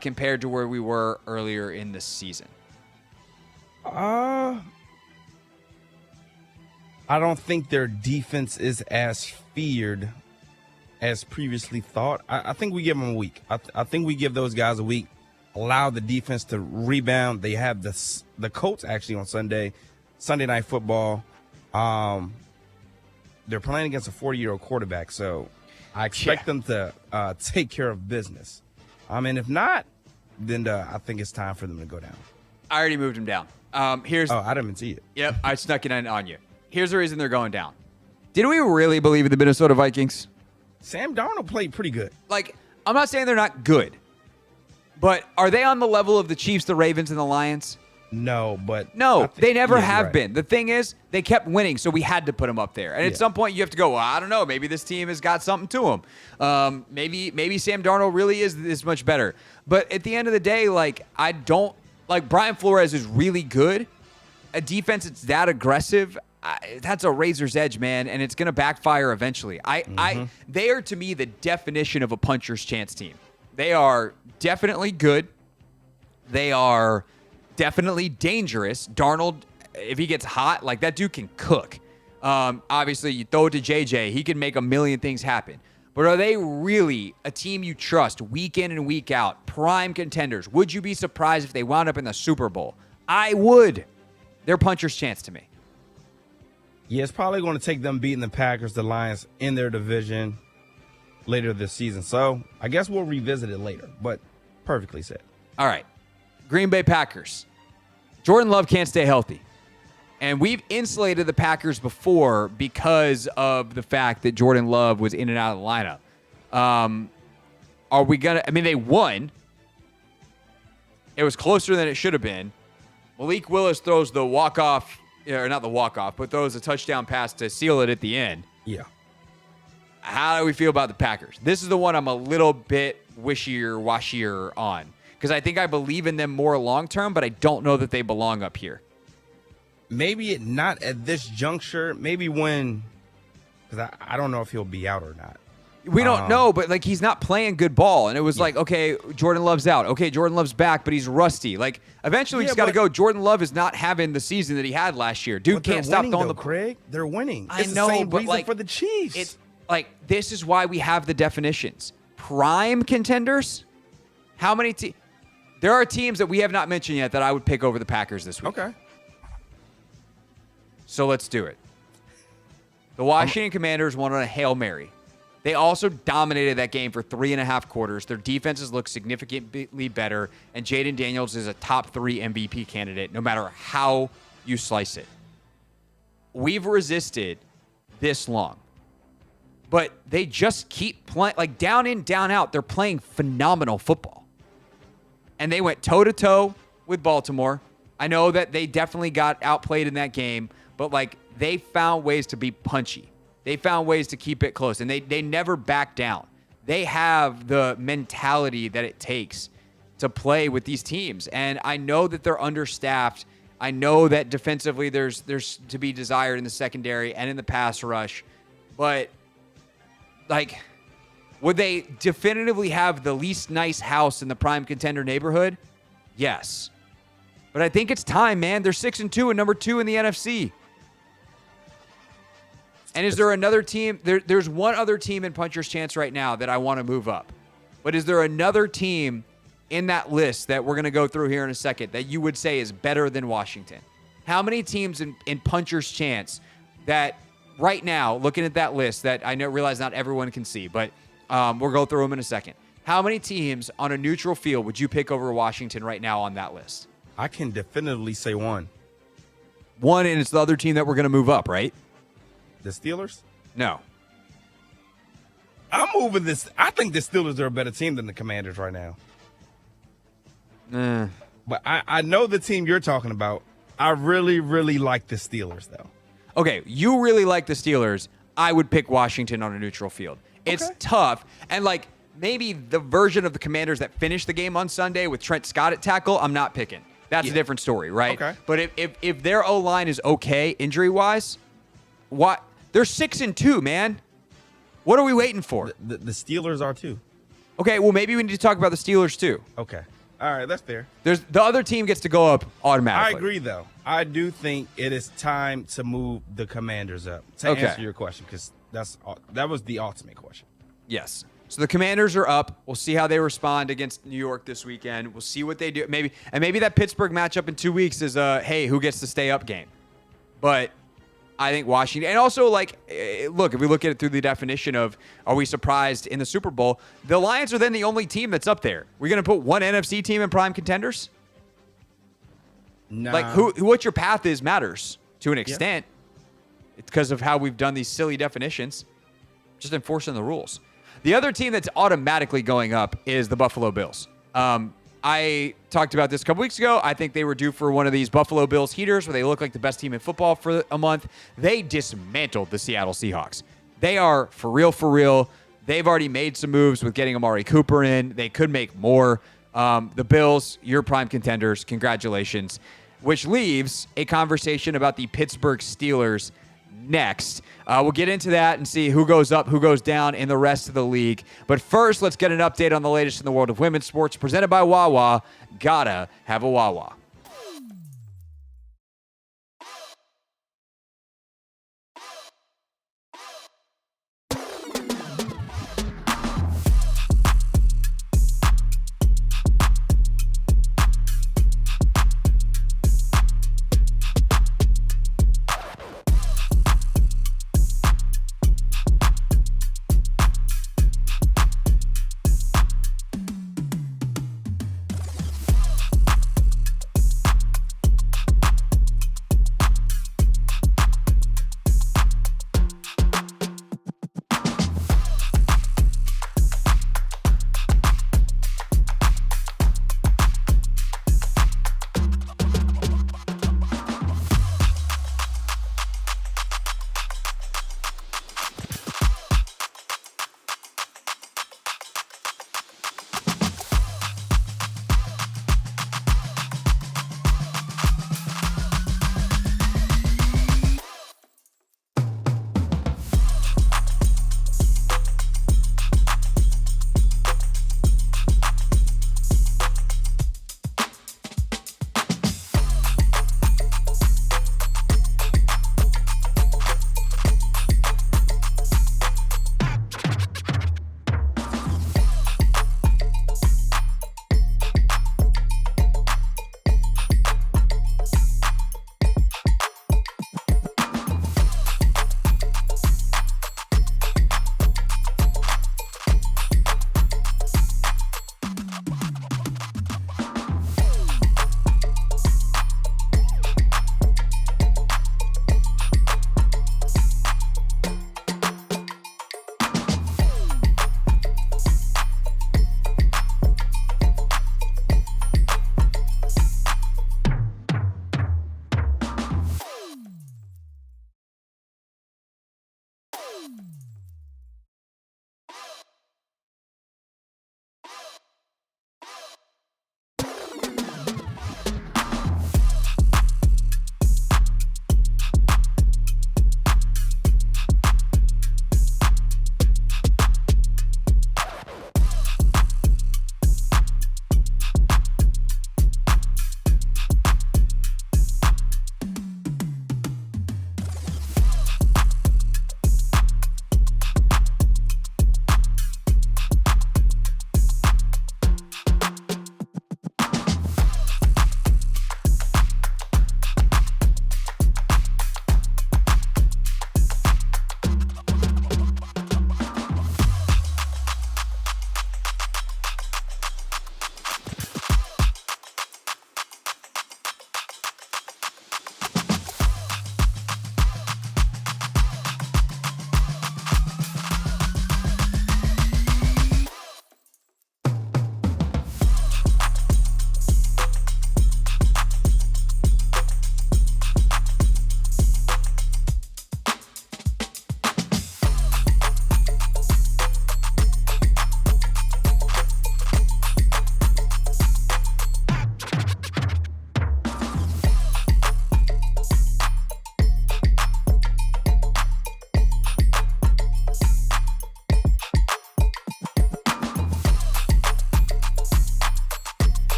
compared to where we were earlier in the season? I don't think their defense is as feared as previously thought. I think we give them a week. I think we give those guys a week, allow the defense to rebound. They have the Colts actually on Sunday Night Football. They're playing against a 40-year-old quarterback, so I expect them to take care of business. And if not, then I think it's time for them to go down. I already moved them down. I didn't even see it. Yep, I snuck it in on you. Here's the reason they're going down. Did we really believe in the Minnesota Vikings? Sam Darnold played pretty good. Like, I'm not saying they're not good, but are they on the level of the Chiefs, the Ravens, and the Lions? No, but they never have been. The thing is, they kept winning, so we had to put them up there. And at some point, you have to go, well, I don't know. Maybe this team has got something to them. Maybe Sam Darnold really is this much better. But at the end of the day, Brian Flores is really good. A defense that's that aggressive, that's a razor's edge, man, and it's going to backfire eventually. They are, to me, the definition of a puncher's chance team. They are definitely good. They are definitely dangerous. Darnold, if he gets hot, that dude can cook. Obviously, you throw it to JJ, he can make a million things happen. But are they really a team you trust week in and week out? Prime contenders. Would you be surprised if they wound up in the Super Bowl? I would. They're puncher's chance to me. Yeah, it's probably going to take them beating the Packers, the Lions, in their division later this season. So I guess we'll revisit it later, but perfectly said. All right. Green Bay Packers. Jordan Love can't stay healthy. And we've insulated the Packers before because of the fact that Jordan Love was in and out of the lineup. Are we going to – they won. It was closer than it should have been. Malik Willis throws the walk-off – or not the walk-off, but throws a touchdown pass to seal it at the end. Yeah. How do we feel about the Packers? This is the one I'm a little bit washier on. Because I think I believe in them more long-term, but I don't know that they belong up here. Maybe not at this juncture. Maybe when, because I don't know if he'll be out or not. We don't know, but he's not playing good ball. And it was okay, Jordan Love's out. Okay, Jordan Love's back, but he's rusty. Eventually we just got to go. Jordan Love is not having the season that he had last year. Dude can't stop throwing Craig, they're winning. I know, the same but reason for the Chiefs. It's this is why we have the definitions. Prime contenders. How many teams? There are teams that we have not mentioned yet that I would pick over the Packers this week. Okay. So let's do it. The Washington Commanders won on a Hail Mary. They also dominated that game for 3.5 quarters. Their defenses look significantly better, and Jaden Daniels is a top 3 MVP candidate, no matter how you slice it. We've resisted this long, but they just keep playing, down in, down out. They're playing phenomenal football. And they went toe-to-toe with Baltimore. I know that they definitely got outplayed in that game, but they found ways to be punchy. They found ways to keep it close, and they never back down. They have the mentality that it takes to play with these teams. And I know that they're understaffed. I know that defensively there's to be desired in the secondary and in the pass rush. But, would they definitively have the least nice house in the prime contender neighborhood? Yes. But I think it's time, man. They're 6-2 and number 2 in the NFC. And is there another team? There's one other team in puncher's chance right now that I want to move up. But is there another team in that list that we're going to go through here in a second that you would say is better than Washington? How many teams in puncher's chance that right now, looking at that list that I realize not everyone can see, but we'll go through them in a second. How many teams on a neutral field would you pick over Washington right now on that list? I can definitively say one. One, and it's the other team that we're going to move up, right? The Steelers? No. I'm moving this. I think the Steelers are a better team than the Commanders right now. But I know the team you're talking about. I really, really like the Steelers, though. Okay, you really like the Steelers. I would pick Washington on a neutral field. It's tough. And, maybe the version of the Commanders that finished the game on Sunday with Trent Scott at tackle, I'm not picking. That's a different story, right? Okay. But if their O-line is okay injury-wise, what? They're 6-2, man. What are we waiting for? The Steelers are too. Okay, well, maybe we need to talk about the Steelers too. Okay. All right, that's fair. The other team gets to go up automatically. I agree, though. I do think it is time to move the Commanders up. To answer your question, because that was the ultimate question. Yes. So the Commanders are up. We'll see how they respond against New York this weekend. We'll see what they do. Maybe that Pittsburgh matchup in 2 weeks is hey, who gets to stay up game. But I think Washington, and also look, if we look at it through the definition of are we surprised in the Super Bowl, the Lions are then the only team that's up there. We're going to put one NFC team in prime contenders? Nah. What your path is matters to an extent. Yeah. It's because of how we've done these silly definitions. Just enforcing the rules. The other team that's automatically going up is the Buffalo Bills. I I talked about this a couple weeks ago. I think they were due for one of these Buffalo Bills heaters where they look like the best team in football for a month. They dismantled the Seattle Seahawks. They are for real, for real. They've already made some moves with getting Amari Cooper in. They could make more. The Bills, your prime contenders. Congratulations. Which leaves a conversation about the Pittsburgh Steelers next. We'll get into that and see who goes up, who goes down in the rest of the league. But first, let's get an update on the latest in the world of women's sports presented by Wawa. Gotta have a Wawa.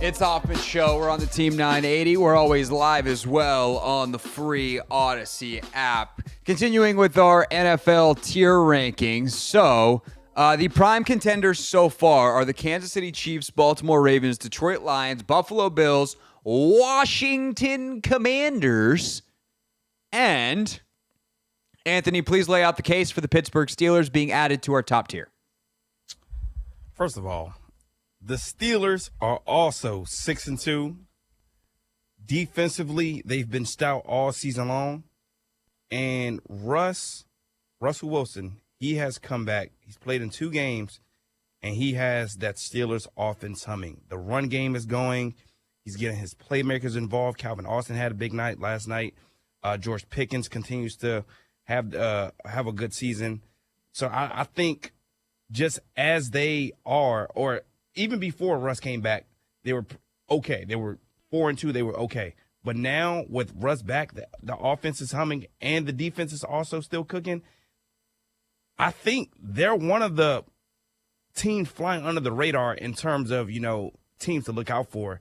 It's Hoffman Show. We're on the Team 980. We're always live as well on the free Odyssey app. Continuing with our NFL tier rankings. So, the prime contenders so far are the Kansas City Chiefs, Baltimore Ravens, Detroit Lions, Buffalo Bills, Washington Commanders, and Anthony, please lay out the case for the Pittsburgh Steelers being added to our top tier. First of all, the Steelers are also 6-2. Defensively, they've been stout all season long. And Russell Wilson, he has come back. He's played in 2 games, and he has that Steelers offense humming. The run game is going. He's getting his playmakers involved. Calvin Austin had a big night last night. George Pickens continues to have a good season. So I think just as they are, or even before Russ came back, they were okay. They were 4-2. They were okay. But now with Russ back, the offense is humming and the defense is also still cooking. I think they're one of the teams flying under the radar in terms of, teams to look out for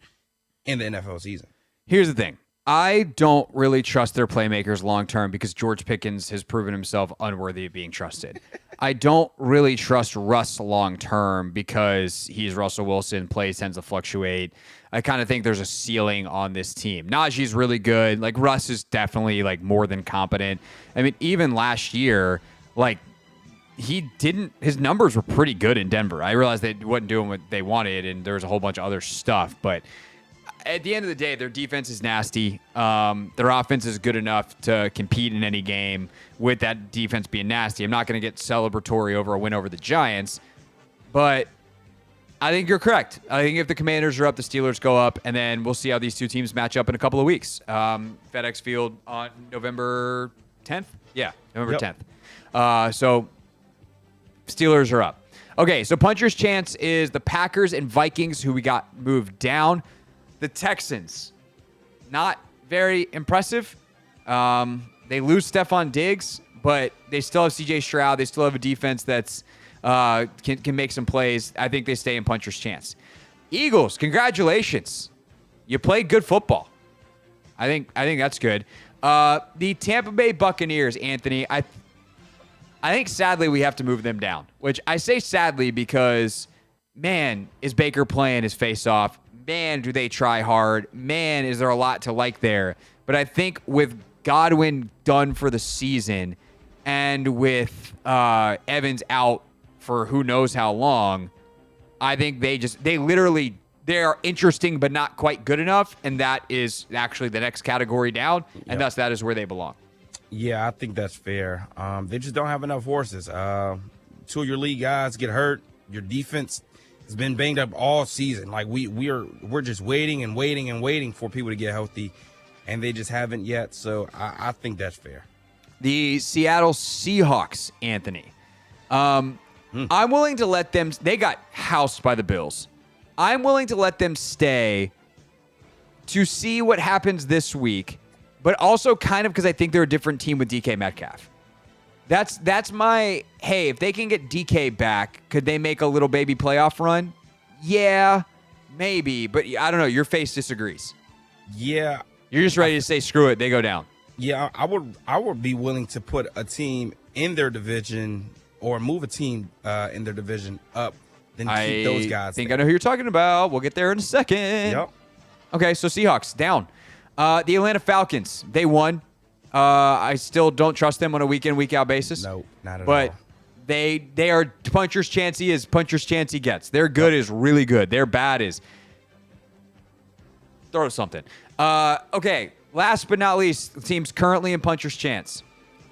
in the NFL season. Here's the thing. I don't really trust their playmakers long-term because George Pickens has proven himself unworthy of being trusted. I don't really trust Russ long-term because he's Russell Wilson, plays tends to fluctuate. I kind of think there's a ceiling on this team. Najee's really good. Like, Russ is definitely, more than competent. I mean, even last year, his numbers were pretty good in Denver. I realized they wasn't doing what they wanted, and there was a whole bunch of other stuff, but at the end of the day, their defense is nasty. Their offense is good enough to compete in any game with that defense being nasty. I'm not going to get celebratory over a win over the Giants, but I think you're correct. I think if the Commanders are up, the Steelers go up, and then we'll see how these two teams match up in a couple of weeks. FedEx Field on November 10th? Yeah, November 10th. So Steelers are up. Okay, so puncher's chance is the Packers and Vikings, who we got moved down. The Texans, not very impressive. They lose Stephon Diggs, but they still have C.J. Stroud. They still have a defense that's can make some plays. I think they stay in puncher's chance. Eagles, congratulations. You played good football. I think that's good. The Tampa Bay Buccaneers, Anthony, I think sadly we have to move them down, which I say sadly because, man, is Baker playing his face off. Man, do they try hard. Man, is there a lot to like there. But I think with Godwin done for the season and with Evans out for who knows how long, I think they are interesting but not quite good enough, and that is actually the next category down, and thus that is where they belong. Yeah, I think that's fair. They just don't have enough horses. 2 of your lead guys get hurt. Your defense has been banged up all season. Like we're just waiting and waiting and waiting for people to get healthy, and they just haven't yet. So I think that's fair. The Seattle Seahawks, Anthony. I'm willing to let them. They got housed by the Bills. I'm willing to let them stay to see what happens this week, but also kind of because I think they're a different team with DK Metcalf. That's my, hey, if they can get DK back, could they make a little baby playoff run? Yeah, maybe. But I don't know. Your face disagrees. Yeah. You're just ready to say, screw it, they go down. Yeah, I would be willing to put a team in their division or move a team in their division up than keep those guys. I think I know who you're talking about. We'll get there in a second. Yep. Okay, so Seahawks down. The Atlanta Falcons, they won. I still don't trust them on a week-in, week-out basis. No, not at all. But they are puncher's chancey as puncher's chancey gets. Their good is really good. Their bad is throw something. Okay, last but not least, the team's currently in puncher's chance.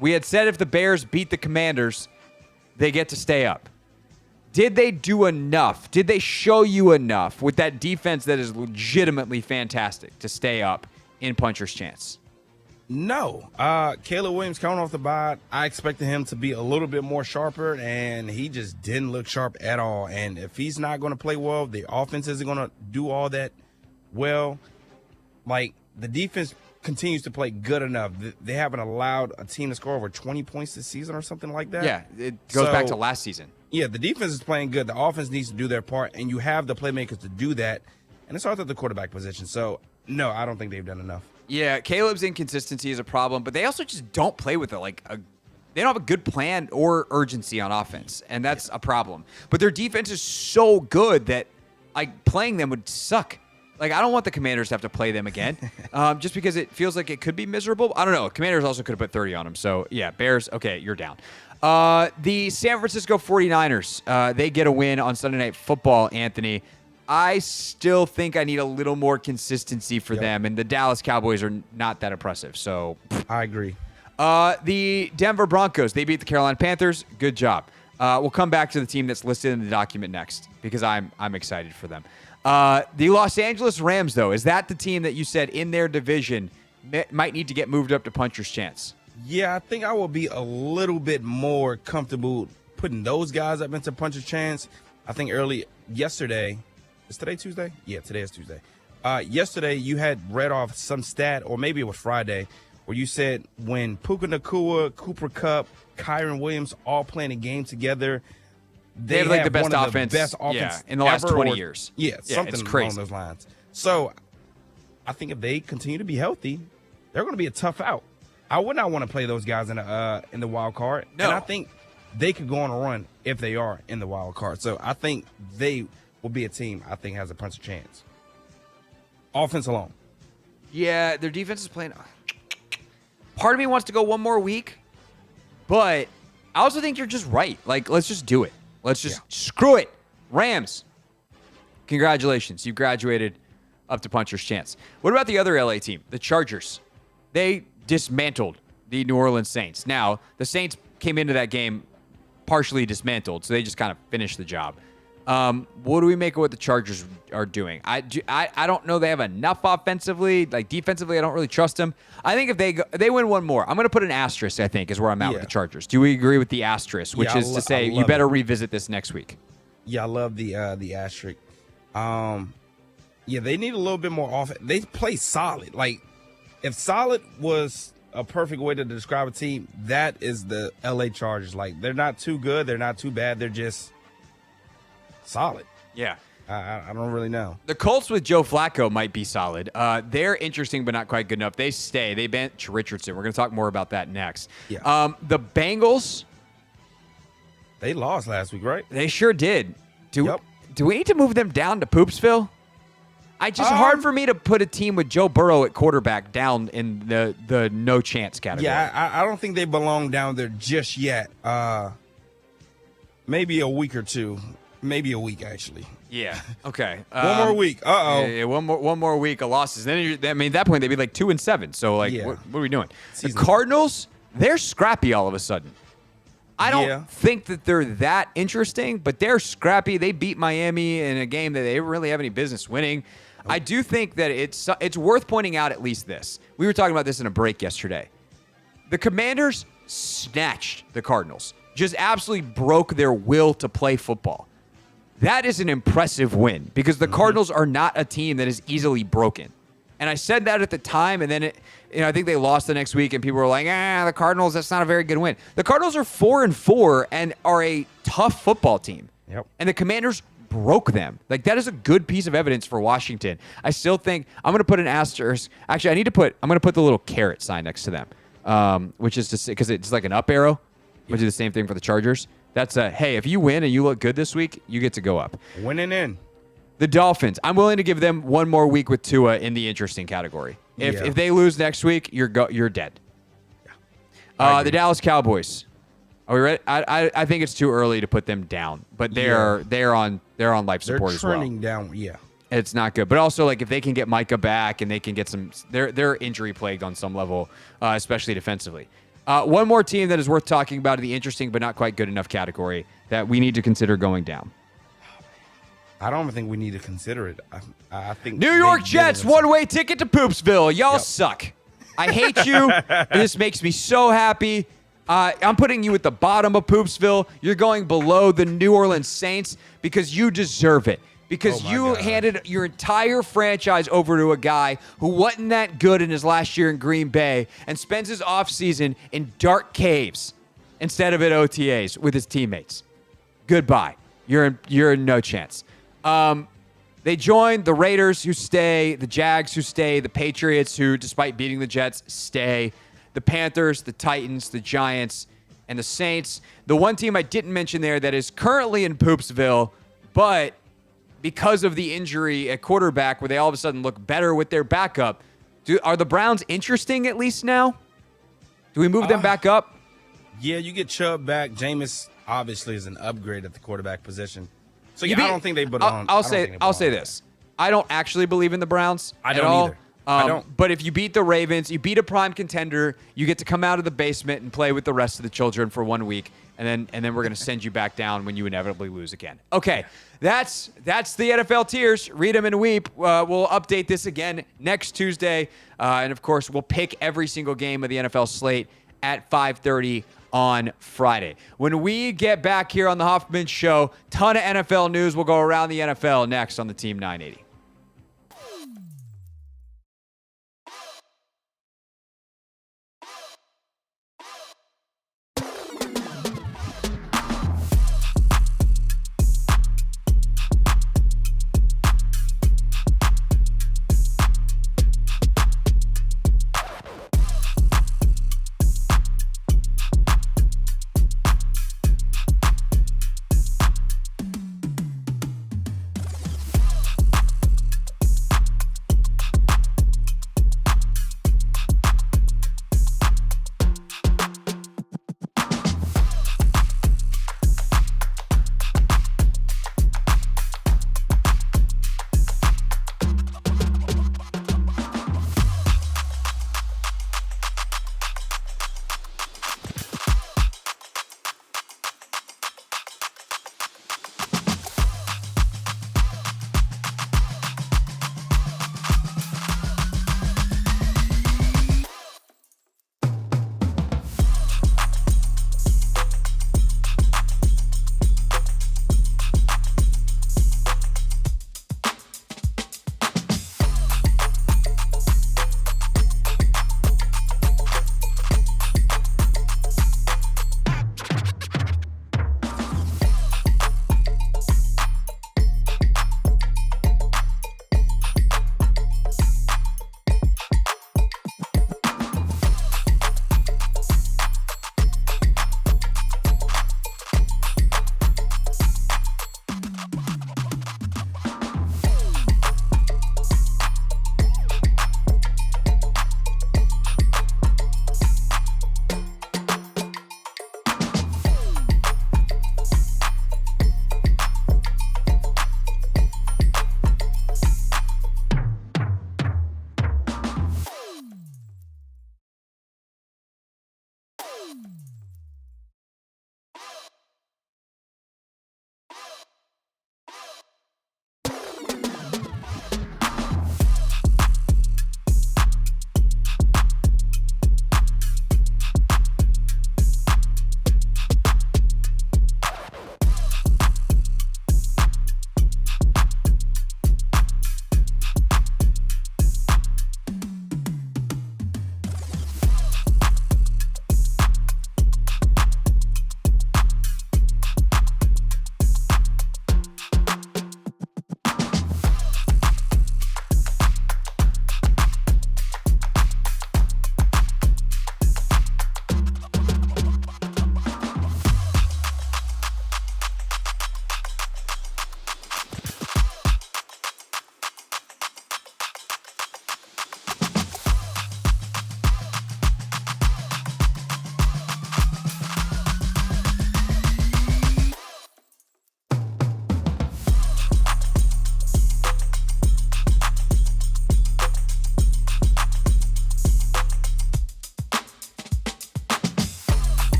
We had said if the Bears beat the Commanders, they get to stay up. Did they do enough? Did they show you enough with that defense that is legitimately fantastic to stay up in puncher's chance? No. Caleb Williams coming off the bye, I expected him to be a little bit more sharper, and he just didn't look sharp at all. And if he's not going to play well, the offense isn't going to do all that well. Like, the defense continues to play good enough. They haven't allowed a team to score over 20 points this season or something like that. Yeah, it goes back to last season. Yeah, the defense is playing good. The offense needs to do their part, and you have the playmakers to do that. And it starts at the quarterback position. So, no, I don't think they've done enough. Yeah, Caleb's inconsistency is a problem, but they also just don't play with it. They don't have a good plan or urgency on offense, and that's a problem. But their defense is so good that playing them would suck. I don't want the Commanders to have to play them again, just because it feels like it could be miserable. I don't know. Commanders also could have put 30 on them. So, yeah, Bears, okay, you're down. The San Francisco 49ers, they get a win on Sunday Night Football, Anthony. I still think I need a little more consistency for them, and the Dallas Cowboys are not that impressive. So I agree. The Denver Broncos, they beat the Carolina Panthers. Good job. We'll come back to the team that's listed in the document next because I'm excited for them. The Los Angeles Rams, though, is that the team that you said in their division might need to get moved up to puncher's chance? Yeah, I think I will be a little bit more comfortable putting those guys up into puncher's chance. I think yesterday, is today Tuesday? Yeah, today is Tuesday. Yesterday, you had read off some stat, or maybe it was Friday, where you said when Puka Nacua, Cooper Kupp, Kyron Williams all playing a game together, they have the best offense, in the last 20 years. Yeah, something it's crazy. along those lines. So I think if they continue to be healthy, they're going to be a tough out. I would not want to play those guys in the wild card. No. And I think they could go on a run if they are in the wild card. So I think they will be a team I think has a punch chance. Offense alone. Yeah, their defense is playing. Part of me wants to go one more week, but I also think you're just right. Let's just do it. Let's just screw it. Rams, congratulations. You graduated up to puncher's chance. What about the other LA team, the Chargers? They dismantled the New Orleans Saints. Now, the Saints came into that game partially dismantled, so they just kind of finished the job. What do we make of what the Chargers are doing? I don't know they have enough offensively. Defensively, I don't really trust them. I think if they win one more, I'm going to put an asterisk, I think, is where I'm at with the Chargers. Do we agree with the asterisk, which is to say you better revisit this next week? Yeah, I love the asterisk. They need a little bit more offense. They play solid. If solid was a perfect way to describe a team, that is the LA Chargers. They're not too good. They're not too bad. They're just solid. Yeah. I don't really know. The Colts with Joe Flacco might be solid. They're interesting, but not quite good enough. They stay. They bench Richardson. We're going to talk more about that next. Yeah. The Bengals. They lost last week, right? They sure did. Do we need to move them down to Poopsville? It's just hard for me to put a team with Joe Burrow at quarterback down in the no chance category. Yeah, I don't think they belong down there just yet. Maybe a week or two. Maybe a week, actually. Yeah. Okay. One more week. Uh-oh. Yeah, one more week of losses. Then at that point they'd be 2-7. So what are we doing? The Cardinals, they're scrappy all of a sudden. I don't think that they're that interesting, but they're scrappy. They beat Miami in a game that they didn't really have any business winning. I do think that it's worth pointing out at least this. We were talking about this in a break yesterday. The Commanders snatched the Cardinals. Just absolutely broke their will to play football. That is an impressive win because the Cardinals are not a team that is easily broken. And I said that at the time, and then I think they lost the next week, and people were like, the Cardinals, that's not a very good win. The Cardinals are 4-4 and are a tough football team. Yep. And the Commanders broke them. That is a good piece of evidence for Washington. I still think I'm going to put an asterisk. Actually, I'm going to put the little carrot sign next to them, which is to say, because it's like an up arrow, which is the same thing for the Chargers. That's hey, if you win and you look good this week, you get to go up. Winning in. The Dolphins. I'm willing to give them one more week with Tua in the interesting category. If they lose next week, you're dead. Yeah. The Dallas Cowboys. Are we ready? I think it's too early to put them down, but they're on life support as well. They're turning down. Yeah. It's not good. But also, like, if they can get Micah back and they can get some, they're injury plagued on some level, especially defensively. One more team that is worth talking about in the interesting but not quite good enough category that we need to consider going down. I don't even think we need to consider it. I think New York Jets, one-way ticket to Poopsville. Y'all suck. I hate you. This makes me so happy. I'm putting you at the bottom of Poopsville. You're going below the New Orleans Saints because you deserve it. Because you handed your entire franchise over to a guy who wasn't that good in his last year in Green Bay and spends his offseason in dark caves instead of at OTAs with his teammates. Goodbye. You're in no chance. They joined the Raiders, who stay, the Jags, who stay, the Patriots, who, despite beating the Jets, stay, the Panthers, the Titans, the Giants, and the Saints. The one team I didn't mention there that is currently in Poopsville, but because of the injury at quarterback where they all of a sudden look better with their backup, are the Browns interesting at least now? Do we move them back up? Yeah, you get Chubb back. Jameis obviously is an upgrade at the quarterback position. So I don't think they put on. I'll say this. I don't actually believe in the Browns. I don't either. I don't. But if you beat the Ravens, you beat a prime contender, you get to come out of the basement and play with the rest of the children for 1 week, and then we're going to send you back down when you inevitably lose again. Okay, that's the NFL tiers. Read them and weep. We'll update this again next Tuesday, and of course we'll pick every single game of the NFL slate at 5:30 on Friday. When we get back here on the Hoffman Show, ton of NFL news. We'll go around the NFL next on the Team 980.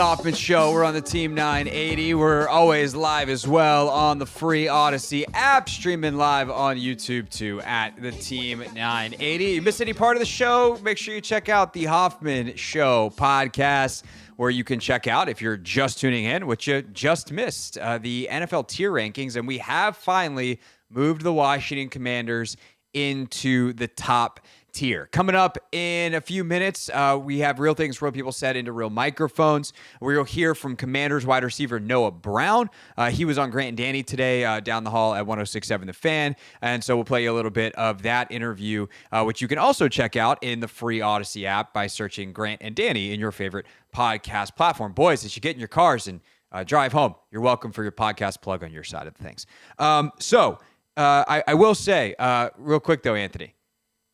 Hoffman Show. We're on the Team 980. We're always live as well on the free Odyssey app, streaming live on YouTube too at the Team 980. You missed any part of the show? Make sure you check out the Hoffman Show podcast, where you can check out, if you're just tuning in, which you just missed, the NFL tier rankings. And we have finally moved the Washington Commanders into the top tier. Coming up in a few minutes, we have Real Things Real People Said into real microphones, where you'll hear from Commanders wide receiver Noah Brown. He was on Grant and Danny today down the hall at 106.7 The Fan, and so we'll play you a little bit of that interview, which you can also check out in the free Odyssey app by searching Grant and Danny in your favorite podcast platform. Boys, as you get in your cars and drive home, you're welcome for your podcast plug on your side of things. I will say, real quick though, Anthony,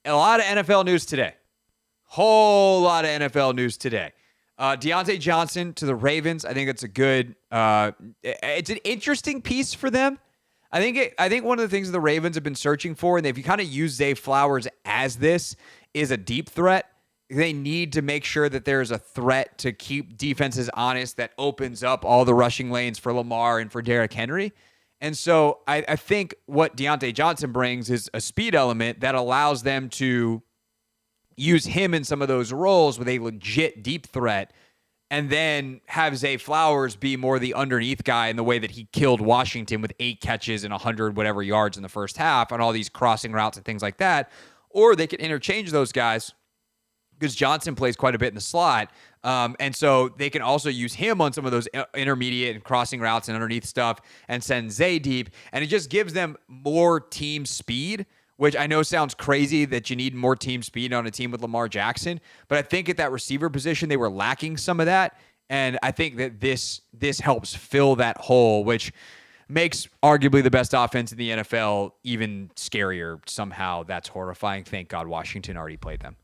a lot of NFL news today. Whole lot of NFL news today. Deontay Johnson to the Ravens. I think it's a good. It's an interesting piece for them. I think one of the things the Ravens have been searching for, and if you kind of use Zay Flowers as this, is a deep threat. They need to make sure that there's a threat to keep defenses honest that opens up all the rushing lanes for Lamar and for Derrick Henry. And so I think what Deontay Johnson brings is a speed element that allows them to use him in some of those roles with a legit deep threat, and then have Zay Flowers be more the underneath guy in the way that he killed Washington with 8 catches and 100 whatever yards in the first half on all these crossing routes and things like that. Or they could interchange those guys, because Johnson plays quite a bit in the slot. And so they can also use him on some of those intermediate and crossing routes and underneath stuff and send Zay deep. And it just gives them more team speed, which I know sounds crazy that you need more team speed on a team with Lamar Jackson. But I think at that receiver position, they were lacking some of that. And I think that this helps fill that hole, which makes arguably the best offense in the NFL even scarier somehow. That's horrifying. Thank God Washington already played them.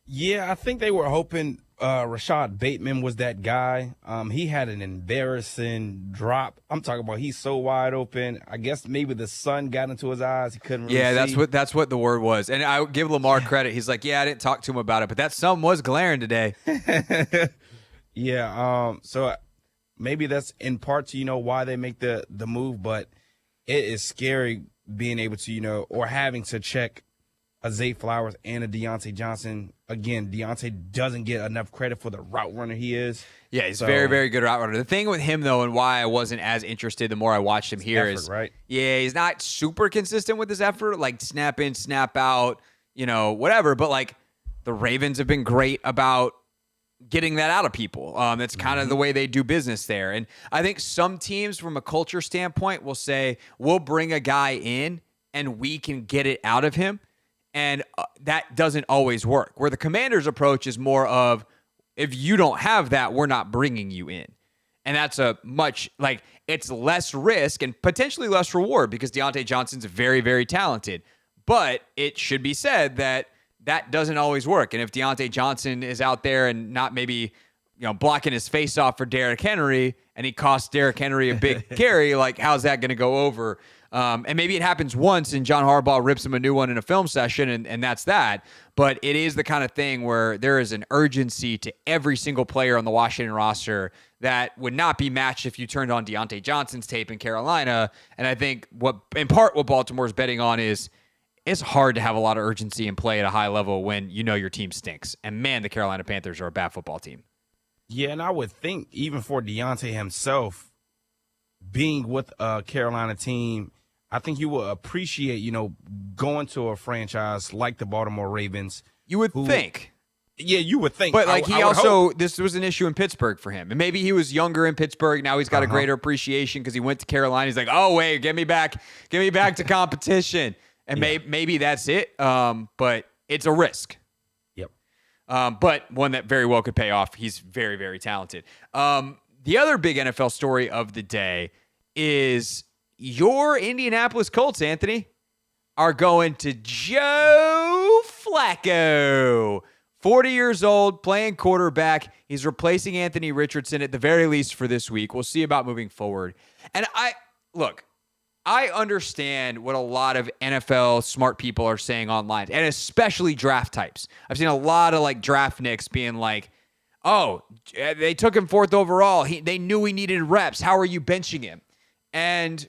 Yeah, I think they were hoping Rashad Bateman was that guy. He had an embarrassing drop. I'm talking about he's so wide open. I guess maybe the sun got into his eyes. He couldn't really see. That's what the word was. And I give Lamar credit. He's like, yeah, I didn't talk to him about it, but that sun was glaring today. Yeah. So maybe that's in part to, why they make the move, but it is scary being able to, or having to check a Zay Flowers and a Deontay Johnson. Again, Deontay doesn't get enough credit for the route runner he is. Yeah, he's very, very good route runner. The thing with him, though, and why I wasn't as interested the more I watched him here is, right? Yeah, he's not super consistent with his effort, like snap in, snap out, whatever. But, like, the Ravens have been great about getting that out of people. That's kind of the way they do business there. And I think some teams, from a culture standpoint, will say, we'll bring a guy in and we can get it out of him. And that doesn't always work. Where the Commanders' approach is more of, if you don't have that, we're not bringing you in. And that's it's less risk and potentially less reward, because Deontay Johnson's very, very talented. But it should be said that doesn't always work. And if Deontay Johnson is out there and not maybe, blocking his face off for Derrick Henry, and he costs Derrick Henry a big carry, like, how's that going to go over? And maybe it happens once and John Harbaugh rips him a new one in a film session, and that's that. But it is the kind of thing where there is an urgency to every single player on the Washington roster that would not be matched if you turned on Deontay Johnson's tape in Carolina. And I think what Baltimore's betting on is, it's hard to have a lot of urgency and play at a high level when your team stinks. And man, the Carolina Panthers are a bad football team. Yeah, and I would think even for Deontay himself, being with a Carolina team, I think you will appreciate, going to a franchise like the Baltimore Ravens. You would think. Yeah, you would think. But this was an issue in Pittsburgh for him. And maybe he was younger in Pittsburgh. Now he's got a greater appreciation because he went to Carolina. He's like, oh, wait, get me back to competition. And maybe that's it. But it's a risk. Yep. But one that very well could pay off. He's very, very talented. The other big NFL story of the day is your Indianapolis Colts, Anthony, are going to Joe Flacco. 40 years old, playing quarterback. He's replacing Anthony Richardson at the very least for this week. We'll see about moving forward. And I understand what a lot of NFL smart people are saying online, and especially draft types. I've seen a lot of draft nicks being like, oh, they took him 4th overall. They knew he needed reps. How are you benching him? And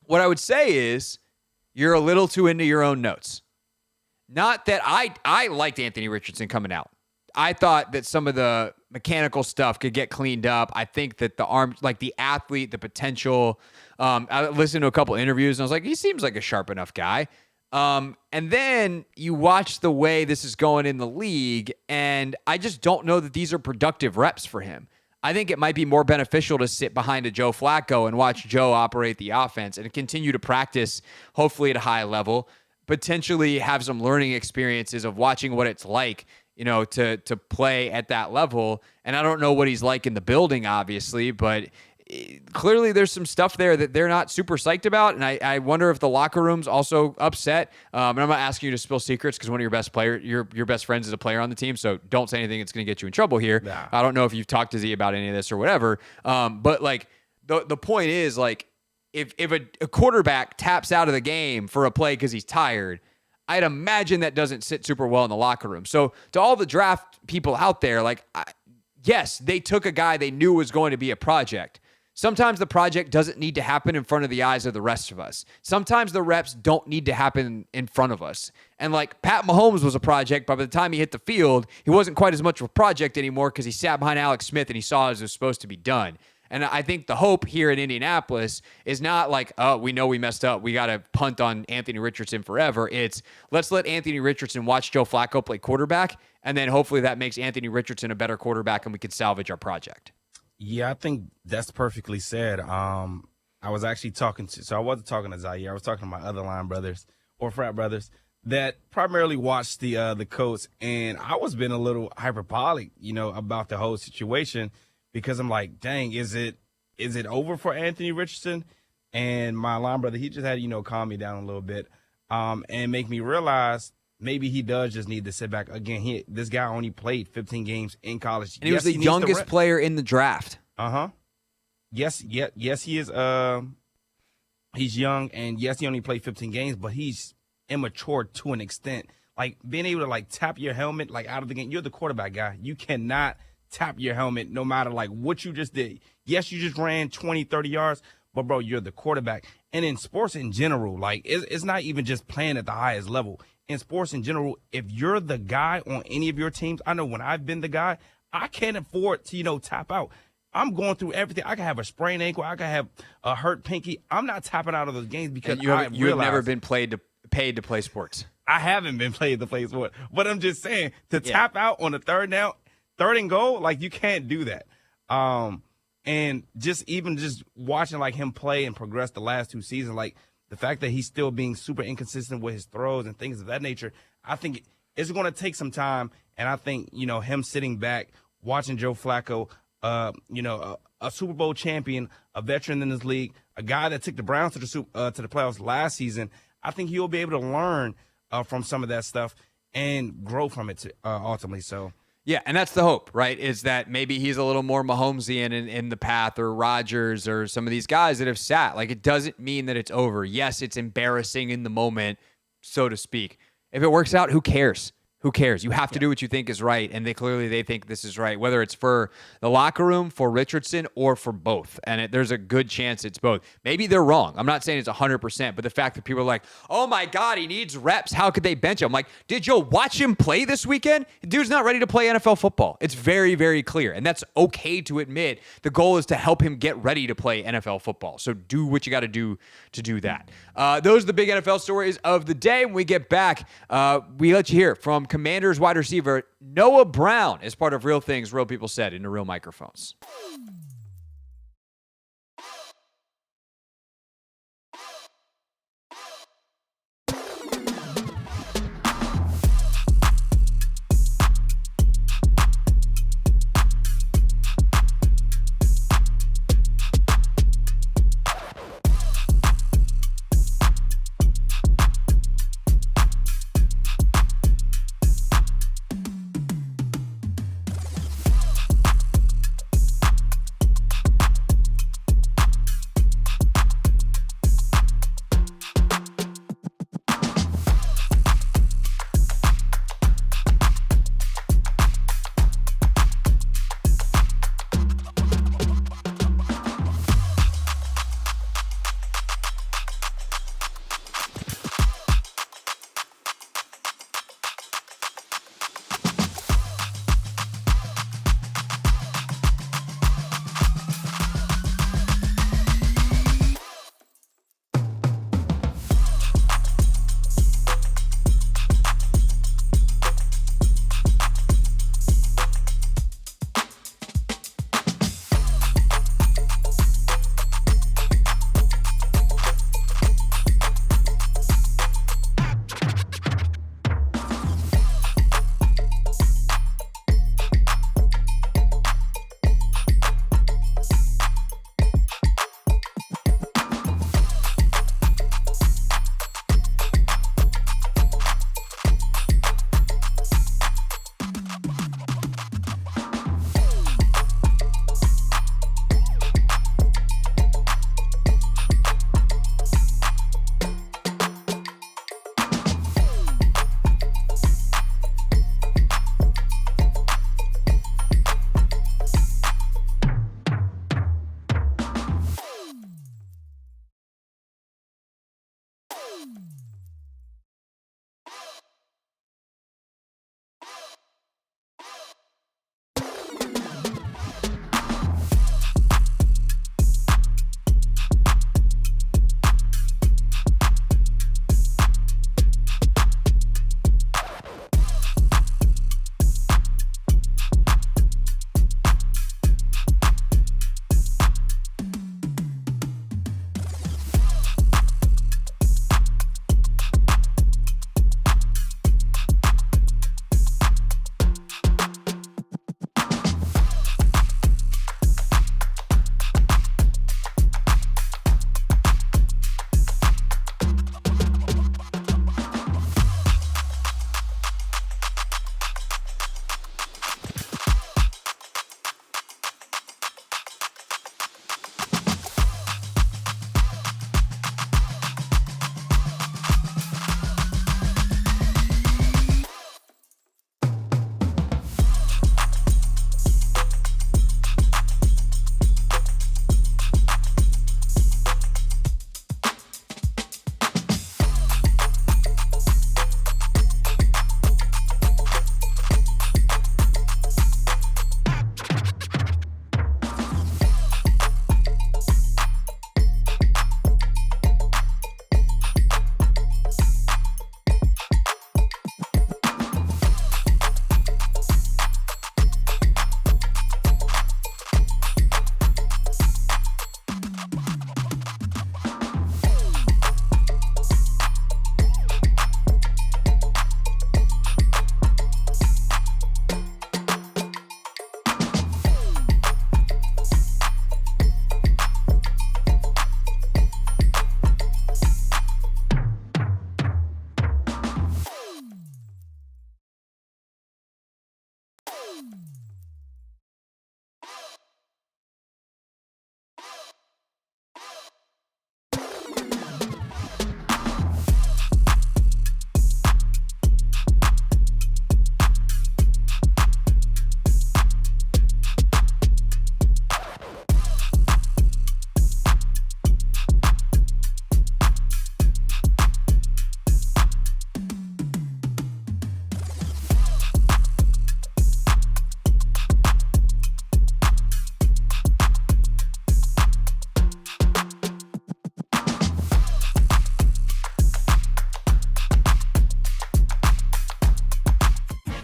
what I would say is you're a little too into your own notes. Not that I liked Anthony Richardson coming out. I thought that some of the mechanical stuff could get cleaned up. I think that the arm, like the athlete, the potential. I listened to a couple interviews and I was like, he seems like a sharp enough guy. And then you watch the way this is going in the league, and I just don't know that these are productive reps for him. I think it might be more beneficial to sit behind a Joe Flacco and watch Joe operate the offense and continue to practice, hopefully at a high level, potentially have some learning experiences of watching what it's like, to play at that level. And I don't know what he's like in the building, obviously, but clearly there's some stuff there that they're not super psyched about. And I wonder if the locker room's also upset. And I'm not asking you to spill secrets because one of your best players, your best friends is a player on the team. So don't say anything that's going to get you in trouble here. Nah. I don't know if you've talked to Z about any of this or whatever. But like the point is, like, if a quarterback taps out of the game for a play because he's tired, I'd imagine that doesn't sit super well in the locker room. So to all the draft people out there, like, yes, they took a guy they knew was going to be a project. Sometimes the project doesn't need to happen in front of the eyes of the rest of us. Sometimes the reps don't need to happen in front of us. And like Pat Mahomes was a project, but by the time he hit the field, he wasn't quite as much of a project anymore because he sat behind Alex Smith and he saw as it was supposed to be done. And I think the hope here in Indianapolis is not like, oh, we know we messed up, we got to punt on Anthony Richardson forever. It's let's let Anthony Richardson watch Joe Flacco play quarterback, and then hopefully that makes Anthony Richardson a better quarterback and we can salvage our project. Yeah, I think that's perfectly said. I was actually I wasn't talking to Zaire. I was talking to my other line brothers or frat brothers that primarily watched the Colts, and I was being a little hyperbolic, about the whole situation. Because I'm like, dang, is it over for Anthony Richardson? And my line brother, he just had to, calm me down a little bit and make me realize maybe he does just need to sit back. Again, this guy only played 15 games in college. And he was the youngest player in the draft. Uh-huh. Yes, he is. He's young, and yes, he only played 15 games, but he's immature to an extent. Like, being able to, like, tap your helmet, like, out of the game. You're the quarterback guy. You cannot tap your helmet no matter like what you just did. Yes, you just ran 20, 30 yards, but bro, you're the quarterback. And in sports in general, like it's not even just playing at the highest level. In sports in general, if you're the guy on any of your teams, I know when I've been the guy, I can't afford to, tap out. I'm going through everything. I could have a sprained ankle. I could have a hurt pinky. I'm not tapping out of those games because you have never been paid to play sports. I haven't been paid to play sports, but I'm just saying tap out on the third and goal, like you can't do that. And just watching like him play and progress the last 2 seasons, like the fact that he's still being super inconsistent with his throws and things of that nature, I think it's going to take some time. And I think, him sitting back, watching Joe Flacco, a Super Bowl champion, a veteran in this league, a guy that took the Browns to the playoffs last season, I think he'll be able to learn from some of that stuff and grow from it ultimately. So. Yeah, and that's the hope, right, is that maybe he's a little more Mahomesian in the path, or Rodgers, or some of these guys that have sat. Like, it doesn't mean that it's over. Yes, it's embarrassing in the moment, so to speak. If it works out, who cares? Who cares? You have to do what you think is right, and they think this is right, whether it's for the locker room, for Richardson, or for both. And there's a good chance it's both. Maybe they're wrong. I'm not saying it's 100%, but the fact that people are like, oh my God, he needs reps. How could they bench him? I'm like, did you watch him play this weekend? The dude's not ready to play NFL football. It's very, very clear, and that's okay to admit. The goal is to help him get ready to play NFL football. So do what you got to do that. Those are the big NFL stories of the day. When we get back, we let you hear from Commanders wide receiver Noah Brown as part of Real Things Real People Said into Real Microphones.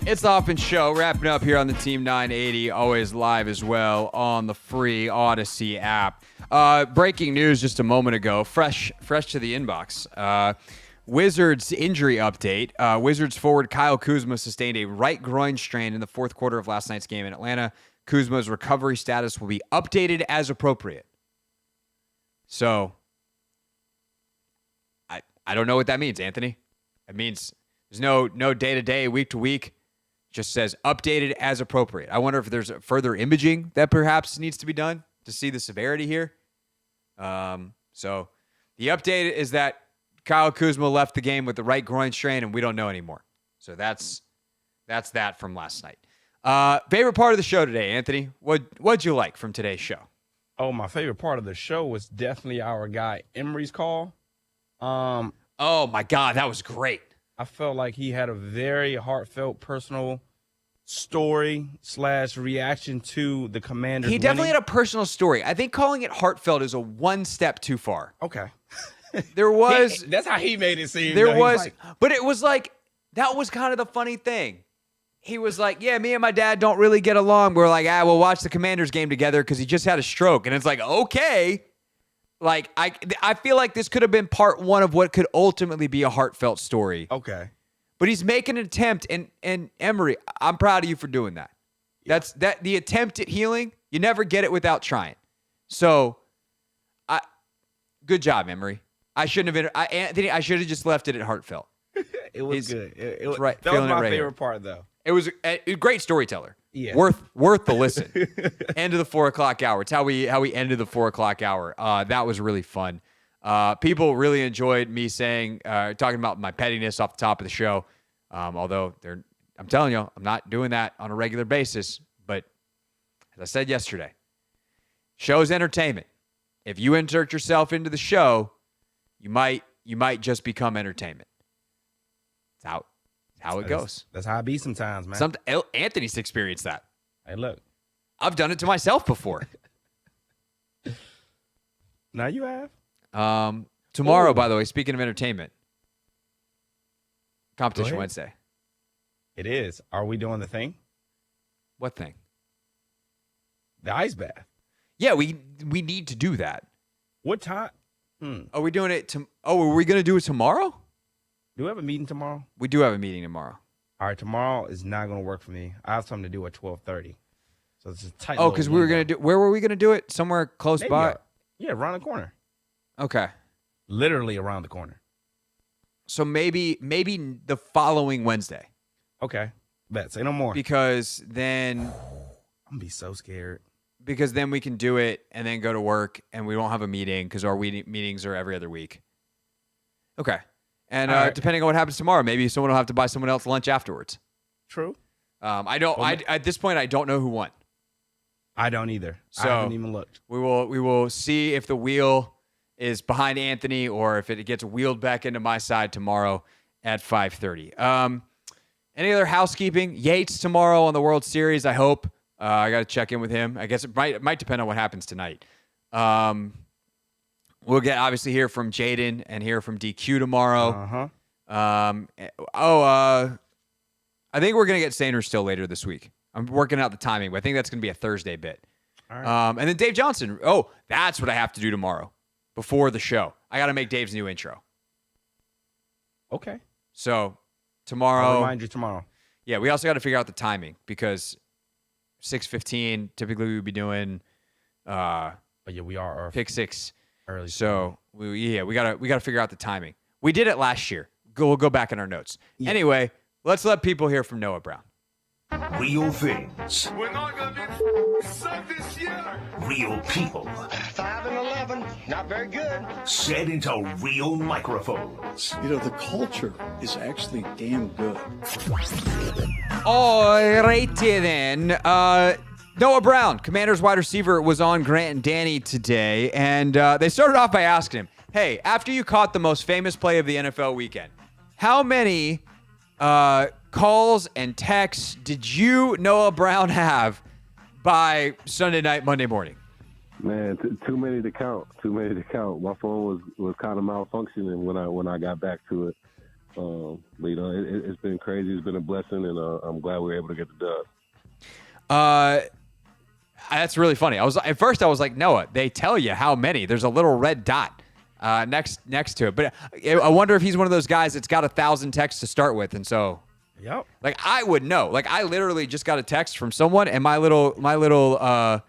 It's the Hoffman Show, wrapping up here on the Team 980, always live as well on the free Odyssey app. Breaking news just a moment ago, fresh to the inbox. Wizards injury update. Wizards forward Kyle Kuzma sustained a right groin strain in the fourth quarter of last night's game in Atlanta. Kuzma's recovery status will be updated as appropriate. So, I don't know what that means, Anthony. It means there's no day-to-day, week-to-week. Just says updated as appropriate. I wonder if there's further imaging that perhaps needs to be done to see the severity here. So the update is that Kyle Kuzma left the game with the right groin strain, and we don't know anymore. So that's that from last night. Favorite part of the show today, Anthony? What'd you like from today's show? Oh, my favorite part of the show was definitely our guy Emery's call. Oh my God, that was great. I felt like he had a very heartfelt, personal story / reaction to the Commanders. He definitely had a personal story. I think calling it heartfelt is a one step too far. Okay. There was that's how he made it seem. There was, but it was like that was kind of the funny thing. He was like, "Yeah, me and my dad don't really get along. We're like, we'll watch the Commanders game together because he just had a stroke." And it's like, okay. Like, I feel like this could have been part one of what could ultimately be a heartfelt story. Okay. But he's making an attempt, and Emery, I'm proud of you for doing that. Yeah. That's the attempt at healing. You never get it without trying. So, good job, Emery. I shouldn't have been. Anthony, I should have just left it at heartfelt. It was good. It was right. That was my favorite part, though. It was a great storyteller. Yeah. Worth the listen. End of the 4 o'clock hour. It's how we ended the 4 o'clock hour. That was really fun. People really enjoyed me saying, talking about my pettiness off the top of the show. Although I'm telling you, I'm not doing that on a regular basis. But as I said yesterday, show's entertainment. If you insert yourself into the show, you might just become entertainment. It's how it goes. That's how it be sometimes, man. Anthony's experienced that. Hey, look. I've done it to myself before. Now you have. Tomorrow, by the way, speaking of entertainment, Competition Wednesday. It is. Are we doing the thing? What thing? The ice bath. Yeah, we need to do that. What time? Are we doing it? Are we going to do it tomorrow? Do we have a meeting tomorrow? We do have a meeting tomorrow. All right, tomorrow is not going to work for me. I have something to do at 12:30. So it's a tight. Oh, because we were going to do. Where were we going to do it? Somewhere close by. Yeah, around the corner. Okay. Literally around the corner. So maybe the following Wednesday. Okay. Bet. Say no more. Because then I'm gonna be so scared. Because then we can do it and then go to work and we won't have a meeting because our meetings are every other week. Okay. And depending on what happens tomorrow, maybe someone will have to buy someone else lunch afterwards. True. At this point, I don't know who won. I don't either. So I haven't even looked. We will see if the wheel is behind Anthony or if it gets wheeled back into my side tomorrow at 5:30. Any other housekeeping? Yates tomorrow on the World Series, I hope. I got to check in with him. I guess it might depend on what happens tonight. We'll obviously hear from Jaden and hear from DQ tomorrow. I think we're going to get Sainer still later this week. I'm working out the timing, but I think that's going to be a Thursday bit. All right. And then Dave Johnson. Oh, that's what I have to do tomorrow before the show. I got to make Dave's new intro. Okay. So tomorrow. I'll remind you tomorrow. Yeah, we also got to figure out the timing because 6:15 typically we would be doing. But yeah, we are pick six early. So we gotta figure out the timing. We did it last year. We'll go back in our notes. Yeah. Anyway, let's let people hear from Noah Brown. Real things. We're not going to be sucked this year. Real people. 5 and 11, not very good. Said into real microphones. You know, the culture is actually damn good. Alrighty then. Noah Brown, Commanders wide receiver, was on Grant and Danny today, and they started off by asking him, hey, after you caught the most famous play of the NFL weekend, how many calls and texts did you, Noah Brown, have by Sunday night, Monday morning? Man, too many to count. My phone was kind of malfunctioning when I got back to it. But it's been crazy. It's been a blessing, and I'm glad we were able to get the dub. That's really funny. At first I was like, Noah, they tell you how many. There's a little red dot next to it. But I wonder if he's one of those guys that's got 1,000 texts to start with, and so yep. Like I would know. Like I literally just got a text from someone, and my little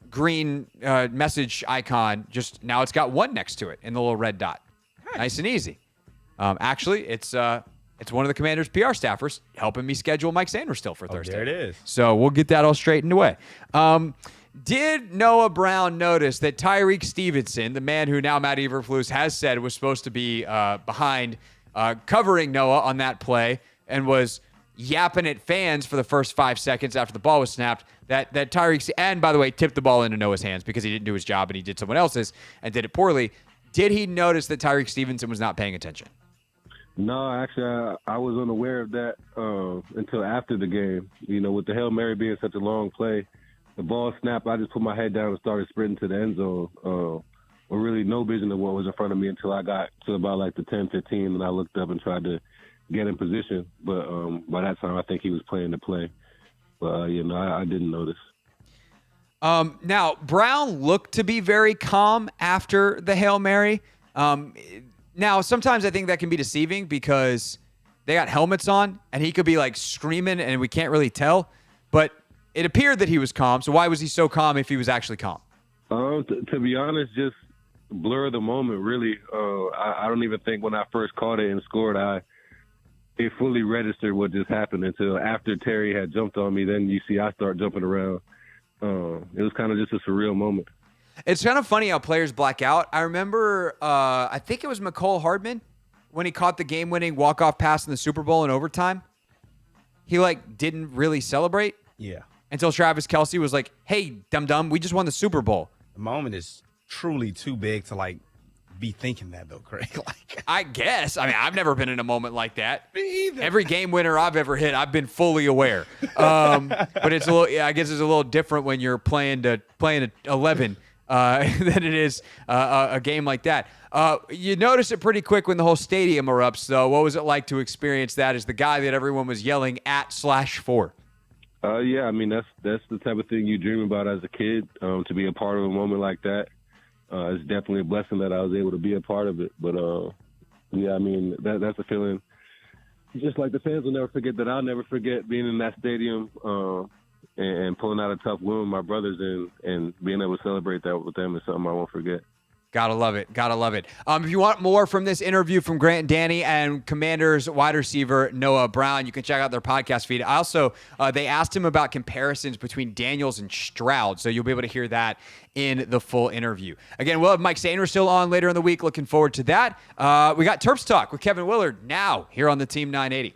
green message icon just now it's got 1 next to it in the little red dot. Nice and easy. Actually, it's one of the Commanders' PR staffers helping me schedule Mike Sainristil for Thursday. There it is. So we'll get that all straightened away. Did Noah Brown notice that Tyreek Stevenson, the man who now Matt Eberflus has said was supposed to be behind covering Noah on that play and was yapping at fans for the first 5 seconds after the ball was snapped, that Tyreek, and by the way, tipped the ball into Noah's hands because he didn't do his job and he did someone else's and did it poorly. Did he notice that Tyreek Stevenson was not paying attention? No, actually, I was unaware of that until after the game. With the Hail Mary being such a long play, the ball snapped. I just put my head down and started sprinting to the end zone with really no vision of what was in front of me until I got to about like the 10-15, and I looked up and tried to get in position. But by that time, I think he was playing the play. But, I didn't notice. Now, Brown looked to be very calm after the Hail Mary. Now, sometimes I think that can be deceiving because they got helmets on and he could be like screaming and we can't really tell. But it appeared that he was calm. So why was he so calm if he was actually calm? To be honest, just blur of the moment, really. I don't even think when I first caught it and scored, it fully registered what just happened until after Terry had jumped on me. Then you see I start jumping around. It was kind of just a surreal moment. It's kind of funny how players black out. I remember, I think it was Mecole Hardman when he caught the game-winning walk-off pass in the Super Bowl in overtime. He, didn't really celebrate. Yeah. Until Travis Kelce was like, hey, dum-dum, we just won the Super Bowl. The moment is truly too big to, be thinking that, though, Craig. I guess. I mean, I've never been in a moment like that. Me either. Every game winner I've ever hit, I've been fully aware. But it's I guess it's a little different when you're playing at 11 than it is a game like that. You notice it pretty quick when the whole stadium erupts, though. What was it like to experience that as the guy that everyone was yelling at/for? Yeah, I mean, that's the type of thing you dream about as a kid, to be a part of a moment like that. It's definitely a blessing that I was able to be a part of it. But, yeah, I mean, that's a feeling just like the fans will never forget, that I'll never forget being in that stadium and pulling out a tough win with my brothers and being able to celebrate that with them is something I won't forget. Gotta love it. Gotta love it. If you want more from this interview from Grant and Danny and Commanders wide receiver Noah Brown, you can check out their podcast feed. Also, they asked him about comparisons between Daniels and Stroud, so you'll be able to hear that in the full interview. Again, we'll have Mike Sainristil on later in the week. Looking forward to that. We got Terps Talk with Kevin Willard now here on the Team 980.